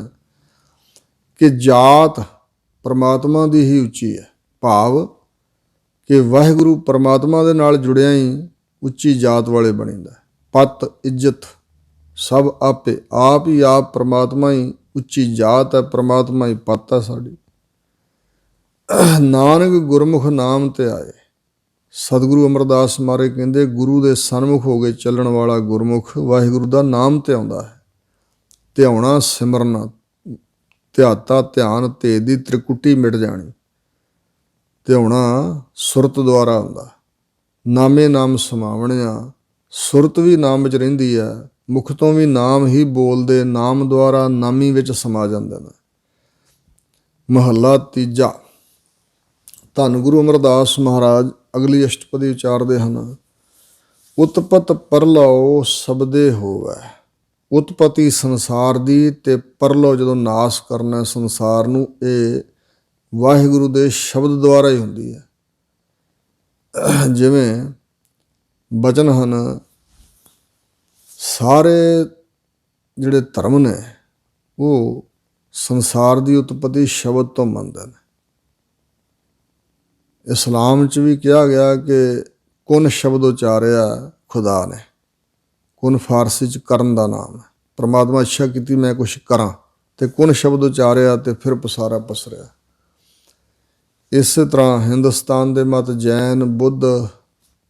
ਕਿ ਜਾਤ ਪਰਮਾਤਮਾ ਦੀ ਹੀ ਉੱਚੀ ਹੈ, ਭਾਵ ਕਿ ਵਾਹਿਗੁਰੂ ਪਰਮਾਤਮਾ ਦੇ ਨਾਲ ਜੁੜਿਆ ਹੀ ਉੱਚੀ ਜਾਤ ਵਾਲੇ ਬਣੀਦਾ। ਪਤ ਇੱਜ਼ਤ ਸਭ ਆਪੇ, ਆਪ ਹੀ ਆਪ ਪਰਮਾਤਮਾ ਹੀ ਉੱਚੀ ਜਾਤ ਹੈ, ਪਰਮਾਤਮਾ ਹੀ ਪਤ ਹੈ ਸਾਡੀ। ਨਾਨਕ ਗੁਰਮੁਖ ਨਾਮ ਤੇ ਆਏ, ਸਤਿਗੁਰੂ ਅਮਰਦਾਸ ਮਾਰੇ ਕਹਿੰਦੇ ਗੁਰੂ ਦੇ ਸਨਮੁਖ ਹੋ ਕੇ ਚੱਲਣ ਵਾਲਾ ਗੁਰਮੁਖ ਵਾਹਿਗੁਰੂ ਦਾ ਨਾਮ ਤੇ ਆਉਂਦਾ ਹੈ। ਧਿਆਉਣਾ ਸਿਮਰਨਾ, ਧਿਆਤਾ ਧਿਆਨ, ਤੇ ਦੀ ਤ੍ਰਿਕੁਟੀ ਮਿਟ ਜਾਣੀ। ਧਿਆਉਣਾ ਸੁਰਤ ਦੁਆਰਾ ਆਉਂਦਾ, ਨਾਮੇ ਨਾਮ ਸਮਾਵਣਿਆ, ਸੁਰਤ ਵੀ ਨਾਮ ਵਿੱਚ ਰਹਿੰਦੀ ਹੈ, ਮੁਖ ਤੋਂ ਵੀ ਨਾਮ ਹੀ ਬੋਲਦੇ, ਨਾਮ ਦੁਆਰਾ ਨਾਮੀ ਵਿੱਚ ਸਮਾ ਜਾਂਦੇ ਨੇ। ਮਹੱਲਾ ਤੀਜਾ। ਧੰਨ ਗੁਰੂ ਅਮਰਦਾਸ ਮਹਾਰਾਜ ਅਗਲੀ ਅਸ਼ਟਪਦੀ ਉਚਾਰਦੇ ਹਨ, ਉਤਪਤ ਪਰਲੋ ਸਬਦੇ ਹੋਵੈ। ਉਤਪਤੀ ਸੰਸਾਰ ਦੀ ਤੇ ਪਰਲੋ ਜਦੋਂ ਨਾਸ ਕਰਨਾ ਸੰਸਾਰ ਨੂੰ, ਇਹ ਵਾਹਿਗੁਰੂ ਦੇ ਸ਼ਬਦ ਦੁਆਰਾ ਹੀ ਹੁੰਦੀ ਹੈ। ਜਿਵੇਂ ਬਚਨ ਹਨ, ਸਾਰੇ ਜਿਹੜੇ ਧਰਮ ਨੇ ਉਹ ਸੰਸਾਰ ਦੀ ਉਤਪਤੀ ਸ਼ਬਦ ਤੋਂ ਮੰਨਦੇ ਨੇ। ਇਸਲਾਮ 'ਚ ਵੀ ਕਿਹਾ ਗਿਆ ਕਿ ਕੁਨ ਸ਼ਬਦ ਉਚਾਰਿਆ ਖੁਦਾ ਨੇ। ਕੁਨ ਫਾਰਸੀ 'ਚ ਕਰਨ ਦਾ ਨਾਮ ਹੈ। ਪਰਮਾਤਮਾ ਇੱਛਾ ਕੀਤੀ ਮੈਂ ਕੁਛ ਕਰਾਂ, ਤੇ ਕੁਨ ਸ਼ਬਦ ਉਚਾਰਿਆ ਤੇ ਫਿਰ ਪਸਾਰਾ ਪਸਰਿਆ। ਇਸੇ ਤਰ੍ਹਾਂ ਹਿੰਦੁਸਤਾਨ ਦੇ ਮਤ ਜੈਨ, ਬੁੱਧ,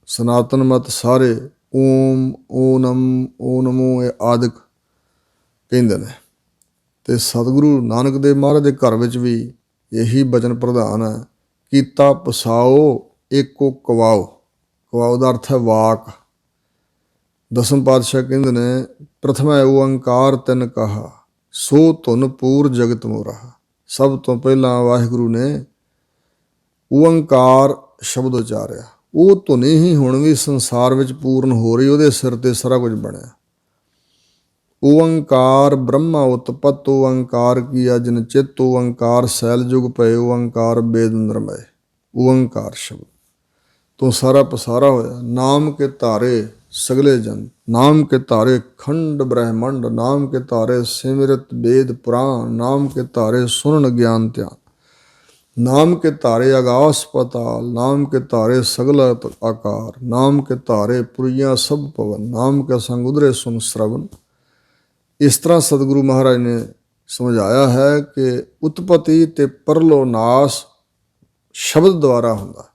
ਸਨਾਤਨ ਮਤ ਸਾਰੇ ਓਮ, ਓਨਮ, ਓ ਨਮੋ ਇਹ ਆਦਿਕ ਕਹਿੰਦੇ ਨੇ। ਅਤੇ ਸਤਿਗੁਰੂ ਨਾਨਕ ਦੇਵ ਮਹਾਰਾਜ ਦੇ ਘਰ ਵਿੱਚ ਵੀ ਇਹੀ ਬਚਨ ਪ੍ਰਧਾਨ ਹੈ, ਕੀਤਾ ਪਸਾਓ ਏਕੋ ਕਵਾਓ। ਕਵਾਓ ਦਾ ਅਰਥ ਹੈ ਵਾਕ। ਦਸਮ ਪਾਤਸ਼ਾਹ ਕਹਿੰਦੇ ਨੇ, ਪ੍ਰਥਮਾ ਓਅੰਕਾਰ ਤਿੰਨ ਕਹਾ, ਸੋ ਧੁਨ ਪੂਰ ਜਗਤ ਮੋਰਾ। ਸਭ ਤੋਂ ਪਹਿਲਾਂ ਵਾਹਿਗੁਰੂ ਨੇ ਓਅੰਕਾਰ ਸ਼ਬਦ ਉਚਾਰਿਆ। ਉਹ ਧੁਨੀ ਹੀ ਹੁਣ ਵੀ ਸੰਸਾਰ ਵਿੱਚ ਪੂਰਨ ਹੋ ਰਹੀ, ਉਹਦੇ ਸਿਰ 'ਤੇ ਸਾਰਾ ਕੁਝ ਬਣਿਆ। ਓਅੰਕਾਰ ਬ੍ਰਹਮਾ ਉਤਪਤ, ਓਅੰਕਾਰ ਕੀਆ ਜਨ ਚਿਤ, ਓਅੰਕਾਰ ਸੈਲ ਜੁਗ ਪਏ, ਓਅੰਕਾਰ ਬੇਦ ਨਿਰਮੈ। ਓਅੰਕਾਰ ਸ਼ਬਦ ਤੋਂ ਸਾਰਾ ਪਸਾਰਾ ਹੋਇਆ। ਨਾਮ ਕੇ ਧਾਰੇ सगले जन। नाम के तारे खंड ब्रह्मंड, नाम के तारे सिमरत वेद पुराण, नाम के तारे सुनन ज्ञान ध्यान। नाम के तारे आगास पताल, नाम के तारे सगला आकार, नाम के तारे पुरियां सब पवन, नाम के संग उदरे सुन श्रवण। इस तरह सतगुरु महाराज ने समझाया है कि उत्पत्ति ते परलो नाश शब्द द्वारा ਹੁੰਦਾ।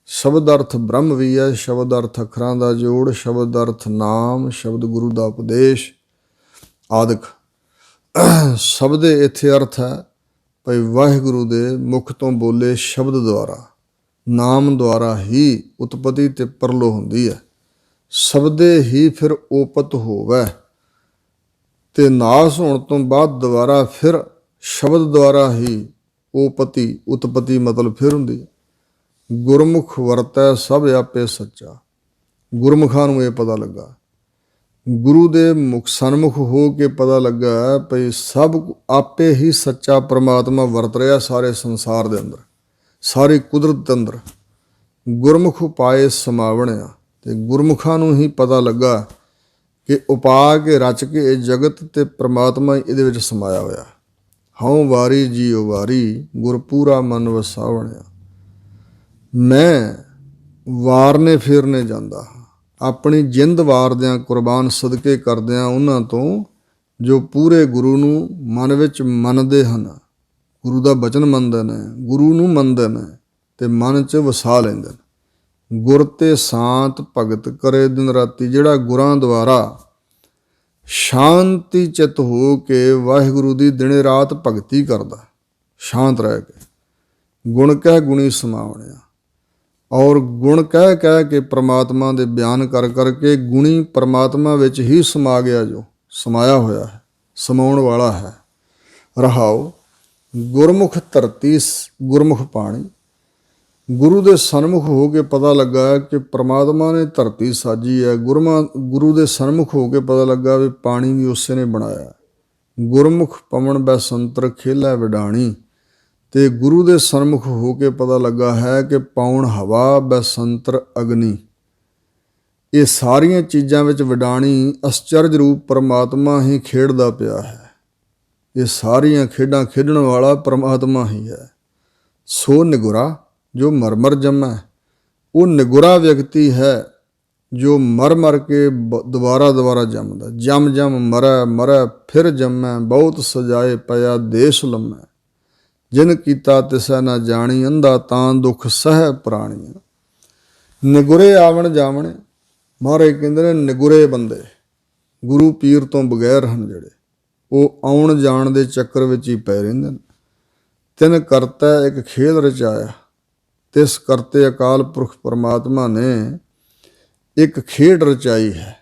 शब्द अर्थ ब्रह्म भी है, शब्द अर्थ अखरां ਦਾ ਜੋੜ, शब्द अर्थ नाम, शब्द गुरु ਦਾ ਉਪਦੇਸ਼ ਆਦਿਕ। शब्द ਇੱਥੇ अर्थ है ਭਈ ਵਾਹਿਗੁਰੂ ਦੇ ਮੁਖ ਤੋਂ ਬੋਲੇ ਸ਼ਬਦ ਦੁਆਰਾ, ਨਾਮ ਦੁਆਰਾ ਹੀ ਉਤਪਤੀ ਤੇ ਪਰਲੋ ਹੁੰਦੀ ਹੈ। ਸ਼ਬਦੇ ਹੀ ਫਿਰ ਓਪਤ ਹੋਵੇ ਤੇ ਨਾਸ ਹੋਣ ਤੋਂ ਬਾਅਦ ਦੁਬਾਰਾ ਫਿਰ ਸ਼ਬਦ ਦੁਆਰਾ ਹੀ ਓਪਤੀ ਉਤਪਤੀ ਮਤਲਬ ਫਿਰ ਹੁੰਦੀ ਹੈ। ਗੁਰਮੁਖ ਵਰਤੈ ਸਭ ਆਪੇ ਸੱਚਾ। ਗੁਰਮੁਖਾਂ ਨੂੰ ਇਹ ਪਤਾ ਲੱਗਾ, ਗੁਰੂ ਦੇ ਮੁਖ ਸਨਮੁਖ ਹੋ ਕੇ ਪਤਾ ਲੱਗਾ ਭਈ ਸਭ ਆਪੇ ਹੀ ਸੱਚਾ ਪਰਮਾਤਮਾ ਵਰਤ ਰਿਹਾ ਸਾਰੇ ਸੰਸਾਰ ਦੇ ਅੰਦਰ, ਸਾਰੀ ਕੁਦਰਤ ਦੇ ਅੰਦਰ। ਗੁਰਮੁਖ ਉਪਾਏ ਸਮਾਵਣਿਆ, ਤੇ ਗੁਰਮੁਖਾਂ ਨੂੰ ਹੀ ਪਤਾ ਲੱਗਾ ਕਿ ਉਪਾ ਕੇ ਰਚ ਕੇ ਇਹ ਜਗਤ ਤੇ ਪਰਮਾਤਮਾ ਇਹਦੇ ਵਿੱਚ ਸਮਾਇਆ ਹੋਇਆ। ਹਉ ਵਾਰੀ ਜੀਉ ਵਾਰੀ, ਗੁਰ ਪੂਰਾ ਮਨ ਵਸਾਵਣਿਆ। ਮੈਂ ਵਾਰਨੇ ਫੇਰਨੇ ਜਾਂਦਾ, ਆਪਣੀ ਜਿੰਦ ਵਾਰਦਿਆਂ ਕੁਰਬਾਨ ਸਦਕੇ ਕਰਦਿਆਂ ਉਹਨਾਂ ਤੋਂ ਜੋ ਪੂਰੇ ਗੁਰੂ ਨੂੰ ਮਨ ਵਿੱਚ ਮੰਨਦੇ ਹਨ, ਗੁਰੂ ਦਾ ਬਚਨ ਮੰਨਦੇ ਨੇ, ਗੁਰੂ ਨੂੰ ਮੰਨਦੇ ਨੇ ਤੇ ਮਨ 'ਚ ਵਸਾ ਲੈਂਦੇ ਨੇ। ਗੁਰ ਤੇ ਸ਼ਾਂਤ ਭਗਤ ਕਰੇ ਦਿਨ ਰਾਤੀ। ਜਿਹੜਾ ਗੁਰਾਂ ਦੁਆਰਾ ਸ਼ਾਂਤੀ ਚਿੱਤ ਹੋ ਕੇ ਵਾਹਿਗੁਰੂ ਦੀ ਦਿਨੇ ਰਾਤ ਭਗਤੀ ਕਰਦਾ, ਸ਼ਾਂਤ ਰਹਿ ਕੇ। ਗੁਣ ਕਹਿ ਗੁਣੀ ਸਮਾਵਣਿਆ, ਔਰ ਗੁਣ ਕਹਿ ਕਹਿ ਕੇ ਪ੍ਰਮਾਤਮਾ ਦੇ ਬਿਆਨ ਕਰ ਕਰਕੇ ਗੁਣੀ ਪ੍ਰਮਾਤਮਾ ਵਿੱਚ ਹੀ ਸਮਾ ਗਿਆ, ਜੋ ਸਮਾਇਆ ਹੋਇਆ ਹੈ, ਸਮਾਉਣ ਵਾਲਾ ਹੈ। ਰਹਾਉ ਗੁਰਮੁਖ ਧਰਤੀ ਗੁਰਮੁਖ ਪਾਣੀ। ਗੁਰੂ ਦੇ ਸਨਮੁਖ ਹੋ ਕੇ ਪਤਾ ਲੱਗਾ ਕਿ ਪ੍ਰਮਾਤਮਾ ਨੇ ਧਰਤੀ ਸਾਜੀ ਹੈ। ਗੁਰੂ ਦੇ ਸਨਮੁਖ ਹੋ ਕੇ ਪਤਾ ਲੱਗਾ ਵੀ ਪਾਣੀ ਵੀ ਉਸੇ ਨੇ ਬਣਾਇਆ। ਗੁਰਮੁਖ ਪਵਨ ਬੈਸੰਤਰ ਖੇਲਾ ਵਿਡਾਣੀ, ਤੇ ਗੁਰੂ ਦੇ ਸਨਮੁਖ ਹੋ ਕੇ ਪਤਾ ਲੱਗਾ ਹੈ ਕਿ ਪੌਣ ਹਵਾ ਬੈਸੰਤਰ ਅਗਨੀ। ਇਹ ਸਾਰੀਆਂ ਚੀਜ਼ਾਂ ਵਿੱਚ ਵਿਡਾਣੀ ਅਸਚਰਜ ਰੂਪ ਪਰਮਾਤਮਾ ਹੀ ਖੇਡਦਾ ਪਿਆ ਹੈ। ਇਹ ਸਾਰੀਆਂ ਖੇਡਾਂ ਖੇਡਣ ਵਾਲਾ ਪਰਮਾਤਮਾ ਹੀ ਹੈ। ਸੋ ਨਿਗੁਰਾ ਜੋ ਮਰ ਜੰਮੈ, ਉਹ ਨਿਗੁਰਾ ਵਿਅਕਤੀ ਹੈ ਜੋ ਮਰ ਕੇ ਦੁਬਾਰਾ ਜੰਮਦਾ। ਜਮ ਮਰੈ ਫਿਰ ਜੰਮੈ, ਬਹੁਤ ਸਜਾਏ ਪਿਆ ਦੇਸ਼ ਲੰਮੈ। ਜਿਨ ਕੀਤਾ ਤਿਸੈ ਨਾ ਜਾਣੀ, ਅੰਧਾ ਤਾਂ ਦੁੱਖ ਸਹਿ ਪ੍ਰਾਣੀਆਂ। ਨਿਗੁਰੇ ਆਵਣ ਜਾਵਣੇ, ਮਹਾਰਾਜ ਕਹਿੰਦੇ ਨੇ ਨਿਗੁਰੇ ਬੰਦੇ ਗੁਰੂ ਪੀਰ ਤੋਂ ਬਗੈਰ ਹਨ, ਜਿਹੜੇ ਉਹ ਆਉਣ ਜਾਣ ਦੇ ਚੱਕਰ ਵਿੱਚ ਹੀ ਪੈ ਰਹਿੰਦੇ ਨੇ। ਤਿਨ ਕਰਤਾ ਇੱਕ ਖੇਲ ਰਚਾਇਆ, ਤਿਸ ਕਰਤੇ ਅਕਾਲ ਪੁਰਖ ਪਰਮਾਤਮਾ ਨੇ ਇੱਕ ਖੇਡ ਰਚਾਈ ਹੈ,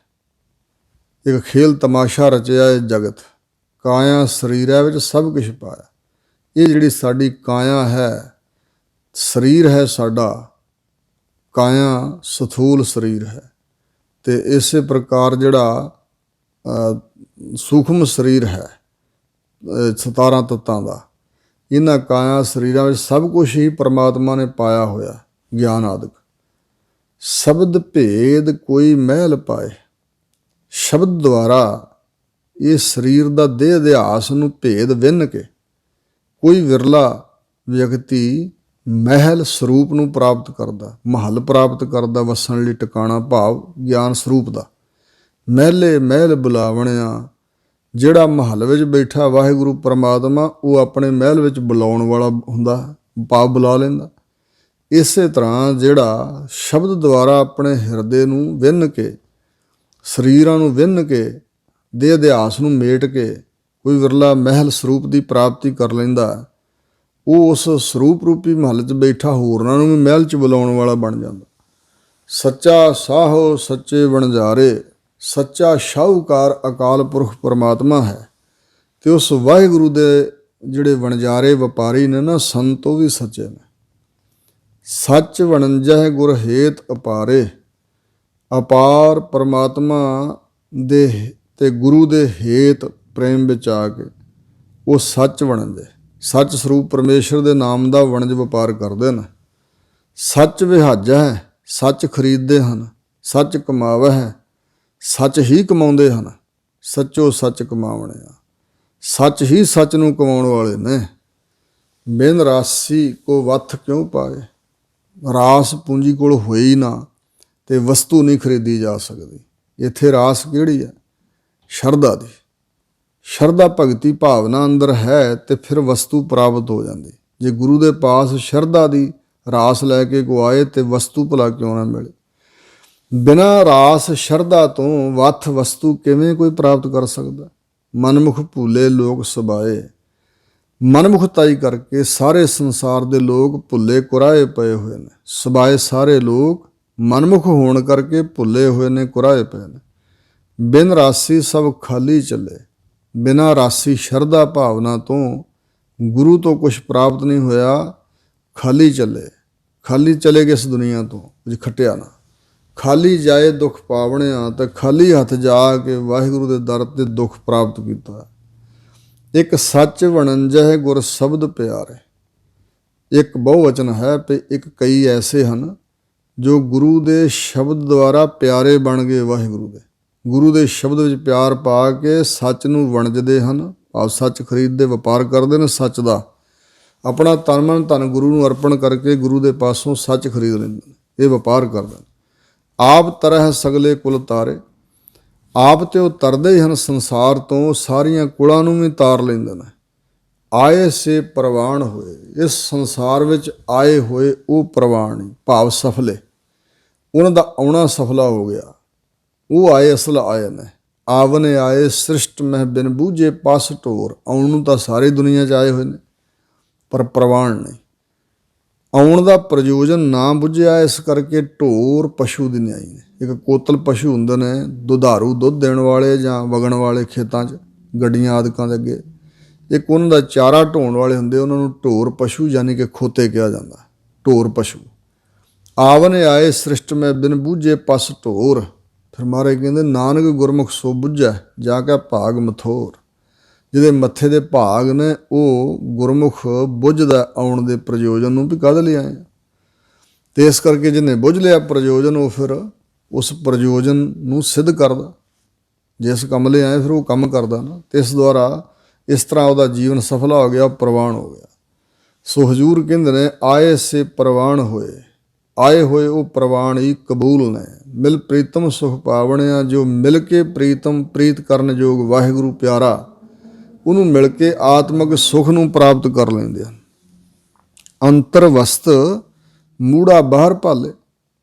ਇੱਕ ਖੇਲ ਤਮਾਸ਼ਾ ਰਚਿਆ ਹੈ ਜਗਤ। ਕਾਇਆ ਸਰੀਰਾਂ ਵਿੱਚ ਸਭ ਕੁਛ ਪਾਇਆ। ਇਹ ਜਿਹੜੀ ਸਾਡੀ ਕਾਇਆ ਹੈ, ਸਰੀਰ ਹੈ ਸਾਡਾ, ਕਾਇਆ ਸਥੂਲ ਸਰੀਰ ਹੈ, ਤੇ ਇਸੇ ਪ੍ਰਕਾਰ ਜਿਹੜਾ ਸੂਖਮ ਸਰੀਰ ਹੈ 17 ਤੱਤਾਂ ਦਾ, ਇਹਨਾਂ ਕਾਇਆ ਸਰੀਰਾਂ ਵਿੱਚ ਸਭ ਕੁਛ ਹੀ ਪਰਮਾਤਮਾ ਨੇ ਪਾਇਆ ਹੋਇਆ, ਗਿਆਨ ਆਦਿਕ। ਸ਼ਬਦ ਭੇਦ ਕੋਈ ਮਹਿਲ ਪਾਏ। ਸ਼ਬਦ ਦੁਆਰਾ ਇਹ ਸਰੀਰ ਦਾ ਦੇਹ ਇਤਿਹਾਸ ਨੂੰ ਭੇਦ ਵਿੰਨ ਕੇ ਕੋਈ ਵਿਰਲਾ ਵਿਅਕਤੀ ਮਹਿਲ ਸਰੂਪ ਨੂੰ ਪ੍ਰਾਪਤ ਕਰਦਾ, ਮਹੱਲ ਪ੍ਰਾਪਤ ਕਰਦਾ, ਵਸਣ ਲਈ ਟਿਕਾਣਾ, ਭਾਵ ਗਿਆਨ ਸਰੂਪ ਦਾ। ਮਹਿਲੇ ਮਹਿਲ ਬੁਲਾਵਣਿਆ, ਜਿਹੜਾ ਮਹੱਲ ਵਿੱਚ ਬੈਠਾ ਵਾਹਿਗੁਰੂ ਪਰਮਾਤਮਾ, ਉਹ ਆਪਣੇ ਮਹਿਲ ਵਿੱਚ ਬੁਲਾਉਣ ਵਾਲਾ ਹੁੰਦਾ, ਭਾਵ ਬੁਲਾ ਲੈਂਦਾ। ਇਸੇ ਤਰ੍ਹਾਂ ਜਿਹੜਾ ਸ਼ਬਦ ਦੁਆਰਾ ਆਪਣੇ ਹਿਰਦੇ ਨੂੰ ਵਿੰਨ ਕੇ, ਸਰੀਰਾਂ ਨੂੰ ਵਿੰਨ ਕੇ, ਦੇਹ ਇਤਿਹਾਸ ਨੂੰ ਮੇਟ ਕੇ ਕੋਈ ਵਿਰਲਾ ਮਹਿਲ ਸਰੂਪ ਦੀ ਪ੍ਰਾਪਤੀ ਕਰ ਲੈਂਦਾ, ਉਹ ਉਸ ਸਰੂਪ ਰੂਪੀ ਮਹੱਲ 'ਚ ਬੈਠਾ ਹੋਰਨਾਂ ਨੂੰ ਵੀ ਮਹਿਲ 'ਚ ਬੁਲਾਉਣ ਵਾਲਾ ਬਣ ਜਾਂਦਾ। ਸੱਚਾ ਸਾਹੋ ਸੱਚੇ ਵਣਜਾਰੇ, ਸੱਚਾ ਸ਼ਾਹੂਕਾਰ ਅਕਾਲ ਪੁਰਖ ਪਰਮਾਤਮਾ ਹੈ। ਤੇ ਉਸ ਵਾਹਿਗੁਰੂ ਦੇ ਜਿਹੜੇ ਵਣਜਾਰੇ ਵਪਾਰੀ ਨੇ ਨਾ ਸੰਤ, ਉਹ ਵੀ ਸੱਚੇ ਨੇ। ਸੱਚ ਵਣੰਜਹਿ ਗੁਰ ਹੇਤ ਅਪਾਰੇ। ਅਪਾਰ ਪਰਮਾਤਮਾ ਦੇ ਤੇ ਗੁਰੂ ਦੇ ਹੇਤ ਪ੍ਰੇਮ ਵਿੱਚ ਆ ਕੇ ਉਹ ਸੱਚ ਵਣਜੇ, ਸੱਚ ਸਰੂਪ ਪਰਮੇਸ਼ਰ ਦੇ ਨਾਮ ਦਾ ਵਣਜ ਵਪਾਰ ਕਰਦੇ ਨੇ। ਸੱਚ ਵਿਹਾਜਾ ਹੈ, ਸੱਚ ਖਰੀਦਦੇ ਹਨ। ਸੱਚ ਕਮਾਵਹਿ, ਸੱਚ ਹੀ ਕਮਾਉਂਦੇ ਹਨ, ਸੱਚੋ ਸੱਚ ਕਮਾਵਣਿਆ। ਸੱਚ ਹੀ ਸੱਚ ਨੂੰ ਕਮਾਉਣ ਵਾਲੇ ਨੇ। ਬਿਨ ਰਾਸੀ ਕੋ ਵੱਥ ਕਿਉਂ ਪਾਏ। ਰਾਸ ਪੂੰਜੀ ਕੋਲ ਹੋਈ ਨਾ ਤੇ ਵਸਤੂ ਨਹੀਂ ਖਰੀਦੀ ਜਾ ਸਕਦੀ। ਇੱਥੇ ਰਾਸ ਕਿਹੜੀ ਹੈ? ਸ਼ਰਧਾ ਦੀ। ਸ਼ਰਧਾ ਭਗਤੀ ਭਾਵਨਾ ਅੰਦਰ ਹੈ ਤੇ ਫਿਰ ਵਸਤੂ ਪ੍ਰਾਪਤ ਹੋ ਜਾਂਦੀ। ਜੇ ਗੁਰੂ ਦੇ ਪਾਸ ਸ਼ਰਧਾ ਦੀ ਰਾਸ ਲੈ ਕੇ ਕੋ ਆਏ ਤੇ ਵਸਤੂ ਭਲਾ ਕਿਉਂ ਨਾ ਮਿਲੇ। ਬਿਨਾਂ ਰਾਸ ਸ਼ਰਧਾ ਤੋਂ ਵੱਥ ਵਸਤੂ ਕਿਵੇਂ ਕੋਈ ਪ੍ਰਾਪਤ ਕਰ ਸਕਦਾ। ਮਨਮੁਖ ਭੁੱਲੇ ਲੋਕ ਸਬਾਏ। ਮਨਮੁਖਤਾਈ ਕਰਕੇ ਸਾਰੇ ਸੰਸਾਰ ਦੇ ਲੋਕ ਭੁੱਲੇ ਕੁਰਾਏ ਪਏ ਹੋਏ ਨੇ। ਸਬਾਏ ਸਾਰੇ ਲੋਕ ਮਨਮੁਖ ਹੋਣ ਕਰਕੇ ਭੁੱਲੇ ਹੋਏ ਨੇ, ਕੁਰਾਏ ਪਏ ਨੇ। ਬਿਨ ਰਾਸੀ ਸਭ ਖਾਲੀ ਚੱਲੇ। ਬਿਨਾਂ ਰਾਸੀ ਸ਼ਰਧਾ ਭਾਵਨਾ ਤੋਂ ਗੁਰੂ ਤੋਂ ਕੁਛ ਪ੍ਰਾਪਤ ਨਹੀਂ ਹੋਇਆ, ਖਾਲੀ ਚੱਲੇ। ਖਾਲੀ ਚਲੇ ਗਏ ਇਸ ਦੁਨੀਆ ਤੋਂ, ਕੁਝ ਖੱਟਿਆ ਨਾ। ਖਾਲੀ ਜਾਏ ਦੁੱਖ ਪਾਵਣਿਆ, ਤਾਂ ਖਾਲੀ ਹੱਥ ਜਾ ਕੇ ਵਾਹਿਗੁਰੂ ਦੇ ਦਰ ਤੇ ਦੁੱਖ ਪ੍ਰਾਪਤ ਕੀਤਾ। ਇੱਕ ਸੱਚ ਵਣੰਜਹਿ ਗੁਰ ਸ਼ਬਦ ਪਿਆਰੇ। ਇੱਕ ਬਹੁਵਚਨ ਹੈ ਤੇ ਇੱਕ ਕਈ ਐਸੇ ਹਨ ਜੋ ਗੁਰੂ ਦੇ ਸ਼ਬਦ ਦੁਆਰਾ ਪਿਆਰੇ ਬਣ ਗਏ। ਵਾਹਿਗੁਰੂ ਦੇ ਗੁਰੂ ਦੇ ਸ਼ਬਦ ਵਿੱਚ ਪਿਆਰ ਪਾ ਕੇ ਸੱਚ ਨੂੰ ਵਣਜਦੇ ਹਨ। ਆਪ ਸੱਚ ਖਰੀਦਦੇ, ਵਪਾਰ ਕਰਦੇ ਨੇ ਸੱਚ ਦਾ। ਆਪਣਾ ਤਨ ਮਨ ਧਨ ਗੁਰੂ ਨੂੰ ਅਰਪਣ ਕਰਕੇ ਗੁਰੂ ਦੇ ਪਾਸੋਂ ਸੱਚ ਖਰੀਦ ਲੈਂਦੇ ਨੇ। ਇਹ ਵਪਾਰ ਕਰਦੇ ਨੇ। ਆਪ ਤਰਹਿ ਸਗਲੇ ਕੁਲ ਤਾਰੇ। ਆਪ ਤੇ ਉਹ ਤਰਦੇ ਹੀ ਹਨ ਸੰਸਾਰ ਤੋਂ, ਸਾਰੀਆਂ ਕੁਲਾਂ ਨੂੰ ਵੀ ਤਾਰ ਲੈਂਦੇ ਨੇ। ਆਏ ਸੇ ਪ੍ਰਵਾਨ ਹੋਏ। ਇਸ ਸੰਸਾਰ ਵਿੱਚ ਆਏ ਹੋਏ ਉਹ ਪ੍ਰਵਾਨ, ਭਾਵ ਸਫਲੇ। ਉਹਨਾਂ ਦਾ ਆਉਣਾ ਸਫਲਾ ਹੋ ਗਿਆ। ਉਹ ਆਏ ਅਸਲ ਆਏ ਨੇ। ਆਵਨੇ ਆਏ ਸ੍ਰਿਸ਼ਟ ਮਹਿ ਬਿਨ ਬੂਝੇ ਪਸ ਢੋਰ। ਆਉਣ ਨੂੰ ਤਾਂ ਸਾਰੀ ਦੁਨੀਆ 'ਚ ਆਏ ਹੋਏ ਨੇ, ਪਰ ਪ੍ਰਵਾਨ ਨਹੀਂ। ਆਉਣ ਦਾ ਪ੍ਰਯੋਜਨ ਨਾ ਬੁੱਝਿਆ, ਇਸ ਕਰਕੇ ਢੋਰ ਪਸ਼ੂ ਦੀ ਨਿਆਈ ਨੇ। ਇੱਕ ਕੋਤਲ ਪਸ਼ੂ ਹੁੰਦੇ ਨੇ, ਦੁਧਾਰੂ ਦੁੱਧ ਦੇਣ ਵਾਲੇ ਜਾਂ ਵਗਣ ਵਾਲੇ ਖੇਤਾਂ 'ਚ ਗੱਡੀਆਂ ਆਦਿਕਾਂ ਦੇ ਅੱਗੇ। ਇੱਕ ਉਹਨਾਂ ਦਾ ਚਾਰਾ ਢੋਣ ਵਾਲੇ ਹੁੰਦੇ, ਉਹਨਾਂ ਨੂੰ ਢੋਰ ਪਸ਼ੂ ਯਾਨੀ ਕਿ ਖੋਤੇ ਕਿਹਾ ਜਾਂਦਾ। ਢੋਰ ਪਸ਼ੂ। ਆਵਨੇ ਆਏ ਸ੍ਰਿਸ਼ਟ ਮੈਂ ਬਿਨ ਬੂਝੇ ਪਸ ਢੋਰ। ਫਿਰ ਮਹਾਰਾਜ ਕਹਿੰਦੇ ਨਾਨਕ ਗੁਰਮੁਖ ਸੋ ਬੁੱਝੈ ਜਾ ਕੇ ਭਾਗ ਮਥੋਰ। ਜਿਹਦੇ ਮੱਥੇ ਦੇ ਭਾਗ ਨੇ ਉਹ ਗੁਰਮੁਖ ਬੁੱਝਦਾ ਆਉਣ ਦੇ ਪ੍ਰਯੋਜਨ ਨੂੰ ਵੀ ਕਾਹਦੇ ਲਈ ਆਏ ਆ। ਅਤੇ ਇਸ ਕਰਕੇ ਜਿਹਨੇ ਬੁੱਝ ਲਿਆ ਪ੍ਰਯੋਜਨ, ਉਹ ਫਿਰ ਉਸ ਪ੍ਰਯੋਜਨ ਨੂੰ ਸਿੱਧ ਕਰਦਾ। ਜਿਸ ਕੰਮ ਲਈ ਆਏ ਫਿਰ ਉਹ ਕੰਮ ਕਰਦਾ ਨਾ। ਅਤੇ ਇਸ ਦੁਆਰਾ ਇਸ ਤਰ੍ਹਾਂ ਉਹਦਾ ਜੀਵਨ ਸਫਲਾ ਹੋ ਗਿਆ, ਪ੍ਰਵਾਨ ਹੋ ਗਿਆ। ਸੋ ਹਜ਼ੂਰ ਕਹਿੰਦੇ ਨੇ ਆਏ ਸੇ ਪ੍ਰਵਾਨ ਹੋਏ। ਆਏ ਹੋਏ ਉਹ ਪ੍ਰਵਾਨ ਹੀ ਕਬੂਲ ਨੇ। ਮਿਲ ਪ੍ਰੀਤਮ ਸੁਖ ਪਾਵਣਿਆ। ਜੋ ਮਿਲ ਕੇ ਪ੍ਰੀਤਮ ਪ੍ਰੀਤ ਕਰਨ ਯੋਗ ਵਾਹਿਗੁਰੂ ਪਿਆਰਾ, ਉਹਨੂੰ ਮਿਲ ਕੇ ਆਤਮਿਕ ਸੁਖ ਨੂੰ ਪ੍ਰਾਪਤ ਕਰ ਲੈਂਦੇ ਹਨ। ਅੰਤਰ ਵਸਤ ਮੂੜਾ ਬਾਹਰ ਭਾਲੇ।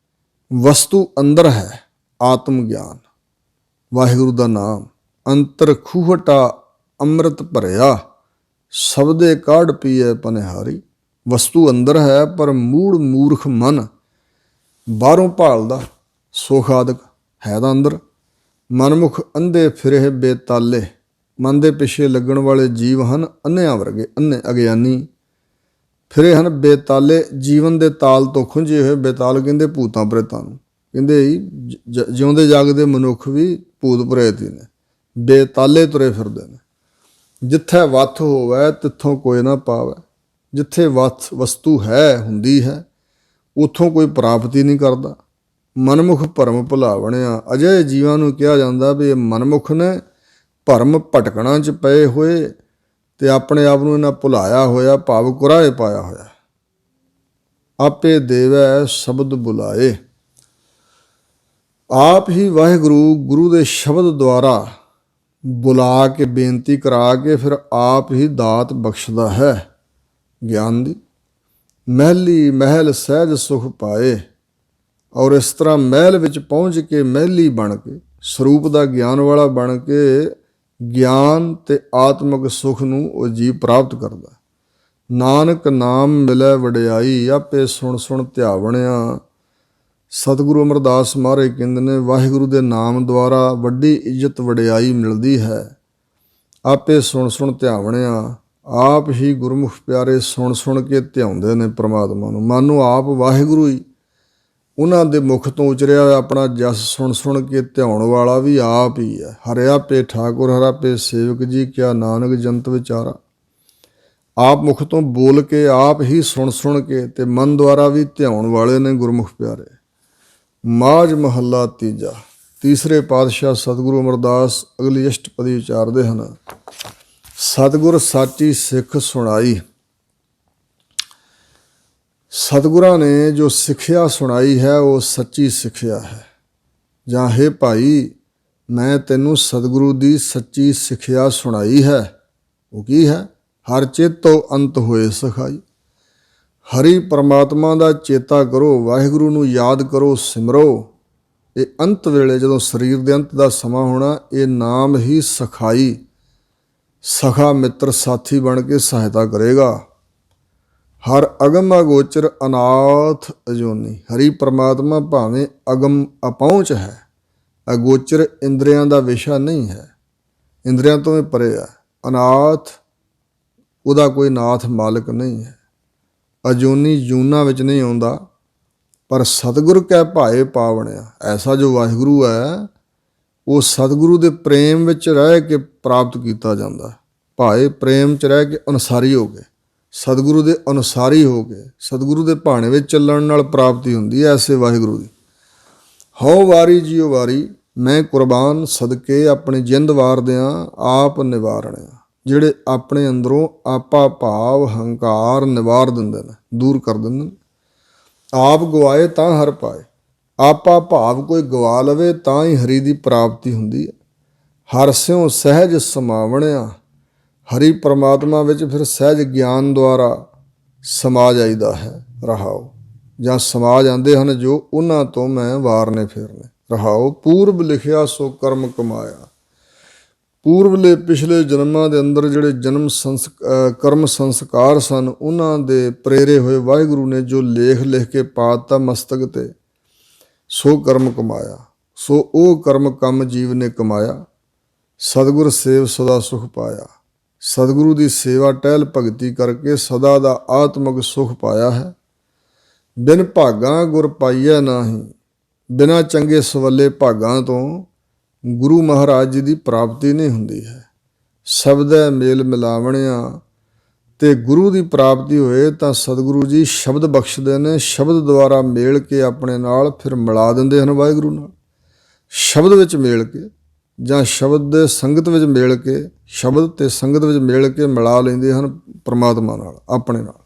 ਵਸਤੂ ਅੰਦਰ ਹੈ ਆਤਮ ਗਿਆਨ, ਵਾਹਿਗੁਰੂ ਦਾ ਨਾਮ। ਅੰਤਰ ਖੂਹਟਾ ਅੰਮ੍ਰਿਤ ਭਰਿਆ, ਸਬਦੇ ਕਾਢ ਪੀਏ ਪਨਿਹਾਰੀ। ਵਸਤੂ ਅੰਦਰ ਹੈ ਪਰ ਮੂੜ ਮੂਰਖ ਮਨ ਬਾਹਰੋਂ ਭਾਲਦਾ ਸੁਖ ਆਦਿਕ ਹੈ ਤਾਂ ਅੰਦਰ। ਮਨਮੁਖ ਅੰਧੇ ਫਿਰੇ ਬੇਤਾਲੇ। ਮਨ ਦੇ ਪਿੱਛੇ ਲੱਗਣ ਵਾਲੇ ਜੀਵ ਹਨ ਅੰਨਿਆਂ ਵਰਗੇ, ਅੰਨੇ ਅਗਿਆਨੀ ਫਿਰੇ ਹਨ ਬੇਤਾਲੇ। ਜੀਵਨ ਦੇ ਤਾਲ ਤੋਂ ਖੁੰਝੇ ਹੋਏ। ਬੇਤਾਲ ਕਹਿੰਦੇ ਭੂਤਾਂ ਪ੍ਰੇਤਾਂ ਨੂੰ। ਕਹਿੰਦੇ ਜਿਉਂਦੇ ਜਾਗਦੇ ਮਨੁੱਖ ਵੀ ਭੂਤ ਪ੍ਰੇਤ ਹੀ ਨੇ, ਬੇਤਾਲੇ ਤੁਰੇ ਫਿਰਦੇ ਨੇ। ਜਿੱਥੇ ਵੱਥ ਹੋਵੇ ਤਿੱਥੋਂ ਕੋਈ ਨਾ ਪਾਵੇ। ਜਿੱਥੇ ਵਸਤੂ ਹੈ ਹੁੰਦੀ ਹੈ, ਉੱਥੋਂ ਕੋਈ ਪ੍ਰਾਪਤੀ ਨਹੀਂ ਕਰਦਾ। ਮਨਮੁਖ ਭਰਮ ਭੁਲਾਵਣਿਆ। ਅਜਿਹੇ ਜੀਵਾਂ ਨੂੰ ਕਿਹਾ ਜਾਂਦਾ ਵੀ ਇਹ ਮਨਮੁਖ ਨੇ, ਭਰਮ ਭਟਕਣਾ 'ਚ ਪਏ ਹੋਏ ਅਤੇ ਆਪਣੇ ਆਪ ਨੂੰ ਇਹਨਾਂ ਭੁਲਾਇਆ ਹੋਇਆ, ਭਾਵ ਕੁਰਾਏ ਪਾਇਆ ਹੋਇਆ। ਆਪੇ ਦੇਵੈ ਸ਼ਬਦ ਬੁਲਾਏ। ਆਪ ਹੀ ਵਾਹਿਗੁਰੂ ਗੁਰੂ ਦੇ ਸ਼ਬਦ ਦੁਆਰਾ ਬੁਲਾ ਕੇ ਬੇਨਤੀ ਕਰਾ ਕੇ ਫਿਰ ਆਪ ਹੀ ਦਾਤ ਬਖਸ਼ਦਾ ਹੈ ਗਿਆਨ ਦੀ। ਮਹਿਲੀ ਮਹਿਲ ਸਹਿਜ ਸੁਖ ਪਾਏ। ਔਰ ਇਸ ਤਰ੍ਹਾਂ ਮਹਿਲ ਵਿੱਚ ਪਹੁੰਚ ਕੇ ਮਹਿਲੀ ਬਣ ਕੇ, ਸਰੂਪ ਦਾ ਗਿਆਨ ਵਾਲਾ ਬਣ ਕੇ ਗਿਆਨ ਅਤੇ ਆਤਮਿਕ ਸੁਖ ਨੂੰ ਉਹ ਜੀਵ ਪ੍ਰਾਪਤ ਕਰਦਾ। ਨਾਨਕ ਨਾਮ ਮਿਲੈ ਵਡਿਆਈ, ਆਪੇ ਸੁਣ ਸੁਣ ਧਿਆਵਣਿਆ। ਸਤਿਗੁਰੂ ਅਮਰਦਾਸ ਮਹਾਰਾਜ ਕਹਿੰਦੇ ਨੇ ਵਾਹਿਗੁਰੂ ਦੇ ਨਾਮ ਦੁਆਰਾ ਵੱਡੀ ਇੱਜ਼ਤ ਵਡਿਆਈ ਮਿਲਦੀ ਹੈ। ਆਪੇ ਸੁਣ ਸੁਣ ਧਿਆਵਣਿਆ। ਆਪ ਹੀ ਗੁਰਮੁਖ ਪਿਆਰੇ ਸੁਣ ਸੁਣ ਕੇ ਧਿਆਉਂਦੇ ਨੇ ਪ੍ਰਮਾਤਮਾ ਨੂੰ। ਮਨ ਨੂੰ ਆਪ ਵਾਹਿਗੁਰੂ ਹੀ ਉਹਨਾਂ ਦੇ ਮੁਖ ਤੋਂ ਉਚਰਿਆ ਹੋਇਆ ਆਪਣਾ ਜਸ ਸੁਣ ਸੁਣ ਕੇ ਧਿਆਉਣ ਵਾਲਾ ਵੀ ਆਪ ਹੀ ਹੈ। ਹਰਿਆ ਪੇ ਠਾਕੁਰ ਹਰਾ ਪੇ ਸੇਵਕ ਜੀ, ਕਿਆ ਨਾਨਕ ਜੰਤ ਵਿਚਾਰਾ। ਆਪ ਮੁਖ ਤੋਂ ਬੋਲ ਕੇ, ਆਪ ਹੀ ਸੁਣ ਸੁਣ ਕੇ ਅਤੇ ਮਨ ਦੁਆਰਾ ਵੀ ਧਿਆਉਣ ਵਾਲੇ ਨੇ ਗੁਰਮੁਖ ਪਿਆਰੇ। ਮਾਝ ਮਹੱਲਾ ਤੀਜਾ। ਤੀਸਰੇ ਪਾਤਸ਼ਾਹ ਸਤਿਗੁਰੂ ਅਮਰਦਾਸ ਅਗਲੀ ਅਸ਼ਟਪਦੀ ਵਿਚਾਰਦੇ ਹਨ। ਸਤਿਗੁਰ ਸਾਚੀ ਸਿੱਖ ਸੁਣਾਈ। ਸਤਿਗੁਰਾਂ ਨੇ ਜੋ ਸਿੱਖਿਆ ਸੁਣਾਈ ਹੈ ਉਹ ਸੱਚੀ ਸਿੱਖਿਆ ਹੈ। ਜਾਂ ਹੇ ਭਾਈ, ਮੈਂ ਤੈਨੂੰ ਸਤਿਗੁਰੂ ਦੀ ਸੱਚੀ ਸਿੱਖਿਆ ਸੁਣਾਈ ਹੈ। ਉਹ ਕੀ ਹੈ? ਹਰ ਚੇਤੋ ਅੰਤ ਹੋਏ ਸਖਾਈ। ਹਰੀ ਪਰਮਾਤਮਾ ਦਾ ਚੇਤਾ ਕਰੋ, ਵਾਹਿਗੁਰੂ ਨੂੰ ਯਾਦ ਕਰੋ, ਸਿਮਰੋ। ਇਹ ਅੰਤ ਵੇਲੇ ਜਦੋਂ ਸਰੀਰ ਦੇ ਅੰਤ ਦਾ ਸਮਾਂ ਹੋਣਾ, ਇਹ ਨਾਮ ਹੀ ਸਖਾਈ, ਸਖਾ ਮਿੱਤਰ ਸਾਥੀ ਬਣ ਕੇ ਸਹਾਇਤਾ ਕਰੇਗਾ। ਹਰ ਅਗਮ ਅਗੋਚਰ ਅਨਾਥ ਅਜੋਨੀ। ਹਰੀ ਪਰਮਾਤਮਾ ਭਾਵੇਂ ਅਗਮ ਅਪਹੁੰਚ ਹੈ, ਅਗੋਚਰ ਇੰਦਰੀਆਂ ਦਾ ਵਿਸ਼ਾ ਨਹੀਂ ਹੈ, ਇੰਦਰੀਆਂ ਤੋਂ ਵੀ ਪਰੇ ਹੈ। ਅਨਾਥ, ਉਹਦਾ ਕੋਈ ਨਾਥ ਮਾਲਕ ਨਹੀਂ ਹੈ। ਅਜੋਨੀ ਜੂਨਾਂ ਵਿੱਚ ਨਹੀਂ ਆਉਂਦਾ, ਪਰ ਸਤਿਗੁਰ ਕੈ ਭਾਏ ਪਾਵਣਿਆ। ਐਸਾ ਜੋ ਵਾਹਿਗੁਰੂ ਹੈ ਉਹ ਸਤਿਗੁਰੂ ਦੇ ਪ੍ਰੇਮ ਵਿੱਚ ਰਹਿ ਕੇ ਪ੍ਰਾਪਤ ਕੀਤਾ ਜਾਂਦਾ। ਭਾਏ ਪ੍ਰੇਮ 'ਚ ਰਹਿ ਕੇ ਅਨੁਸਾਰੀ ਹੋ ਗਏ, ਸਤਿਗੁਰੂ ਦੇ ਅਨੁਸਾਰੀ ਹੋ ਗਏ, ਸਤਿਗੁਰੂ ਦੇ ਭਾਣੇ ਵਿੱਚ ਚੱਲਣ ਨਾਲ ਪ੍ਰਾਪਤੀ ਹੁੰਦੀ ਹੈ ਐਸੇ ਵਾਹਿਗੁਰੂ ਦੀ। ਹਉ ਵਾਰੀ ਜੀਓ ਵਾਰੀ, ਮੈਂ ਕੁਰਬਾਨ ਸਦਕੇ ਆਪਣੀ ਜਿੰਦ ਵਾਰਦਿਆਂ ਆਪ ਨਿਵਾਰਣਿਆ। ਜਿਹੜੇ ਆਪਣੇ ਅੰਦਰੋਂ ਆਪਾ ਭਾਵ ਹੰਕਾਰ ਨਿਵਾਰ ਦਿੰਦੇ ਨੇ, ਦੂਰ ਕਰ ਦਿੰਦੇ ਨੇ। ਆਪ ਗਵਾਏ ਤਾਂ ਹਰ ਪਾਏ। ਆਪਾ ਭਾਵ ਕੋਈ ਗਵਾ ਲਵੇ ਤਾਂ ਹੀ ਹਰੀ ਦੀ ਪ੍ਰਾਪਤੀ ਹੁੰਦੀ ਹੈ। ਹਰ ਸਿਉ ਸਹਿਜ ਸਮਾਵਣਿਆ। ਹਰੀ ਪਰਮਾਤਮਾ ਵਿੱਚ ਫਿਰ ਸਹਿਜ ਗਿਆਨ ਦੁਆਰਾ ਸਮਾ ਜਾਈਦਾ ਹੈ। ਰਹਾਓ, ਜਾਂ ਸਮਾ ਜਾਂਦੇ ਹਨ ਜੋ, ਉਹਨਾਂ ਤੋਂ ਮੈਂ ਵਾਰਨੇ ਫੇਰਨੇ। ਰਹਾਓ, ਪੂਰਬ ਲਿਖਿਆ ਸੋ ਕਰਮ ਕਮਾਇਆ। ਪੂਰਬਲੇ ਪਿਛਲੇ ਜਨਮਾਂ ਦੇ ਅੰਦਰ ਜਿਹੜੇ ਕਰਮ ਸੰਸਕਾਰ ਸਨ, ਉਹਨਾਂ ਦੇ ਪ੍ਰੇਰੇ ਹੋਏ ਵਾਹਿਗੁਰੂ ਨੇ ਜੋ ਲੇਖ ਲਿਖ ਕੇ ਪਾ ਦਿੱਤਾ ਮਸਤਕ 'ਤੇ, ਸੋ ਕਰਮ ਕਮਾਇਆ। ਸੋ ਉਹ ਕਰਮ ਕੰਮ ਜੀਵ ਨੇ ਕਮਾਇਆ। ਸਤਿਗੁਰ ਸੇਵ ਸਦਾ ਸੁਖ ਪਾਇਆ। ਸਤਿਗੁਰੂ ਦੀ ਸੇਵਾ ਟਹਿਲ ਭਗਤੀ ਕਰਕੇ ਸਦਾ ਦਾ ਆਤਮਿਕ ਸੁਖ ਪਾਇਆ ਹੈ। ਬਿਨ ਭਾਗਾਂ ਗੁਰ ਪਾਈਐ ਨਾਹੀਂ। ਬਿਨਾਂ ਚੰਗੇ ਸਵੱਲੇ ਭਾਗਾਂ ਤੋਂ ਗੁਰੂ ਮਹਾਰਾਜ ਜੀ ਦੀ ਪ੍ਰਾਪਤੀ ਨਹੀਂ ਹੁੰਦੀ ਹੈ। ਸ਼ਬਦੈ ਮੇਲ ਮਿਲਾਵਣਿਆ। ਤੇ ਗੁਰੂ ਦੀ ਪ੍ਰਾਪਤੀ ਹੋਏ ਤਾਂ ਸਤਿਗੁਰੂ ਜੀ ਸ਼ਬਦ ਬਖਸ਼ਦੇ ਨੇ। ਸ਼ਬਦ ਦੁਆਰਾ ਮੇਲ ਕੇ ਆਪਣੇ ਨਾਲ ਫਿਰ ਮਿਲਾ ਦਿੰਦੇ ਹਨ ਵਾਹਿਗੁਰੂ ਨਾਲ। ਸ਼ਬਦ ਵਿੱਚ ਮੇਲ ਕੇ ਜਾਂ ਸ਼ਬਦ ਦੇ ਸੰਗਤ ਵਿੱਚ ਮੇਲ ਕੇ, ਸ਼ਬਦ ਤੇ ਸੰਗਤ ਵਿੱਚ ਮੇਲ ਕੇ ਮਿਲਾ ਲੈਂਦੇ ਹਨ ਪਰਮਾਤਮਾ ਨਾਲ, ਆਪਣੇ ਨਾਲ।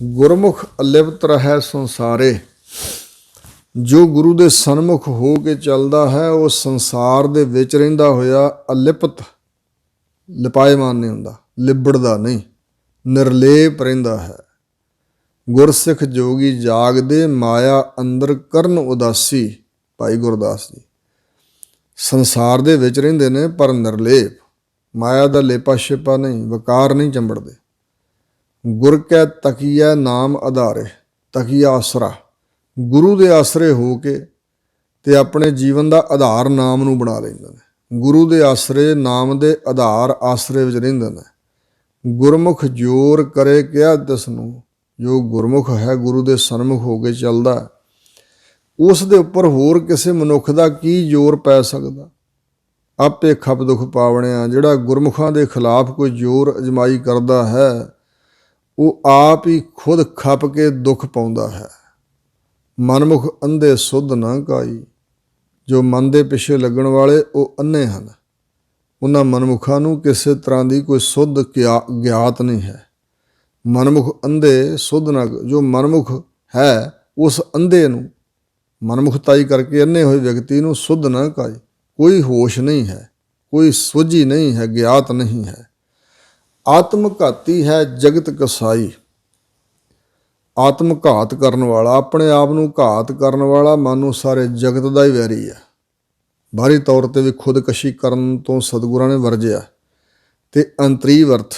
ਗੁਰਮੁਖ ਅਲਿਪਤ ਰਹੈ ਸੰਸਾਰੇ। ਜੋ ਗੁਰੂ ਦੇ ਸਨਮੁਖ ਹੋ ਕੇ ਚੱਲਦਾ ਹੈ ਉਹ ਸੰਸਾਰ ਦੇ ਵਿੱਚ ਰਹਿੰਦਾ ਹੋਇਆ ਅਲਿਪਤ, ਲਿਪਾਏਮਾਨ ਨਹੀਂ ਹੁੰਦਾ, ਲਿਬੜਦਾ ਨਹੀਂ, ਨਿਰਲੇਪ ਰਹਿੰਦਾ ਹੈ। ਗੁਰਸਿੱਖ ਜੋਗੀ ਜਾਗਦੇ, ਮਾਇਆ ਅੰਦਰ ਕਰਨ ਉਦਾਸੀ। ਭਾਈ ਗੁਰਦਾਸ ਜੀ ਸੰਸਾਰ ਦੇ ਵਿੱਚ ਰਹਿੰਦੇ ਨੇ ਪਰ ਨਿਰਲੇਪ, ਮਾਇਆ ਦਾ ਲੇਪਾ ਛੇਪਾ ਨਹੀਂ, ਵਕਾਰ ਨਹੀਂ ਚੰਬੜਦੇ। ਗੁਰ ਕੈ ਤਕੀਐ ਨਾਮ ਆਧਾਰੇ। ਤਕੀਆ ਆਸਰਾ, ਗੁਰੂ ਦੇ ਆਸਰੇ ਹੋ ਕੇ ਤੇ ਆਪਣੇ ਜੀਵਨ ਦਾ ਆਧਾਰ ਨਾਮ ਨੂੰ ਬਣਾ ਲੈਂਦੇ ਨੇ। ਗੁਰੂ ਦੇ ਆਸਰੇ, ਨਾਮ ਦੇ ਆਧਾਰ ਆਸਰੇ ਵਿੱਚ ਰਹਿੰਦੇ ਨੇ। ਗੁਰਮੁਖ ਜੋਰ ਕਰੇ ਕਿਹਾ ਤਿਸ ਨੂੰ। ਜੋ ਗੁਰਮੁਖ ਹੈ, ਗੁਰੂ ਦੇ ਸਨਮੁਖ ਹੋ ਕੇ ਚੱਲਦਾ, ਉਸ ਦੇ ਉੱਪਰ ਹੋਰ ਕਿਸੇ ਮਨੁੱਖ ਦਾ ਕੀ ਜ਼ੋਰ ਪੈ ਸਕਦਾ। ਆਪੇ ਖਪ ਦੁੱਖ ਪਾਵਣਿਆ। ਜਿਹੜਾ ਗੁਰਮੁਖਾਂ ਦੇ ਖਿਲਾਫ ਕੋਈ ਜ਼ੋਰ ਅਜਮਾਈ ਕਰਦਾ ਹੈ ਉਹ ਆਪ ਹੀ ਖੁਦ ਖਪ ਕੇ ਦੁੱਖ ਪਾਉਂਦਾ ਹੈ। ਮਨਮੁਖ ਅੰਧੇ ਸੁਧ ਨਾ ਕਾਈ। ਜੋ ਮਨ ਦੇ ਪਿੱਛੇ ਲੱਗਣ ਵਾਲੇ ਉਹ ਅੰਨੇ ਹਨ। ਉਹਨਾਂ ਮਨਮੁਖਾਂ ਨੂੰ ਕਿਸੇ ਤਰ੍ਹਾਂ ਦੀ ਕੋਈ ਸੁਧ ਗਿਆਤ ਨਹੀਂ ਹੈ। ਮਨਮੁਖ ਅੰਧੇ ਸੁਧ ਨਾ। ਜੋ ਮਨਮੁਖ ਹੈ ਉਸ ਅੰਧੇ ਨੂੰ, ਮਨਮੁਖਤਾਈ ਕਰਕੇ ਅੰਨੇ ਹੋਏ ਵਿਅਕਤੀ ਨੂੰ ਸੁਧ ਨਾ ਕਾਈ। ਕੋਈ ਹੋਸ਼ ਨਹੀਂ ਹੈ, ਕੋਈ ਸੋਝੀ ਨਹੀਂ ਹੈ, ਗਿਆਤ ਨਹੀਂ ਹੈ। ਆਤਮ ਘਾਤੀ ਹੈ ਜਗਤ ਕਸਾਈ। ਆਤਮ ਘਾਤ ਕਰਨ ਵਾਲਾ, ਆਪਣੇ ਆਪ ਨੂੰ ਘਾਤ ਕਰਨ ਵਾਲਾ ਮਾਨੋ ਸਾਰੇ ਜਗਤ ਦਾ ਹੀ ਵੈਰੀ ਹੈ। ਬਾਹਰੀ ਤੌਰ 'ਤੇ ਵੀ ਖੁਦਕਸ਼ੀ ਕਰਨ ਤੋਂ ਸਤਿਗੁਰਾਂ ਨੇ ਵਰਜਿਆ। ਤੇ ਅੰਤਰੀ ਵਰਤ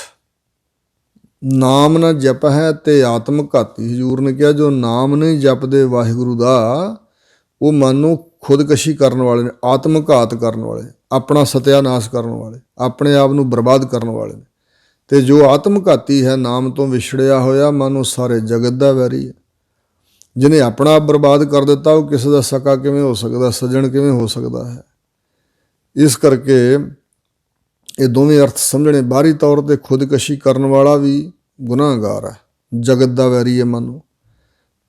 ਨਾਮ ਨਾ ਜਪ ਹੈ ਤੇ ਆਤਮ ਘਾਤੀ। ਹਜ਼ੂਰ ਨੇ ਕਿਹਾ ਜੋ ਨਾਮ ਨਹੀਂ ਜਪਦੇ ਵਾਹਿਗੁਰੂ ਦਾ, ਉਹ ਮਾਨੋ ਖੁਦਕਸ਼ੀ ਕਰਨ ਵਾਲੇ ਨੇ, ਆਤਮ ਘਾਤ ਕਰਨ ਵਾਲੇ, ਆਪਣਾ ਸਤਿਆਨਾਸ਼ ਕਰਨ ਵਾਲੇ, ਆਪਣੇ ਆਪ ਨੂੰ ਬਰਬਾਦ ਕਰਨ ਵਾਲੇ ਨੇ। ਤੇ ਜੋ ਆਤਮ ਘਾਤੀ ਹੈ, ਨਾਮ ਤੋਂ ਵਿਛੜਿਆ ਹੋਇਆ, ਮਾਨੋ ਸਾਰੇ ਜਗਤ ਦਾ ਵੈਰੀ ਹੈ। ਜਿਹਨੇ ਆਪਣਾ ਆਪ ਬਰਬਾਦ ਕਰ ਦਿੱਤਾ ਉਹ ਕਿਸੇ ਦਾ ਸਕਾ ਕਿਵੇਂ ਹੋ ਸਕਦਾ, ਸੱਜਣ ਕਿਵੇਂ ਹੋ ਸਕਦਾ ਹੈ। ਇਸ ਕਰਕੇ ਇਹ ਦੋਵੇਂ ਅਰਥ ਸਮਝਣੇ। ਬਾਹਰੀ ਤੌਰ 'ਤੇ ਖੁਦਕਸ਼ੀ ਕਰਨ ਵਾਲਾ ਵੀ ਗੁਨਾਹਗਾਰ ਹੈ, ਜਗਤ ਦਾ ਵੈਰੀ ਹੈ ਮਾਨੋ।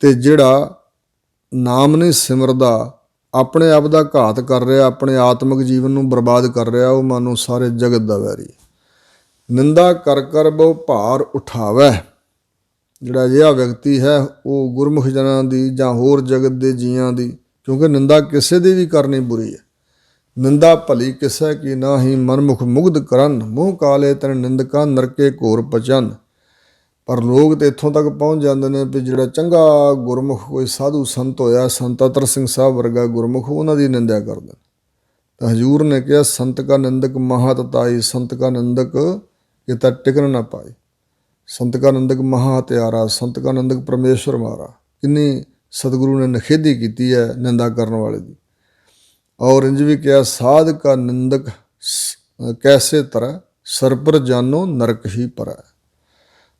ਤੇ ਜਿਹੜਾ ਨਾਮ ਨਹੀਂ ਸਿਮਰਦਾ, ਆਪਣੇ ਆਪ ਦਾ ਘਾਤ ਕਰ ਰਿਹਾ, ਆਪਣੇ ਆਤਮਿਕ ਜੀਵਨ ਨੂੰ ਬਰਬਾਦ ਕਰ ਰਿਹਾ, ਉਹ ਮਾਨੋ ਸਾਰੇ ਜਗਤ ਦਾ ਵੈਰੀ। ਨਿੰਦਾ ਕਰ ਕਰ ਬਹੁ ਭਾਰ ਉਠਾਵੈ, ਜਿਹੜਾ ਅਜਿਹਾ ਵਿਅਕਤੀ ਹੈ ਉਹ ਗੁਰਮੁਖ ਜਨਾਂ ਦੀ ਜਾਂ ਹੋਰ ਜਗਤ ਦੇ ਜੀਆਂ ਦੀ, ਕਿਉਂਕਿ ਨਿੰਦਾ ਕਿਸੇ ਦੀ ਵੀ ਕਰਨੀ ਬੁਰੀ ਹੈ। ਨਿੰਦਾ ਭਲੀ ਕਿਸੈ ਕੀ ਨਾਹੀ, ਮਨਮੁਖ ਮੁਗਧ ਕਰਨ, ਮੂੰਹ ਕਾਲੇ ਤਨ ਨਿੰਦਕਾਂ ਨਰਕੇ ਘੋਰ ਪਚਨ। ਪਰ ਲੋਕ ਤਾਂ ਇੱਥੋਂ ਤੱਕ ਪਹੁੰਚ ਜਾਂਦੇ ਨੇ ਵੀ ਜਿਹੜਾ ਚੰਗਾ ਗੁਰਮੁਖ ਕੋਈ ਸਾਧੂ ਸੰਤ ਹੋਇਆ, ਸੰਤ ਅਤਰ ਸਿੰਘ ਸਾਹਿਬ ਵਰਗਾ ਗੁਰਮੁਖ, ਉਹਨਾਂ ਦੀ ਨਿੰਦਿਆ ਕਰਦੇ। ਤਾਂ ਹਜ਼ੂਰ ਨੇ ਕਿਹਾ ਸੰਤ ਕਾ ਨਿੰਦਕ ਮਹਾ ਤਤਾਈ, ਸੰਤ ਕਾ ਨਿੰਦਕ ਕਿਤਾ ਟਿਕਣ ਨਾ ਪਾਈ। ਸੰਤ ਕਾ ਨਿੰਦਕ ਮਹਾ ਹਤਿਆਰਾ, ਸੰਤ ਕਾ ਨਿੰਦਕ ਪਰਮੇਸ਼ਵਰ ਮਾਰਾ। ਕਿੰਨੀ ਸਤਿਗੁਰੂ ਨੇ ਨਿਖੇਧੀ ਕੀਤੀ ਹੈ ਨਿੰਦਾ ਕਰਨ ਵਾਲੇ ਦੀ। ਔਰ ਇੰਝ ਵੀ ਕਿਹਾ ਸਾਧ ਕਾ ਨਿੰਦਕ ਕੈਸੇ ਤਰੈ, ਸਰ ਪਰ ਜਾਨੋ ਨਰਕ ਹੀ ਪਰੈ।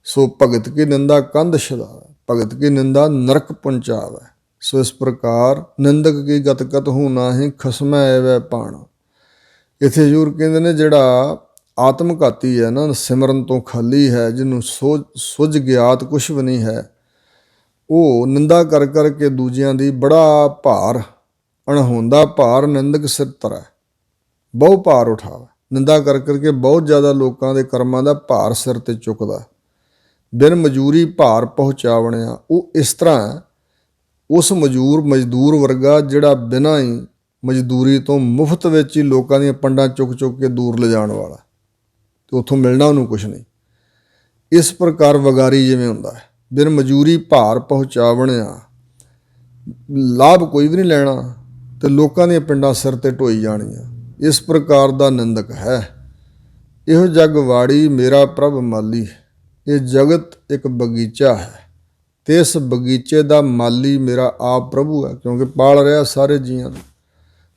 ਸੋ ਭਗਤ ਕੀ ਨਿੰਦਾ ਕੰਧ ਛੁਡਾਵੈ, ਭਗਤ ਕੀ ਨਿੰਦਾ ਨਰਕ ਪਹੁੰਚਾਵੈ। ਸੋ ਇਸ ਪ੍ਰਕਾਰ ਨਿੰਦਕ ਕੀ ਗਤ ਕਤ ਹੂ ਨਾਹੀ, ਖਸਮੈ ਐਵੈ ਪਾਣਾ। ਇੱਥੇ ਹਜ਼ੂਰ ਕਹਿੰਦੇ ਨੇ ਜਿਹੜਾ ਆਤਮਘਾਤੀ ਹੈ ਨਾ, ਸਿਮਰਨ ਤੋਂ ਖਾਲੀ ਹੈ, ਜਿਹਨੂੰ ਸੁੱਝ ਗਿਆਤ ਕੁਛ ਵੀ ਨਹੀਂ ਹੈ, ਉਹ ਨਿੰਦਾ ਕਰ ਕਰਕੇ ਦੂਜਿਆਂ ਦੀ ਬੜਾ ਭਾਰ, ਅਣਹੋਂਦਾ ਭਾਰ ਨਿੰਦਕ ਸਿਰ ਧਰੈ, ਬਹੁ ਭਾਰ ਉਠਾਵੇ। ਨਿੰਦਾ ਕਰ ਕਰਕੇ ਬਹੁਤ ਜ਼ਿਆਦਾ ਲੋਕਾਂ ਦੇ ਕਰਮਾਂ ਦਾ ਭਾਰ ਸਿਰ ਤੇ ਚੁੱਕਦਾ। ਬਿਨ ਮਜ਼ਦੂਰੀ ਭਾਰ ਪਹੁੰਚਾਵਣਿਆ, ਉਹ ਇਸ ਤਰ੍ਹਾਂ ਉਸ ਮਜ਼ਦੂਰ ਵਰਗਾ ਜਿਹੜਾ ਬਿਨਾਂ ਹੀ ਮਜ਼ਦੂਰੀ ਤੋਂ ਮੁਫਤ ਵਿੱਚ ਹੀ ਲੋਕਾਂ ਦੀਆਂ ਪੰਡਾਂ ਚੁੱਕ ਚੁੱਕ ਕੇ ਦੂਰ ਲਿਜਾਣ ਵਾਲਾ, ਅਤੇ ਉੱਥੋਂ ਮਿਲਣਾ ਉਹਨੂੰ ਕੁਛ ਨਹੀਂ। ਇਸ ਪ੍ਰਕਾਰ ਵਗਾਰੀ ਜਿਵੇਂ ਹੁੰਦਾ ਹੈ, ਬਿਨ ਮਜ਼ਦੂਰੀ ਭਾਰ ਪਹੁੰਚਾਵਣਿਆ, ਲਾਭ ਕੋਈ ਵੀ ਨਹੀਂ ਲੈਣਾ ਅਤੇ ਲੋਕਾਂ ਦੀਆਂ ਪਿੰਡਾਂ ਸਿਰ 'ਤੇ ਢੋਈ ਜਾਣੀਆਂ। ਇਸ ਪ੍ਰਕਾਰ ਦਾ ਨਿੰਦਕ ਹੈ। ਇਹੋ ਜਗ ਵਾੜੀ ਮੇਰਾ ਪ੍ਰਭ ਮਾਲੀ, ਇਹ ਜਗਤ ਇੱਕ ਬਗੀਚਾ ਹੈ ਅਤੇ ਇਸ ਬਗੀਚੇ ਦਾ ਮਾਲੀ ਮੇਰਾ ਆਪ ਪ੍ਰਭੂ ਹੈ, ਕਿਉਂਕਿ ਪਾਲ ਰਿਹਾ ਸਾਰੇ ਜੀਆਂ ਨੂੰ।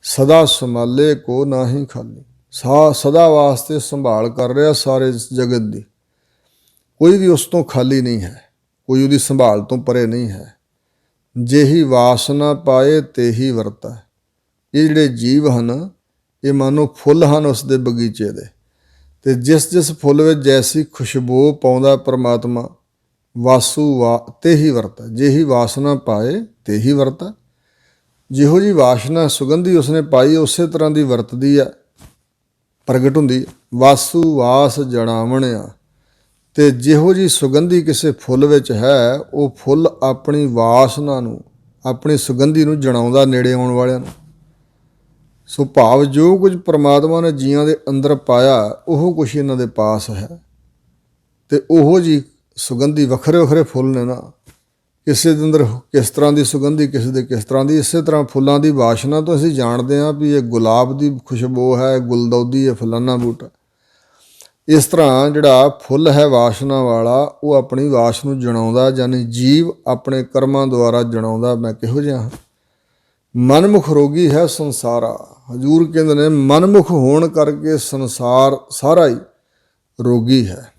ਸਦਾ ਸੰਭਾਲੇ ਕੋ ਨਾਹੀਂ ਖਾਲੀ, ਸਦਾ ਵਾਸਤੇ ਸੰਭਾਲ ਕਰ ਰਿਹਾ ਸਾਰੇ ਜਗਤ ਦੀ, ਕੋਈ ਵੀ ਉਸ ਤੋਂ ਖਾਲੀ ਨਹੀਂ ਹੈ, ਕੋਈ ਉਹਦੀ ਸੰਭਾਲ ਤੋਂ ਪਰੇ ਨਹੀਂ ਹੈ। ਜਿਹੀ ਵਾਸਨਾ ਪਾਏ ਤੇਹੀ ਵਰਤੈ, ਇਹ ਜਿਹੜੇ ਜੀਵ ਹਨ ਇਹ ਮਾਨੋ ਫੁੱਲ ਹਨ ਉਸ ਦੇ ਬਗੀਚੇ ਦੇ, ਅਤੇ ਜਿਸ ਜਿਸ ਫੁੱਲ ਵਿੱਚ ਜੈਸੀ ਖੁਸ਼ਬੂ ਪਾਉਂਦਾ ਪਰਮਾਤਮਾ, ਵਾਸੂ ਤੇਹੀ ਵਰਤੈ, ਜਿਹੀ ਵਾਸਨਾ ਪਾਏ ਤੇਹੀ ਵਰਤੈ। ਜਿਹੋ ਜਿਹੀ ਵਾਸਨਾ ਸੁਗੰਧੀ ਉਸਨੇ ਪਾਈ ਉਸੇ ਤਰ੍ਹਾਂ ਦੀ ਵਰਤਦੀ ਹੈ, ਪ੍ਰਗਟ ਹੁੰਦੀ। ਵਾਸੂ ਵਾਸ ਜਣਾਵਣਿਆ, ਅਤੇ ਜਿਹੋ ਜਿਹੀ ਸੁਗੰਧੀ ਕਿਸੇ ਫੁੱਲ ਵਿੱਚ ਹੈ, ਉਹ ਫੁੱਲ ਆਪਣੀ ਵਾਸਨਾ ਨੂੰ, ਆਪਣੀ ਸੁਗੰਧੀ ਨੂੰ ਜਣਾਉਂਦਾ ਨੇੜੇ ਆਉਣ ਵਾਲਿਆਂ ਨੂੰ। ਸੋ ਭਾਵ ਜੋ ਕੁਝ ਪਰਮਾਤਮਾ ਨੇ ਜੀਆਂ ਦੇ ਅੰਦਰ ਪਾਇਆ ਉਹ ਕੁਛ ਇਹਨਾਂ ਦੇ ਪਾਸ ਹੈ, ਅਤੇ ਉਹੋ ਜਿਹੀ ਸੁਗੰਧੀ, ਵੱਖਰੇ ਵੱਖਰੇ ਫੁੱਲ ਨੇ ਨਾ, ਕਿਸੇ ਦੇ ਅੰਦਰ ਕਿਸ ਤਰ੍ਹਾਂ ਦੀ ਸੁਗੰਧੀ, ਕਿਸੇ ਦੇ ਕਿਸ ਤਰ੍ਹਾਂ ਦੀ। ਇਸੇ ਤਰ੍ਹਾਂ ਫੁੱਲਾਂ ਦੀ ਵਾਸ਼ਨਾ ਤੋਂ ਅਸੀਂ ਜਾਣਦੇ ਹਾਂ ਵੀ ਇਹ ਗੁਲਾਬ ਦੀ ਖੁਸ਼ਬੂ ਹੈ, ਗੁਲਦੌਦੀ ਹੈ, ਫਲਾਨਾ ਬੂਟਾ। ਇਸ ਤਰ੍ਹਾਂ ਜਿਹੜਾ ਫੁੱਲ ਹੈ ਵਾਸ਼ਨਾ ਵਾਲਾ, ਉਹ ਆਪਣੀ ਵਾਸ਼ ਨੂੰ ਜਣਾਉਂਦਾ, ਯਾਨੀ ਜੀਵ ਆਪਣੇ ਕਰਮਾਂ ਦੁਆਰਾ ਜਣਾਉਂਦਾ ਮੈਂ ਕਿਹੋ ਜਿਹਾ ਹਾਂ। ਮਨਮੁਖ ਰੋਗੀ ਹੈ ਸੰਸਾਰਾ, ਹਜ਼ੂਰ ਕਹਿੰਦੇ ਨੇ ਮਨਮੁਖ ਹੋਣ ਕਰਕੇ ਸੰਸਾਰ ਸਾਰਾ ਹੀ ਰੋਗੀ ਹੈ।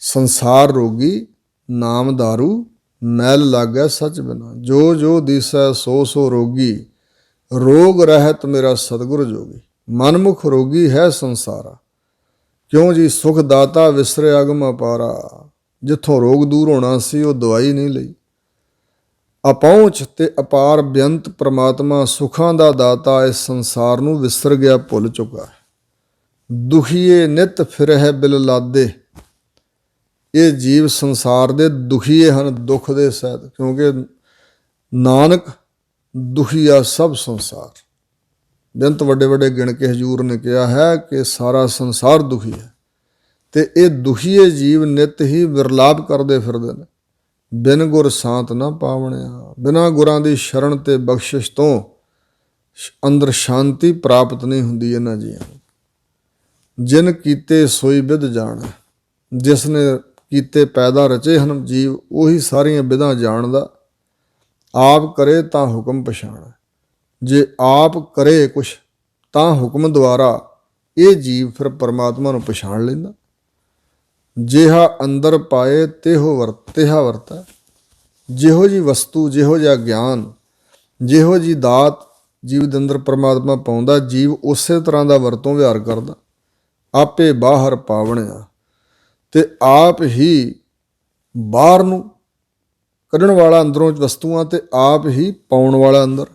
ਸੰਸਾਰ ਰੋਗੀ, ਨਾਮ ਦਾਰੂ ਮੈਲ ਲਾਗੈ ਸੱਚ ਬਿਨਾ, ਜੋ ਜੋ ਦੀਸੈ ਸੋ ਸੋ ਰੋਗੀ, ਰੋਗ ਰਹਿਤ ਮੇਰਾ ਸਤਿਗੁਰ ਜੋਗੀ। ਮਨਮੁਖ ਰੋਗੀ ਹੈ ਸੰਸਾਰਾ, ਕਿਉਂ ਜੀ ਸੁਖ ਦਾਤਾ ਵਿਸਰੇ ਅਗਮ ਅਪਾਰਾ, ਜਿੱਥੋਂ ਰੋਗ ਦੂਰ ਹੋਣਾ ਸੀ ਉਹ ਦਵਾਈ ਨਹੀਂ ਲਈ। ਅਪਹੁੰਚ ਤੇ ਅਪਾਰ ਬੇਅੰਤ ਪ੍ਰਮਾਤਮਾ ਸੁੱਖਾਂ ਦਾ ਦਾਤਾ ਇਸ ਸੰਸਾਰ ਨੂੰ ਵਿਸਰ ਗਿਆ, ਭੁੱਲ ਚੁੱਕਾ ਹੈ। ਦੁਖੀਏ ਨਿਤ ਫਿਰਹਿ ਬਿਲ ਲਾਦੇ, ਇਹ ਜੀਵ ਸੰਸਾਰ ਦੇ ਦੁਖੀਏ ਹਨ, ਦੁੱਖ ਦੇ ਸਹਿਤ, ਕਿਉਂਕਿ ਨਾਨਕ ਦੁਖੀਆ ਸਭ ਸੰਸਾਰ। ਬੇਅੰਤ ਵੱਡੇ ਵੱਡੇ ਗਿਣ ਕੇ ਹਜ਼ੂਰ ਨੇ ਕਿਹਾ ਹੈ ਕਿ ਸਾਰਾ ਸੰਸਾਰ ਦੁਖੀ ਹੈ, ਅਤੇ ਇਹ ਦੁਖੀਏ ਜੀਵ ਨਿਤ ਹੀ ਵਿਰਲਾਪ ਕਰਦੇ ਫਿਰਦੇ ਨੇ। ਬਿਨ ਗੁਰ ਸਾਂਤ ਨਾ ਪਾਵਣਿਆ, ਬਿਨਾਂ ਗੁਰਾਂ ਦੀ ਸ਼ਰਨ ਤੇ ਬਖਸ਼ਿਸ਼ ਤੋਂ ਅੰਦਰ ਸ਼ਾਂਤੀ ਪ੍ਰਾਪਤ ਨਹੀਂ ਹੁੰਦੀ ਇਹਨਾਂ ਜੀਆਂ ਨੂੰ। ਜਿਨ ਕੀਤੇ ਸੋਈ ਬਿਧ ਜਾਣ, ਜਿਸ ਨੇ ਕੀਤੇ ਪੈਦਾ ਰਚੇ ਹਨ ਜੀਵ, ਉਹੀ ਸਾਰੀਆਂ ਬਿਧਾਂ ਜਾਣਦਾ। ਆਪ ਕਰੇ ਤਾਂ ਹੁਕਮ ਪਛਾਣ, ਜੇ ਆਪ ਕਰੇ ਕੁਛ ਤਾਂ ਹੁਕਮ ਦੁਆਰਾ ਇਹ ਜੀਵ ਫਿਰ ਪਰਮਾਤਮਾ ਨੂੰ ਪਛਾਣ ਲੈਂਦਾ। ਜਿਹਾ ਅੰਦਰ ਪਾਏ ਤਿਹਾ ਵਰਤੈ, ਜਿਹੋ ਜਿਹੀ ਵਸਤੂ, ਜਿਹੋ ਜਿਹਾ ਗਿਆਨ, ਜਿਹੋ ਜਿਹੀ ਦਾਤ ਜੀਵ ਦੇ ਅੰਦਰ ਪਰਮਾਤਮਾ ਪਾਉਂਦਾ, ਜੀਵ ਉਸੇ ਤਰ੍ਹਾਂ ਦਾ ਵਰਤੋਂ ਵਿਹਾਰ ਕਰਦਾ। ਆਪੇ ਬਾਹਰ ਪਾਵਣਿਆ, ਅਤੇ ਆਪ ਹੀ ਬਾਹਰ ਨੂੰ ਕੱਢਣ ਵਾਲਾ ਅੰਦਰੋਂ ਵਸਤੂਆਂ ਤੇ ਆਪ ਹੀ ਪਾਉਣ ਵਾਲਾ ਅੰਦਰ।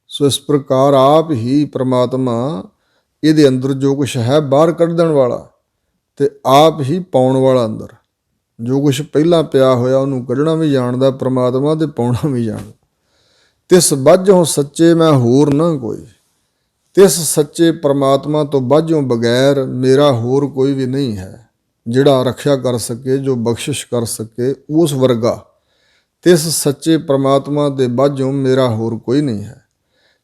ਸੋ ਇਸ ਪ੍ਰਕਾਰ ਆਪ ਹੀ ਪ੍ਰਮਾਤਮਾ ਇਹਦੇ ਅੰਦਰ ਜੋ ਕੁਛ ਹੈ ਬਾਹਰ ਕੱਢਣ ਵਾਲਾ ਤੇ ਆਪ ਹੀ ਪਾਉਣ ਵਾਲਾ ਅੰਦਰ। ਜੋ ਕੁਛ ਪਹਿਲਾਂ ਪਿਆ ਹੋਇਆ ਉਹਨੂੰ ਕੱਢਣਾ ਵੀ ਜਾਣਦਾ ਪ੍ਰਮਾਤਮਾ ਤੇ ਪਾਉਣਾ ਵੀ ਜਾਣਦਾ। ਤਿਸ ਬਾਝੋਂ ਸੱਚੇ ਮੈਂ ਹੋਰ ਨਾ ਕੋਈ, ਤਿਸ ਸੱਚੇ ਪ੍ਰਮਾਤਮਾ ਤੋਂ ਬਾਝੋਂ ਬਗੈਰ ਮੇਰਾ ਹੋਰ ਕੋਈ ਵੀ ਨਹੀਂ ਹੈ ਜਿਹੜਾ ਰੱਖਿਆ ਕਰ ਸਕੇ, ਜੋ ਬਖਸ਼ਿਸ਼ ਕਰ ਸਕੇ ਉਸ ਵਰਗਾ। ਤਿਸ ਸੱਚੇ ਪ੍ਰਮਾਤਮਾ ਦੇ ਬਾਝੋਂ ਮੇਰਾ ਹੋਰ ਕੋਈ ਨਹੀਂ ਹੈ।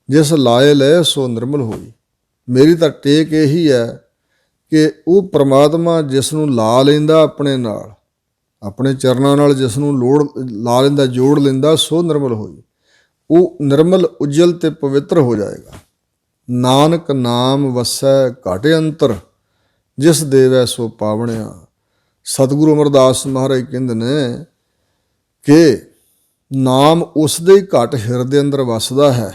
ਜਿਸ ਲਾਏ ਲਏ ਸੋ ਨਿਰਮਲ ਹੋਈ। ਮੇਰੀ ਤਾਂ ਟੇਕ ਇਹੀ ਹੈ ਕਿ ਉਹ ਪ੍ਰਮਾਤਮਾ ਜਿਸ ਨੂੰ ਲਾ ਲੈਂਦਾ ਆਪਣੇ ਨਾਲ, ਆਪਣੇ ਚਰਨਾਂ ਨਾਲ ਜਿਸ ਨੂੰ ਲਾ ਲੈਂਦਾ, ਜੋੜ ਲੈਂਦਾ, ਸੋ ਨਿਰਮਲ ਹੋਈ। ਉਹ ਨਿਰਮਲ ਉਜਲ ਤੇ ਪਵਿੱਤਰ ਹੋ ਜਾਏਗਾ। ਨਾਨਕ ਨਾਮ ਵਸੈ ਘਟ ਅੰਤਰ, ਜਿਸ ਦੇਵੈ ਸੋ ਪਾਵਣਿਆ। ਸਤਿਗੁਰੂ ਅਮਰਦਾਸ ਮਹਾਰਾਜ ਕਹਿੰਦੇ ਨੇ ਕਿ ਨਾਮ ਉਸ ਦੇ ਹੀ ਘਟ ਹਿਰਦੇ ਅੰਦਰ ਵਸਦਾ ਹੈ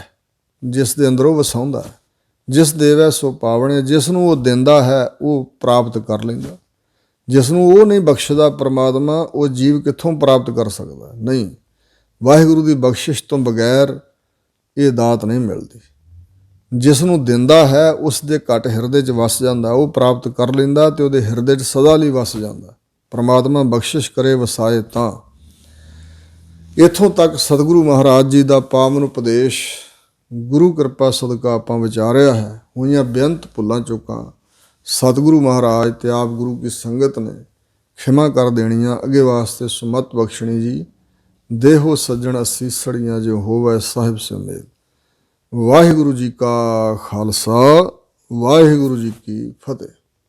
ਜਿਸ ਦੇ ਅੰਦਰ ਉਹ ਵਸਾਉਂਦਾ ਹੈ। ਜਿਸ ਦੇਵੈ ਸੋ ਪਾਵਣਿਆ, ਜਿਸ ਨੂੰ ਉਹ ਦਿੰਦਾ ਹੈ ਉਹ ਪ੍ਰਾਪਤ ਕਰ ਲੈਂਦਾ। ਜਿਸ ਨੂੰ ਉਹ ਨਹੀਂ ਬਖਸ਼ਦਾ ਪ੍ਰਮਾਤਮਾ, ਉਹ ਜੀਵ ਕਿੱਥੋਂ ਪ੍ਰਾਪਤ ਕਰ ਸਕਦਾ? ਨਹੀਂ, ਵਾਹਿਗੁਰੂ ਦੀ ਬਖਸ਼ਿਸ਼ ਤੋਂ ਬਗੈਰ ਇਹ ਦਾਤ ਨਹੀਂ ਮਿਲਦੀ। ਜਿਸ ਨੂੰ ਦਿੰਦਾ ਹੈ ਉਸ ਦੇ ਘਟ ਹਿਰਦੇ 'ਚ ਵਸ ਜਾਂਦਾ, ਉਹ ਪ੍ਰਾਪਤ ਕਰ ਲੈਂਦਾ ਤੇ ਉਹਦੇ ਹਿਰਦੇ 'ਚ ਸਦਾ ਲਈ ਵਸ ਜਾਂਦਾ। ਪ੍ਰਮਾਤਮਾ ਬਖਸ਼ਿਸ਼ ਕਰੇ ਵਸਾਏ ਤਾਂ। ਇੱਥੋਂ ਤੱਕ ਸਤਿਗੁਰੂ ਮਹਾਰਾਜ ਜੀ ਦਾ ਪਾਵਨ ਉਪਦੇਸ਼ ਗੁਰੂ ਕਿਰਪਾ ਸਦਕਾ ਆਪਾਂ ਵਿਚਾਰਿਆ ਹੈ। ਹੋਈਆਂ ਬੇਅੰਤ ਭੁੱਲਾਂ ਚੁੱਕਾਂ ਸਤਿਗੁਰੂ ਮਹਾਰਾਜ ਤੇ ਆਪ ਗੁਰੂ ਕੀ ਸੰਗਤ ਨੇ ਖਿਮਾ ਕਰ ਦੇਣੀਆਂ, ਅੱਗੇ ਵਾਸਤੇ ਸੁਮਤ ਬਖਸ਼ਣੀ ਜੀ। ਦੇਹੋ ਸੱਜਣ ਅਸੀਸੜੀਆਂ ਜੋ ਹੋਵੈ ਸਾਹਿਬ ਸੇ ਉਮੀਦ। ਵਾਹਿਗੁਰੂ ਜੀ ਕਾ ਖਾਲਸਾ, ਵਾਹਿਗੁਰੂ ਜੀ ਕੀ ਫਤਿਹ।